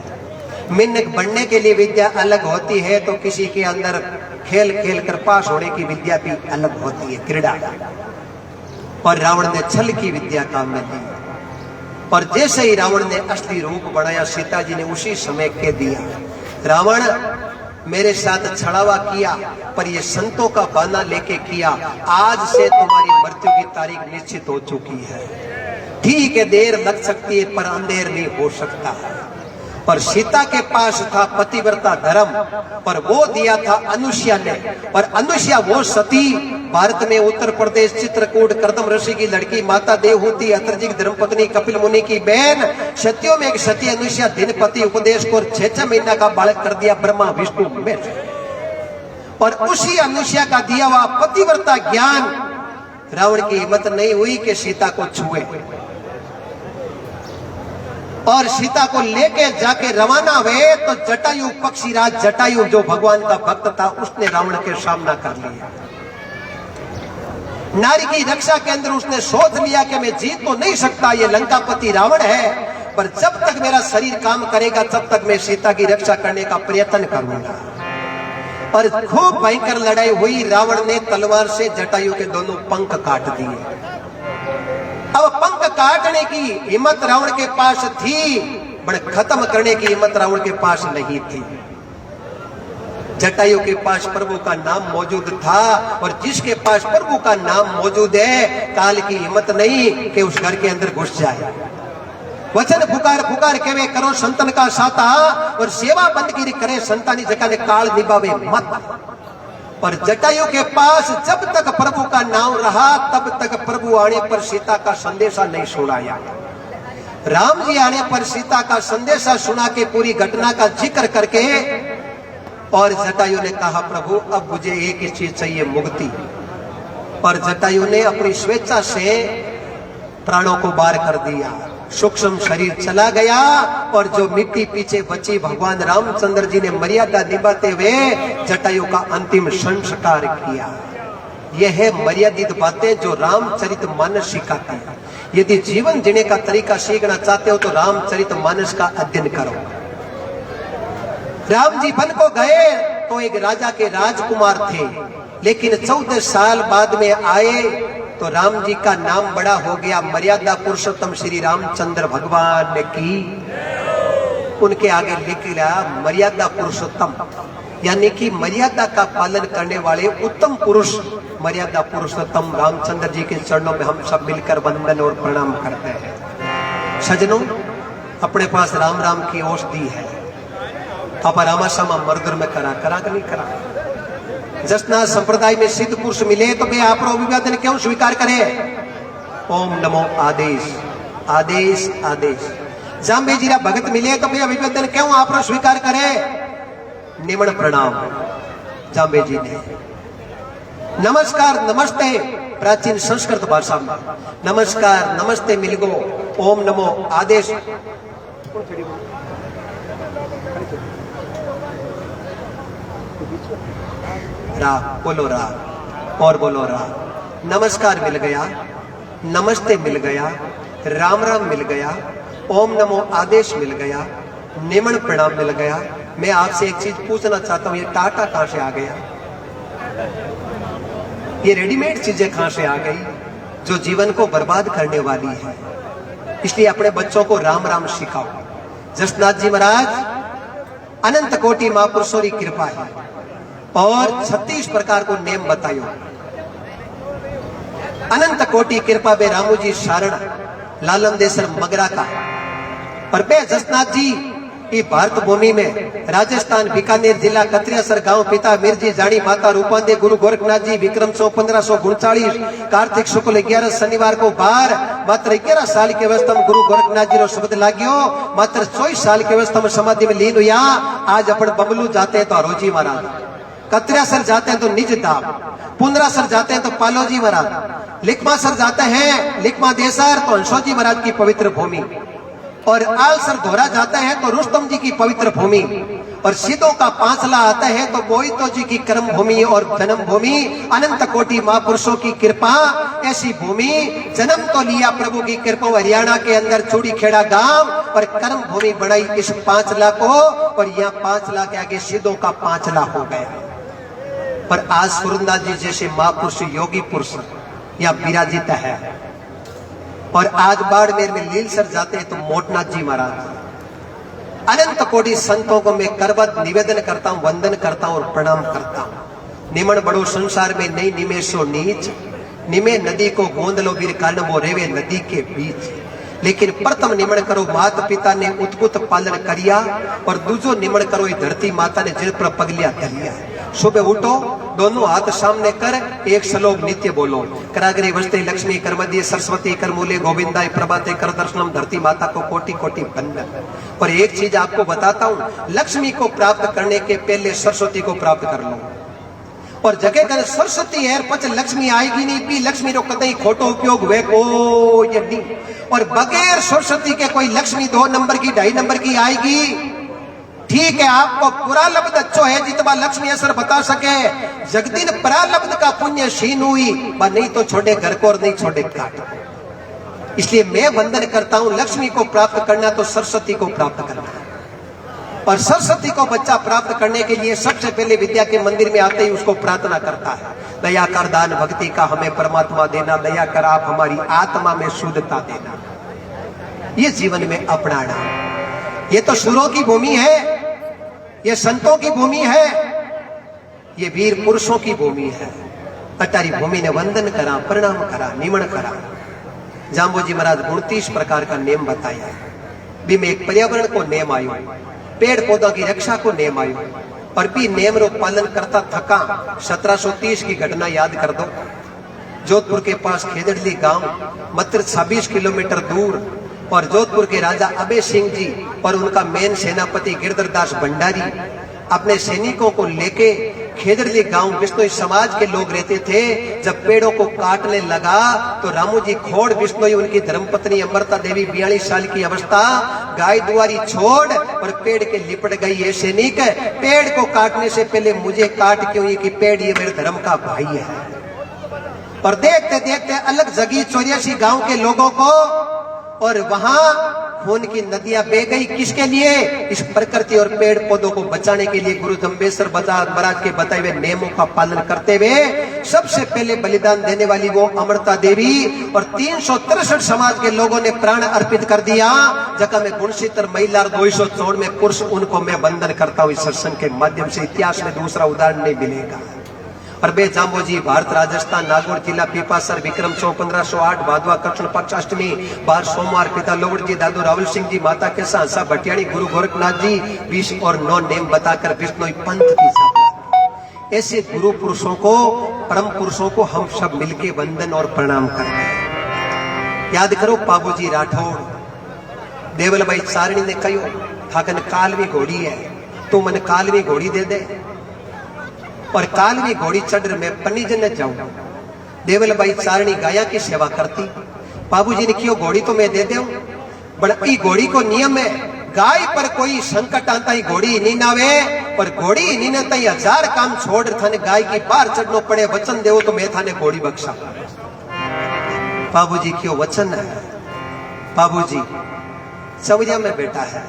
मिन्नक बनने के लिए विद्या अलग होती है, तो किसी के अंदर खेल खेल कर पास होने की विद्या भी अलग होती है, क्रीड़ा। और रावण ने छल की विद्या काम में ली और जैसे ही रावण ने असली रूप बनाया, सीता जी ने उसी समय कह दिया, रावण मेरे साथ छड़ावा किया पर ये संतों का बहाना लेके किया, आज से तुम्हारी मृत्यु की तारीख निश्चित हो चुकी है। ठीक है, देर लग सकती है पर अंधेर नहीं हो सकता। पर सीता के पास था पतिव्रता धर्म, पर वो दिया था अनुष्या ने। और अनुष्या वो सती, भारत में उत्तर प्रदेश चित्रकूट कर्दम ऋषि की लड़की, माता देवहूति, अत्रि की धर्मपत्नी, कपिल मुनि की बहन, सतियों में एक सती अनुष्या दिनपति उपदेश को 6 महीना का बालक कर दिया ब्रह्मा विष्णु महेश। और उसी अनुष्या का दिया हुआ पतिव्रता ज्ञान रावण की हिम्मत नहीं हुई कि सीता को छुए और सीता को लेके जाके रवाना हुए। तो जटायु पक्षीराज जटायु जो भगवान का भक्त था, उसने रावण के सामना कर लिया। नारी की रक्षा के अंदर उसने सोच लिया कि मैं जीत तो नहीं सकता, ये लंकापति रावण है, पर जब तक मेरा शरीर काम करेगा तब तक मैं सीता की रक्षा करने का प्रयत्न करूंगा। और खूब भयंकर लड़ाई हुई। रावण ने तलवार से जटायु के दोनों पंख काट दिए। अब पंख काटने की हिम्मत रावण के पास थी, बड़े खत्म करने की हिम्मत रावण के पास नहीं थी। जटायु के पास प्रभु का नाम मौजूद था, और जिसके पास प्रभु का नाम मौजूद है, काल की हिम्मत नहीं कि उस घर के अंदर घुस जाए। वचन पुकार पुकार के वे करो संतन का साता, और सेवा बंदगिरी करे संतानी जगह ने काल निभावे मत। पर जटायु के पास जब तक प्रभु का नाम रहा, तब तक प्रभु आने पर सीता का संदेशा नहीं सुनाया। राम जी आने पर सीता का संदेशा सुना के पूरी घटना का जिक्र करके, और जटायु ने कहा प्रभु अब मुझे एक ही चीज चाहिए, मुक्ति। और जटायु ने अपनी स्वेच्छा से प्राणों को बाहर कर दिया। सूक्ष्म शरीर चला गया, और जो मिट्टी पीछे बची भगवान रामचंद्र जी ने मर्यादा निभाते हुए जटायु का अंतिम संस्कार किया। यह है मर्यादित बातें जो रामचरितमानस सिखाती है। यदि जीवन जीने का तरीका सीखना चाहते हो तो रामचरितमानस का अध्ययन करो। राम जी वन को गए तो एक राजा के राजकुमार थे, लेकिन 14 साल बाद में आए तो राम जी का नाम बड़ा हो गया। मर्यादा पुरुषोत्तम श्री रामचंद्र भगवान ने की, उनके आगे लिख लिया मर्यादा पुरुषोत्तम, यानी कि मर्यादा का पालन करने वाले उत्तम पुरुष मर्यादा पुरुषोत्तम रामचंद्र जी के चरणों में हम सब मिलकर वंदन और प्रणाम करते हैं। सजनों, अपने पास राम राम की औषधि है, आप रामाश्यामा मर्दुर में करा कि नहीं करा। जसना संप्रदाय में सिद्ध पुरुष मिले तो वे आप अभिवादन क्यों स्वीकार करें। ओम नमो आदेश आदेश आदेश। जाम्बे जीरा भगत मिले तो वे अभिवादन क्यों आप स्वीकार करें। निमण प्रणाम जाम्बे जी ने। नमस्कार नमस्ते प्राचीन संस्कृत भाषा में नमस्कार नमस्ते मिलगो। ओम नमो आदेश। रा बोलो रा और बोलो रा। नमस्कार मिल गया, नमस्ते मिल गया, राम राम मिल गया, ओम नमो आदेश मिल गया, निमण प्रणाम मिल गया। मैं आपसे एक चीज पूछना चाहता हूं, ये टाटा कहां से आ गया? ये रेडीमेड चीजें कहां से आ गई जो जीवन को बर्बाद करने वाली है? इसलिए अपने बच्चों को राम राम सिखाओ। जसनाथ जी महाराज अनंत कोटि महापुरुषों की कृपा है और 36 प्रकार को नेम बतायो। अनंत कोटि कृपा बे रामू जी शारण लालम देसर मगरा का। और बे जसनाथ जी ये भारत भूमि में राजस्थान बीकानेर जिला कत्रियासर गांव पिता मीरजी जानी माता रूपांदे गुरु गोरखनाथ जी विक्रम 1539 कार्तिक शुक्ल 11 शनिवार को बार मात्र 11 साल की अवस्था में गुरु गोरखनाथ जी रो शब्द लाग्यो मात्र 24 साल की अवस्था में समाधि में लीन हुआ। आज अपन बबलू जाते हैं तो अरोजी महाराज, कत्रियासर जाते हैं तो निज धाम, पुंदरासर जाते हैं तो पालोजी महाराज, लिकमासर जाते हैं लिकमा देसर तो अंशोजी महाराज की पवित्र भूमि, और आलसर धोरा जाता है तो रुस्तम जी की पवित्र भूमि, और सिद्धों का पांचला आता है तो बोईतो जी की कर्म भूमि और जन्म भूमि। अनंत कोटि महापुरुषों की कृपा ऐसी भूमि, जन्म तो लिया प्रभु की कृपा हरियाणा के अंदर चूड़ी खेड़ा गांव, पर कर्म भूमि बनाई इस 5 को, और यहाँ 5 के आगे सिद्धों का 5 हो गया। पर आज सुरंदास जी जैसे महापुरुष योगी पुरुष यहाँ विराजित है, और आज बाड़मेर में लीलसर जाते हैं तो मोटनाथ जी महाराज। अनंत कोटि संतों को मैं करबद्ध निवेदन करता हूं, वंदन करता हूं और प्रणाम करता हूं। निमण बड़ो संसार में नहीं निमेशो नीच, निमे नदी को गोंद लो वीर कारण वो रेवे नदी के बीच। लेकिन प्रथम निमण करो माता पिता ने उत्कुत पालन करिया, और दूजो निमण करो ये धरती माता ने जिन पर पगलिया धरिया। सुबह उठो, दोनों हाथ सामने कर एक श्लोक नित्य बोलो, कराग्रे वस्ते लक्ष्मी कर्मदीय सरस्वती करमूले गोविंदाय प्रभाते कर दर्शनम, धरती माता को कोटि कोटि वंदन। और एक चीज आपको बताता हूं, लक्ष्मी को प्राप्त करने के पहले सरस्वती को प्राप्त कर लो, और जगह कर सरस्वती है पच लक्ष्मी आएगी नहीं, पी लक्ष्मी रो कतई खोटो उपयोग वे को ये नहीं। और बगैर सरस्वती के कोई लक्ष्मी 2 नंबर की 2.5 नंबर की आएगी। ठीक है, आपको पुरालब्ध अच्छो है जितना लक्ष्मी असर बता सके, जगदिन परालब्ध का पुण्य क्षीण हुई, नहीं तो छोटे घर को और नहीं छोटे काट। इसलिए मैं वंदन करता हूं, लक्ष्मी को प्राप्त करना तो सरस्वती को प्राप्त करना है। और सरस्वती को बच्चा प्राप्त करने के लिए सबसे पहले विद्या के मंदिर में आते ही उसको प्रार्थना करता है, दया कर दान भक्ति का हमें परमात्मा देना, दया कर आप हमारी आत्मा में शुद्धता देना। ये जीवन में अपनाना, ये तो सुरों की भूमि है, ये संतों की भूमि है, ये वीर पुरुषों की भूमि है। अटारी भूमि ने वंदन करा, प्रणाम करा, निमण करा। जाम्बोजी महाराज 29 प्रकार का नेम बताया, भी में एक पर्यावरण को नेम आयो, पेड़ पौधों की रक्षा को नेम आयो, और भी नेम रो पालन करता थका। 1730 की घटना याद कर दो, जोधपुर के पास खेदड़ली गांव मात्र 26 किलोमीटर दूर, और जोधपुर के राजा अभय सिंह जी और उनका मेन सेनापति गिरधरदास भंडारी अपने सैनिकों को लेके खेदड़ली गांव विष्णोई समाज के लोग रहते थे। जब पेड़ों को काटने लगा तो रामू जी खोड़ विष्णोई उनकी धर्मपत्नी अमृता देवी 42 साल की अवस्था गाय दुआरी छोड़ और पेड़ के लिपट गई। ये सैनिक पेड़ को काटने से पहले मुझे काट क्यों, ये कि पेड़ ये मेरे धर्म का भाई है। और देखते देखते अलग जगी 84 गांव के लोगों को, और वहां खून की नदियां बह गई। किसके लिए? इस प्रकृति और पेड़ पौधों को बचाने के लिए। गुरु जम्बेश्वर महाराज के बताए हुए नियमों का पालन करते हुए सबसे पहले बलिदान देने वाली वो अमृता देवी, और 363 समाज के लोगों ने प्राण अर्पित कर दिया। जगह में गुणशीतर महिला 204 में पुरुष, उनको मैं वंदन करता हूँ। इस सत्संग के माध्यम से इतिहास में दूसरा उदाहरण नहीं मिलेगा। और बे जाम्बोजी भारत राजस्थान नागौर जिला पीपासर विक्रम 1508 भादवा कृष्ण पक्ष अष्टमी बार सोमवार पिता लोवड़ जी दादू रावल सिंह जी माता के सांसा भटियाणी गुरु गोरखनाथ जी 20 और 9 नेम बताकर विष्णोई पंथ की स्थापना। ऐसे गुरु पुरुषों को, परम पुरुषों को हम सब मिलके वंदन और प्रणाम करते हैं। याद करो बाबूजी राठौड़, देवल भाई चारणी ने कहो थाकन कालवी घोड़ी है, तू मन कालवी घोड़ी दे दे, और कालवी घोड़ी चढ़ मैं पनीजन जाऊं। देवल भाई चारणी गाया की सेवा करती। बाबूजी ने क्यों घोड़ी तो मैं दे दूं, बड़ी घोड़ी को नियम है, गाय पर कोई संकट आता ही घोड़ी नहीं नावे, पर घोड़ी नहीं ना तई 1000 काम छोड़ थाने गाय की बाहर चढ़नो पड़े, वचन देवो तो मैं थाने घोड़ी बख्शा। बाबूजी क्यों वचन है। बाबूजी सवरिया में बेटा है,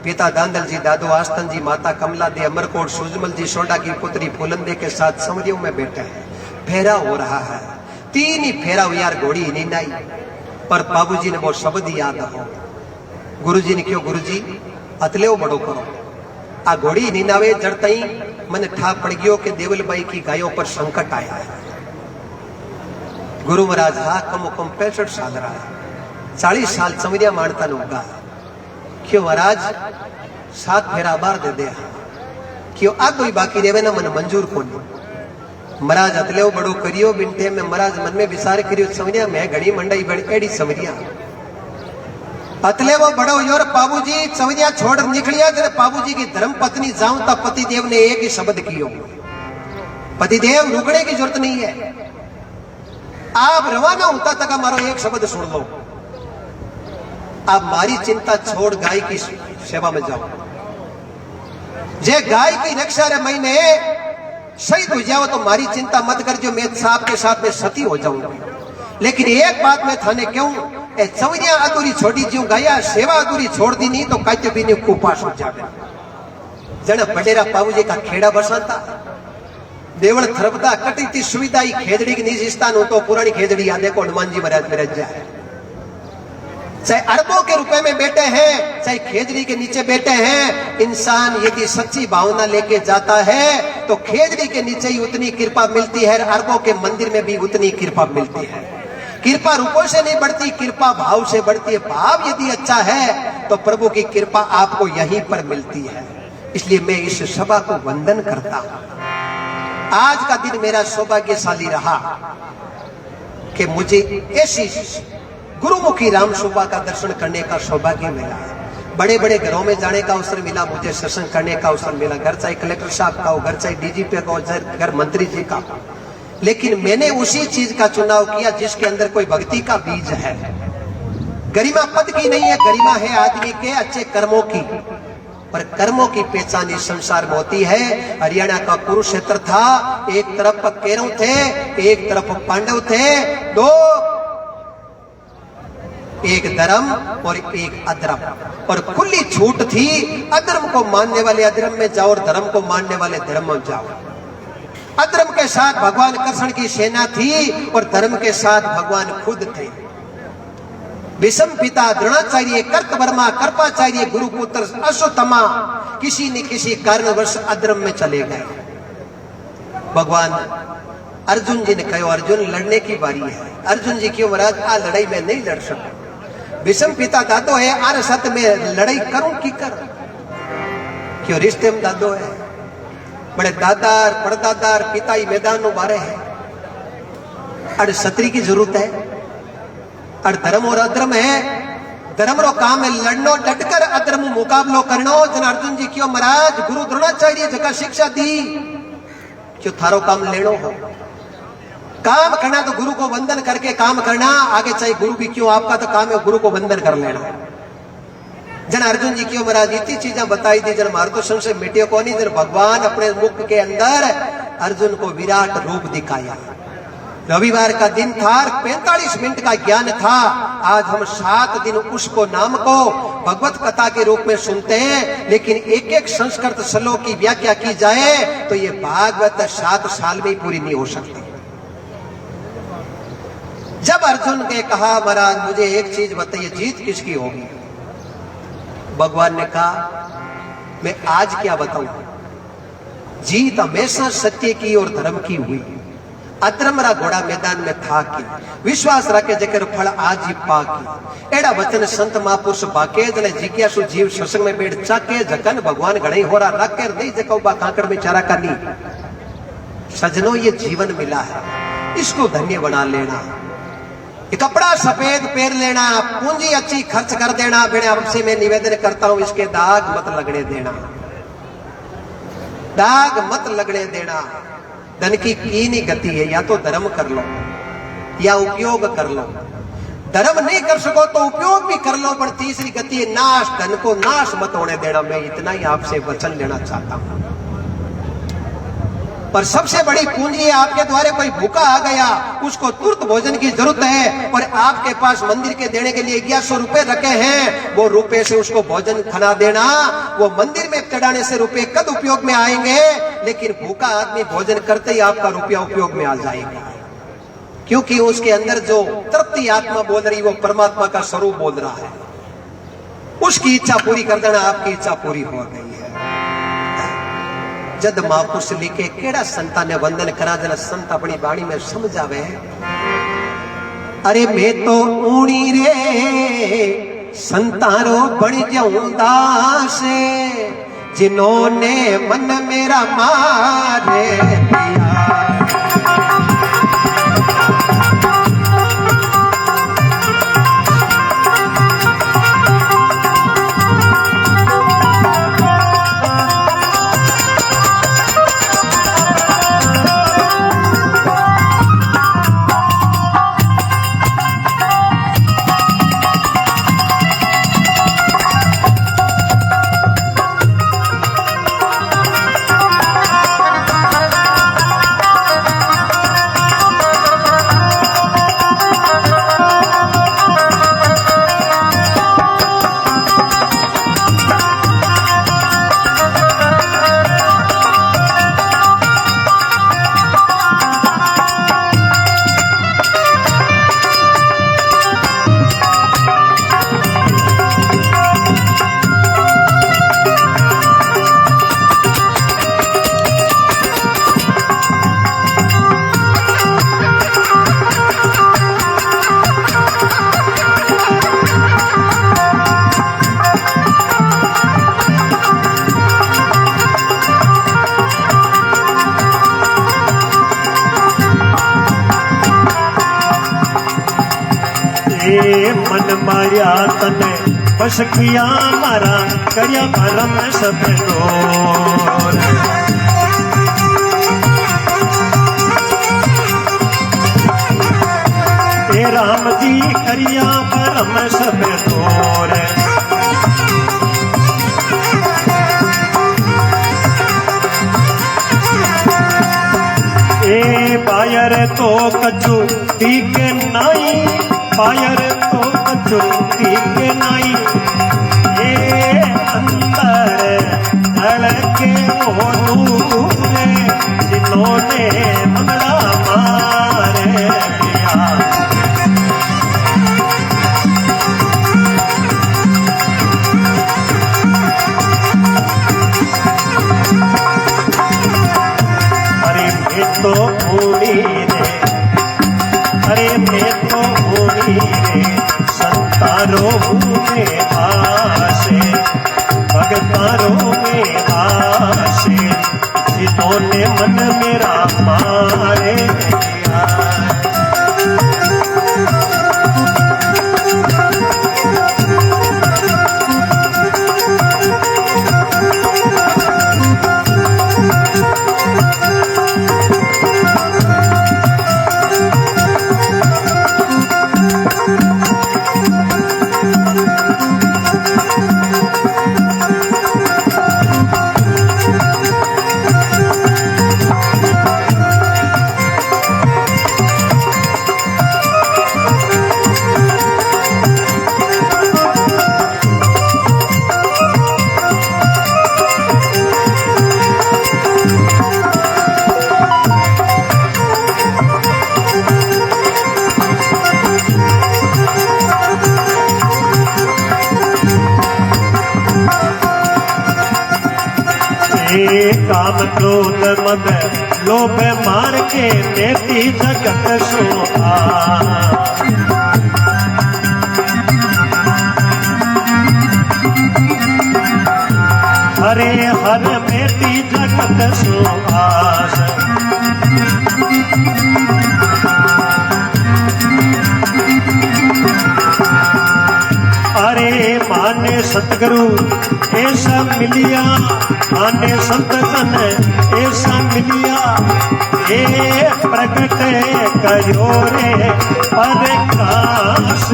पिता दांदल जी, दादू आस्तन जी, माता कमला दे, अमरकोट सुजमल जी, सोडा की पुत्री फूलंदे के साथ समरियों में बैठे हैं। फेरा हो रहा है, 3 ही फेरा हुआ यार, घोड़ी नहीं नाई। पर बाबूजी ने वो शब्द याद हो, गुरुजी ने क्यों, गुरुजी अतले बड़ो करो, आ घोड़ी नहीं नावे जड़ता ही मन ठा पड़ गयो कि देवल बाई की गायों पर संकट आया है। गुरु महाराज हा कम 65 साल रहा, 40 साल समरिया मानता होगा। क्यों महाराज, सात फेरा बार दे दिया क्यों आगो ही बाकी रेवे ना मन मंजूर को महाराज अतले बड़ो करियो बिनते में महाराज मन में विचार करियो समझिया मैं घड़ी मंडई बड़ी एड़ी समझिया अतले वो बड़ो योर बाबूजी समझिया छोड़ निकलिया जब बाबूजी की धर्म पत्नी जाऊं तब पति देव ने एक ही शब्द कियो पति देव रुकने की जरूरत नहीं है आप रवाना होता तक हमारा एक शब्द सुन लो आप मारी चिंता छोड़ गाय की सेवा में जाओ जे गाय की रक्षा रे महीने शहीद हो जाओ तो मारी चिंता मत कर जो मैं साहब के साथ में सती हो जाऊंगा लेकिन एक बात मैं थाने क्यों चवनिया अधूरी छोड़ी जो गाया सेवा अधूरी छोड़ दी नहीं तो काचे भी नहीं कुपास हो जावे जन बडेरा बाबूजी का खेड़ा बरसाता देवल थरपदा कटी थी सुविधा ही खेजड़ी की निज स्थान हो तो पुरानी खेजड़ी याद को हनुमान जी महाराज में रह जाए चाहे अरबों के रुपए में बैठे हैं चाहे खेजड़ी के नीचे बैठे हैं इंसान यदि सच्ची भावना लेके जाता है तो खेजड़ी के नीचे ही उतनी कृपा मिलती है अरबों के मंदिर में भी उतनी कृपा मिलती है कृपा रूपों से नहीं बढ़ती कृपा भाव से बढ़ती है भाव यदि अच्छा है तो प्रभु की कृपा आपको यहीं पर मिलती है इसलिए मैं इस सभा को वंदन करता हूं आज का दिन मेरा सौभाग्यशाली रहा कि मुझे ऐसी गुरुमुखी राम शोभा का दर्शन करने का सौभाग्य मिला बड़े बड़े घरों में जाने का अवसर मिला मुझे सत्संग करने का अवसर मिला घर चाहे कलेक्टर साहब का हो घर चाहे डीजीपी का हो घर मंत्री जी का लेकिन मैंने उसी चीज का चुनाव किया जिसके अंदर कोई भक्ति का बीज है गरिमा पद की नहीं है गरिमा है आदमी के अच्छे कर्मों की पर कर्मों की पहचान इस संसार में होती है हरियाणा का कुरुक्षेत्र था एक तरफ केरों थे एक तरफ पांडव थे दो एक धर्म और एक अधर्म और खुली छूट थी अधर्म को मानने वाले अधर्म में जाओ और धर्म को मानने वाले धर्म में जाओ अधर्म के साथ भगवान कृष्ण की सेना थी और धर्म के साथ भगवान खुद थे विषम पिता द्रोणाचार्य कर्तवर्मा कृपाचार्य गुरुपुत्र अश्वत्थामा किसी न किसी कारणवश अधर्म में चले गए भगवान अर्जुन जी ने कहा अर्जुन लड़ने की बारी है अर्जुन जी क्यों महाराज आ लड़ाई में नहीं लड़ सकते विषम पिता दादो है आर सत में लड़ाई करूं की कर क्यों रिश्ते में दादो है बड़े दादार परदादार पिता ही मैदान में मारे है अड़ सत्री की जरूरत है अड़ धर्म और अधर्म है धर्म रो काम है लड़नो डटकर अधर्म मुकाबलो करनो जन अर्जुन जी क्यों महाराज गुरु द्रोणाचार्य जगह शिक्षा दी क्यों थारो काम लेनो हो काम करना तो गुरु को वंदन करके काम करना आगे चाहे गुरु भी क्यों आपका तो काम है गुरु को वंदन कर लेना जन अर्जुन जी क्यों महाराज इतनी चीजें बताई थी जन मार तो संशय मिट्टियों को नहीं जन भगवान अपने मुख के अंदर अर्जुन को विराट रूप दिखाया रविवार का दिन था 45 मिनट का ज्ञान था आज हम 7 दिन उसको नाम को भगवत कथा के रूप में सुनते हैं लेकिन एक एक संस्कृत श्लोक की व्याख्या की जाए तो ये भागवत 7 साल में ही पूरी नहीं हो सकती जब अर्जुन ने कहा महाराज मुझे एक चीज बताइए जीत किसकी होगी भगवान ने कहा मैं आज क्या बताऊं जीत हमेशा सत्य की और धर्म की हुई अधर्म रा घोड़ा मैदान में था की विश्वास रखे जकर फल आज ही पाकी एड़ा वचन संत महापुरुष बाके जने जिज्ञासु जीव सत्संग में बैठ चाके जकन भगवान घणे होरा रखे नहीं जकौबा काकड़ में चारा करनी सजनों ये जीवन मिला है इसको धन्य बना लेना कपड़ा सफेद पहन लेना पूंजी अच्छी खर्च कर देना बेड़े आपसे मैं निवेदन करता हूं इसके दाग मत लगने देना दाग मत लगने देना धन की कीनी गति है या तो धर्म कर लो या उपयोग कर लो धर्म नहीं कर सको तो उपयोग भी कर लो पर तीसरी गति है नाश धन को नाश मत होने देना मैं इतना ही आपसे वचन लेना चाहता हूं पर सबसे बड़ी पूंजी है आपके द्वारा कोई भूखा आ गया उसको तुरंत भोजन की जरूरत है और आपके पास मंदिर के देने के लिए 1100 रुपए रखे हैं वो रुपए से उसको भोजन खाना देना वो मंदिर में चढ़ाने से रुपए कद उपयोग में आएंगे लेकिन भूखा आदमी भोजन करते ही आपका रुपया उपयोग में आ जाएगा क्योंकि उसके अंदर जो तृप्ति आत्मा बोल रही वो परमात्मा का स्वरूप बोल रहा है उसकी इच्छा पूरी कर देना आपकी इच्छा पूरी हो गई है जद महापुरुष लिखे केड़ा संता ने वंदन करा जरा संत अपनी बाणी में समझावे अरे मैं तो ऊणी रे संतारो बन जाऊं दास जिन्होंने मन मेरा मारे दिया। मन माया तने बस किया मारा करया भरम सब तोर। हे राम जी करिया भरम सब तोर। ए पायर तो कछु ठीक नाई, पायर तो कछु ठीक नाई। ये अंतर धड़के वो नूरे जिन्होंने मंगला मारे दिया। अरे मैं तो भूली रे, अरे मैं तो भूली रे, संतारों में आसे भगतारों में आसे जिन्होंने मन मेरा मारे दिया। काम क्रोध मद लोभ मार के देती जगत शोभा। हरे हर मेटी जगत सुभाष। अरे माने सतगुरु ऐसा मिलिया, माने संत कन ऐसा मिलिया। ये प्रकट करो रे प्रकाश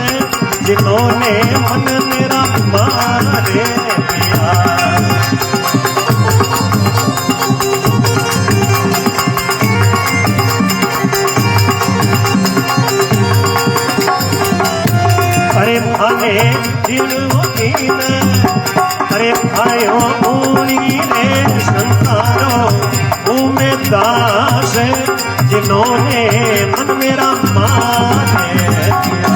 जिन्होंने मन मेरा मारे दिया। अरे भाने दिल हीन, अरे भाइयों ऊनी रे संतारो में दास जिन्होंने मन मेरा मारे दिया।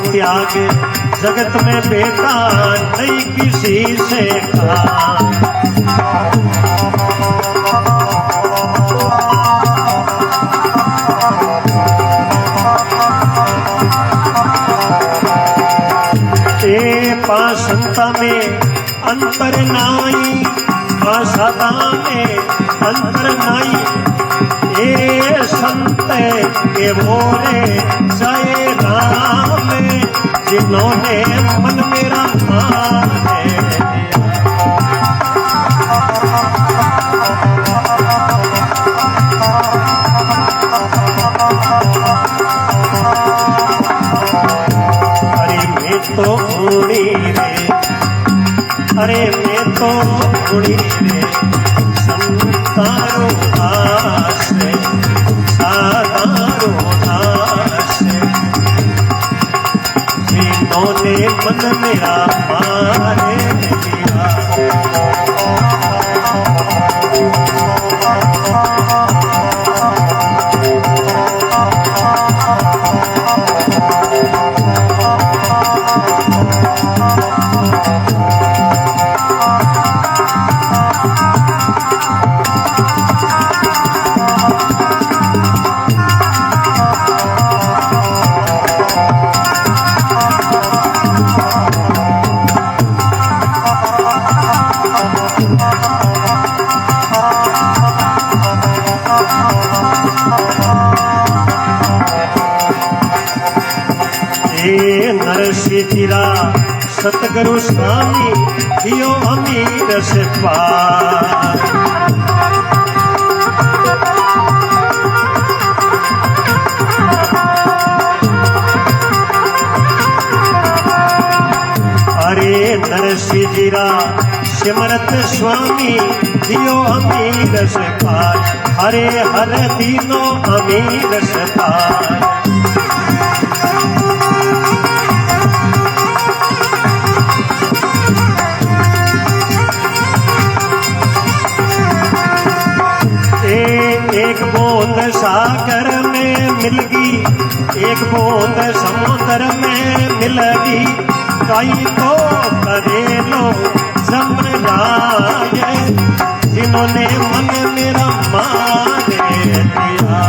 त्याग जगत में बेटा नहीं किसी से कहा। पासंता में अंतर नाई, पासदा में अंतर नाई, ए संत के बोरे जय राम जिन्होंने मन मेरा मारे तो उड़ी रे, अरे मैं तो उड़ी रे संतारो दास साधारो दास जिन्होंने मन मेरा मारे दिया। नरसिंह सतगुरु स्वामी दियो अमीर से पार। अरे नरसिंह सिमरत स्वामी दियो अमीर से पार। हरे हर दीनो अमीर से पार। एक बूंद सागर में मिलगी, एक बूंद समुद्र में मिलगी, कई तो करे लो जमराए जिन्होंने मन मेरा मारे दिया।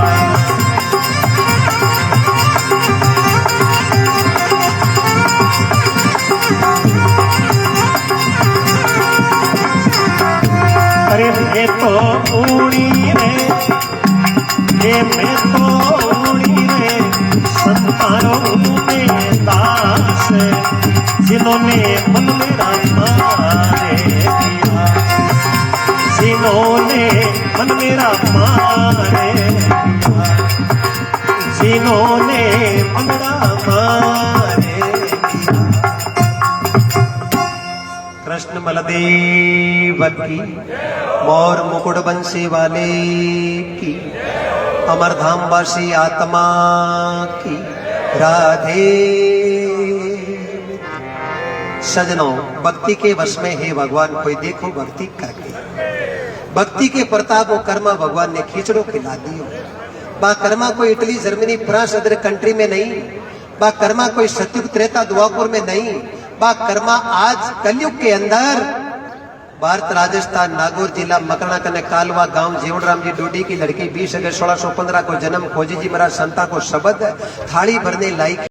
अरे मैं तो उड़ी रे, मैं तो उड़ी रे संतारों में दास जिन्होंने मन मेरा मारे दिया। जिन्होंने मन मेरा मारे दिया, जिन्होंने मन मेरा मारे दिया। कृष्ण बलदेव की, मोर मुकुट बंसी वाले की, अमरधाम वासी आत्मा की राधे। सजनों, भक्ति के वश में है भगवान कोई देखो भक्ति करके। भक्ति के प्रताप वो कर्मा भगवान ने खींचड़ो खिला दियो। बा कर्मा कोई Italy Germany France other country में नहीं, बा कर्मा कोई सतयुग त्रेता द्वापर में नहीं, बा कर्मा आज कलयुग के अंदर भारत राजस्थान नागौर जिला मकरना कने कालवा गांव जेवड़राम जी डोडी की लड़की 20 अगस्त 1615 को जन्म खोजी जी महाराज संता को शब्द थाली भरने लायक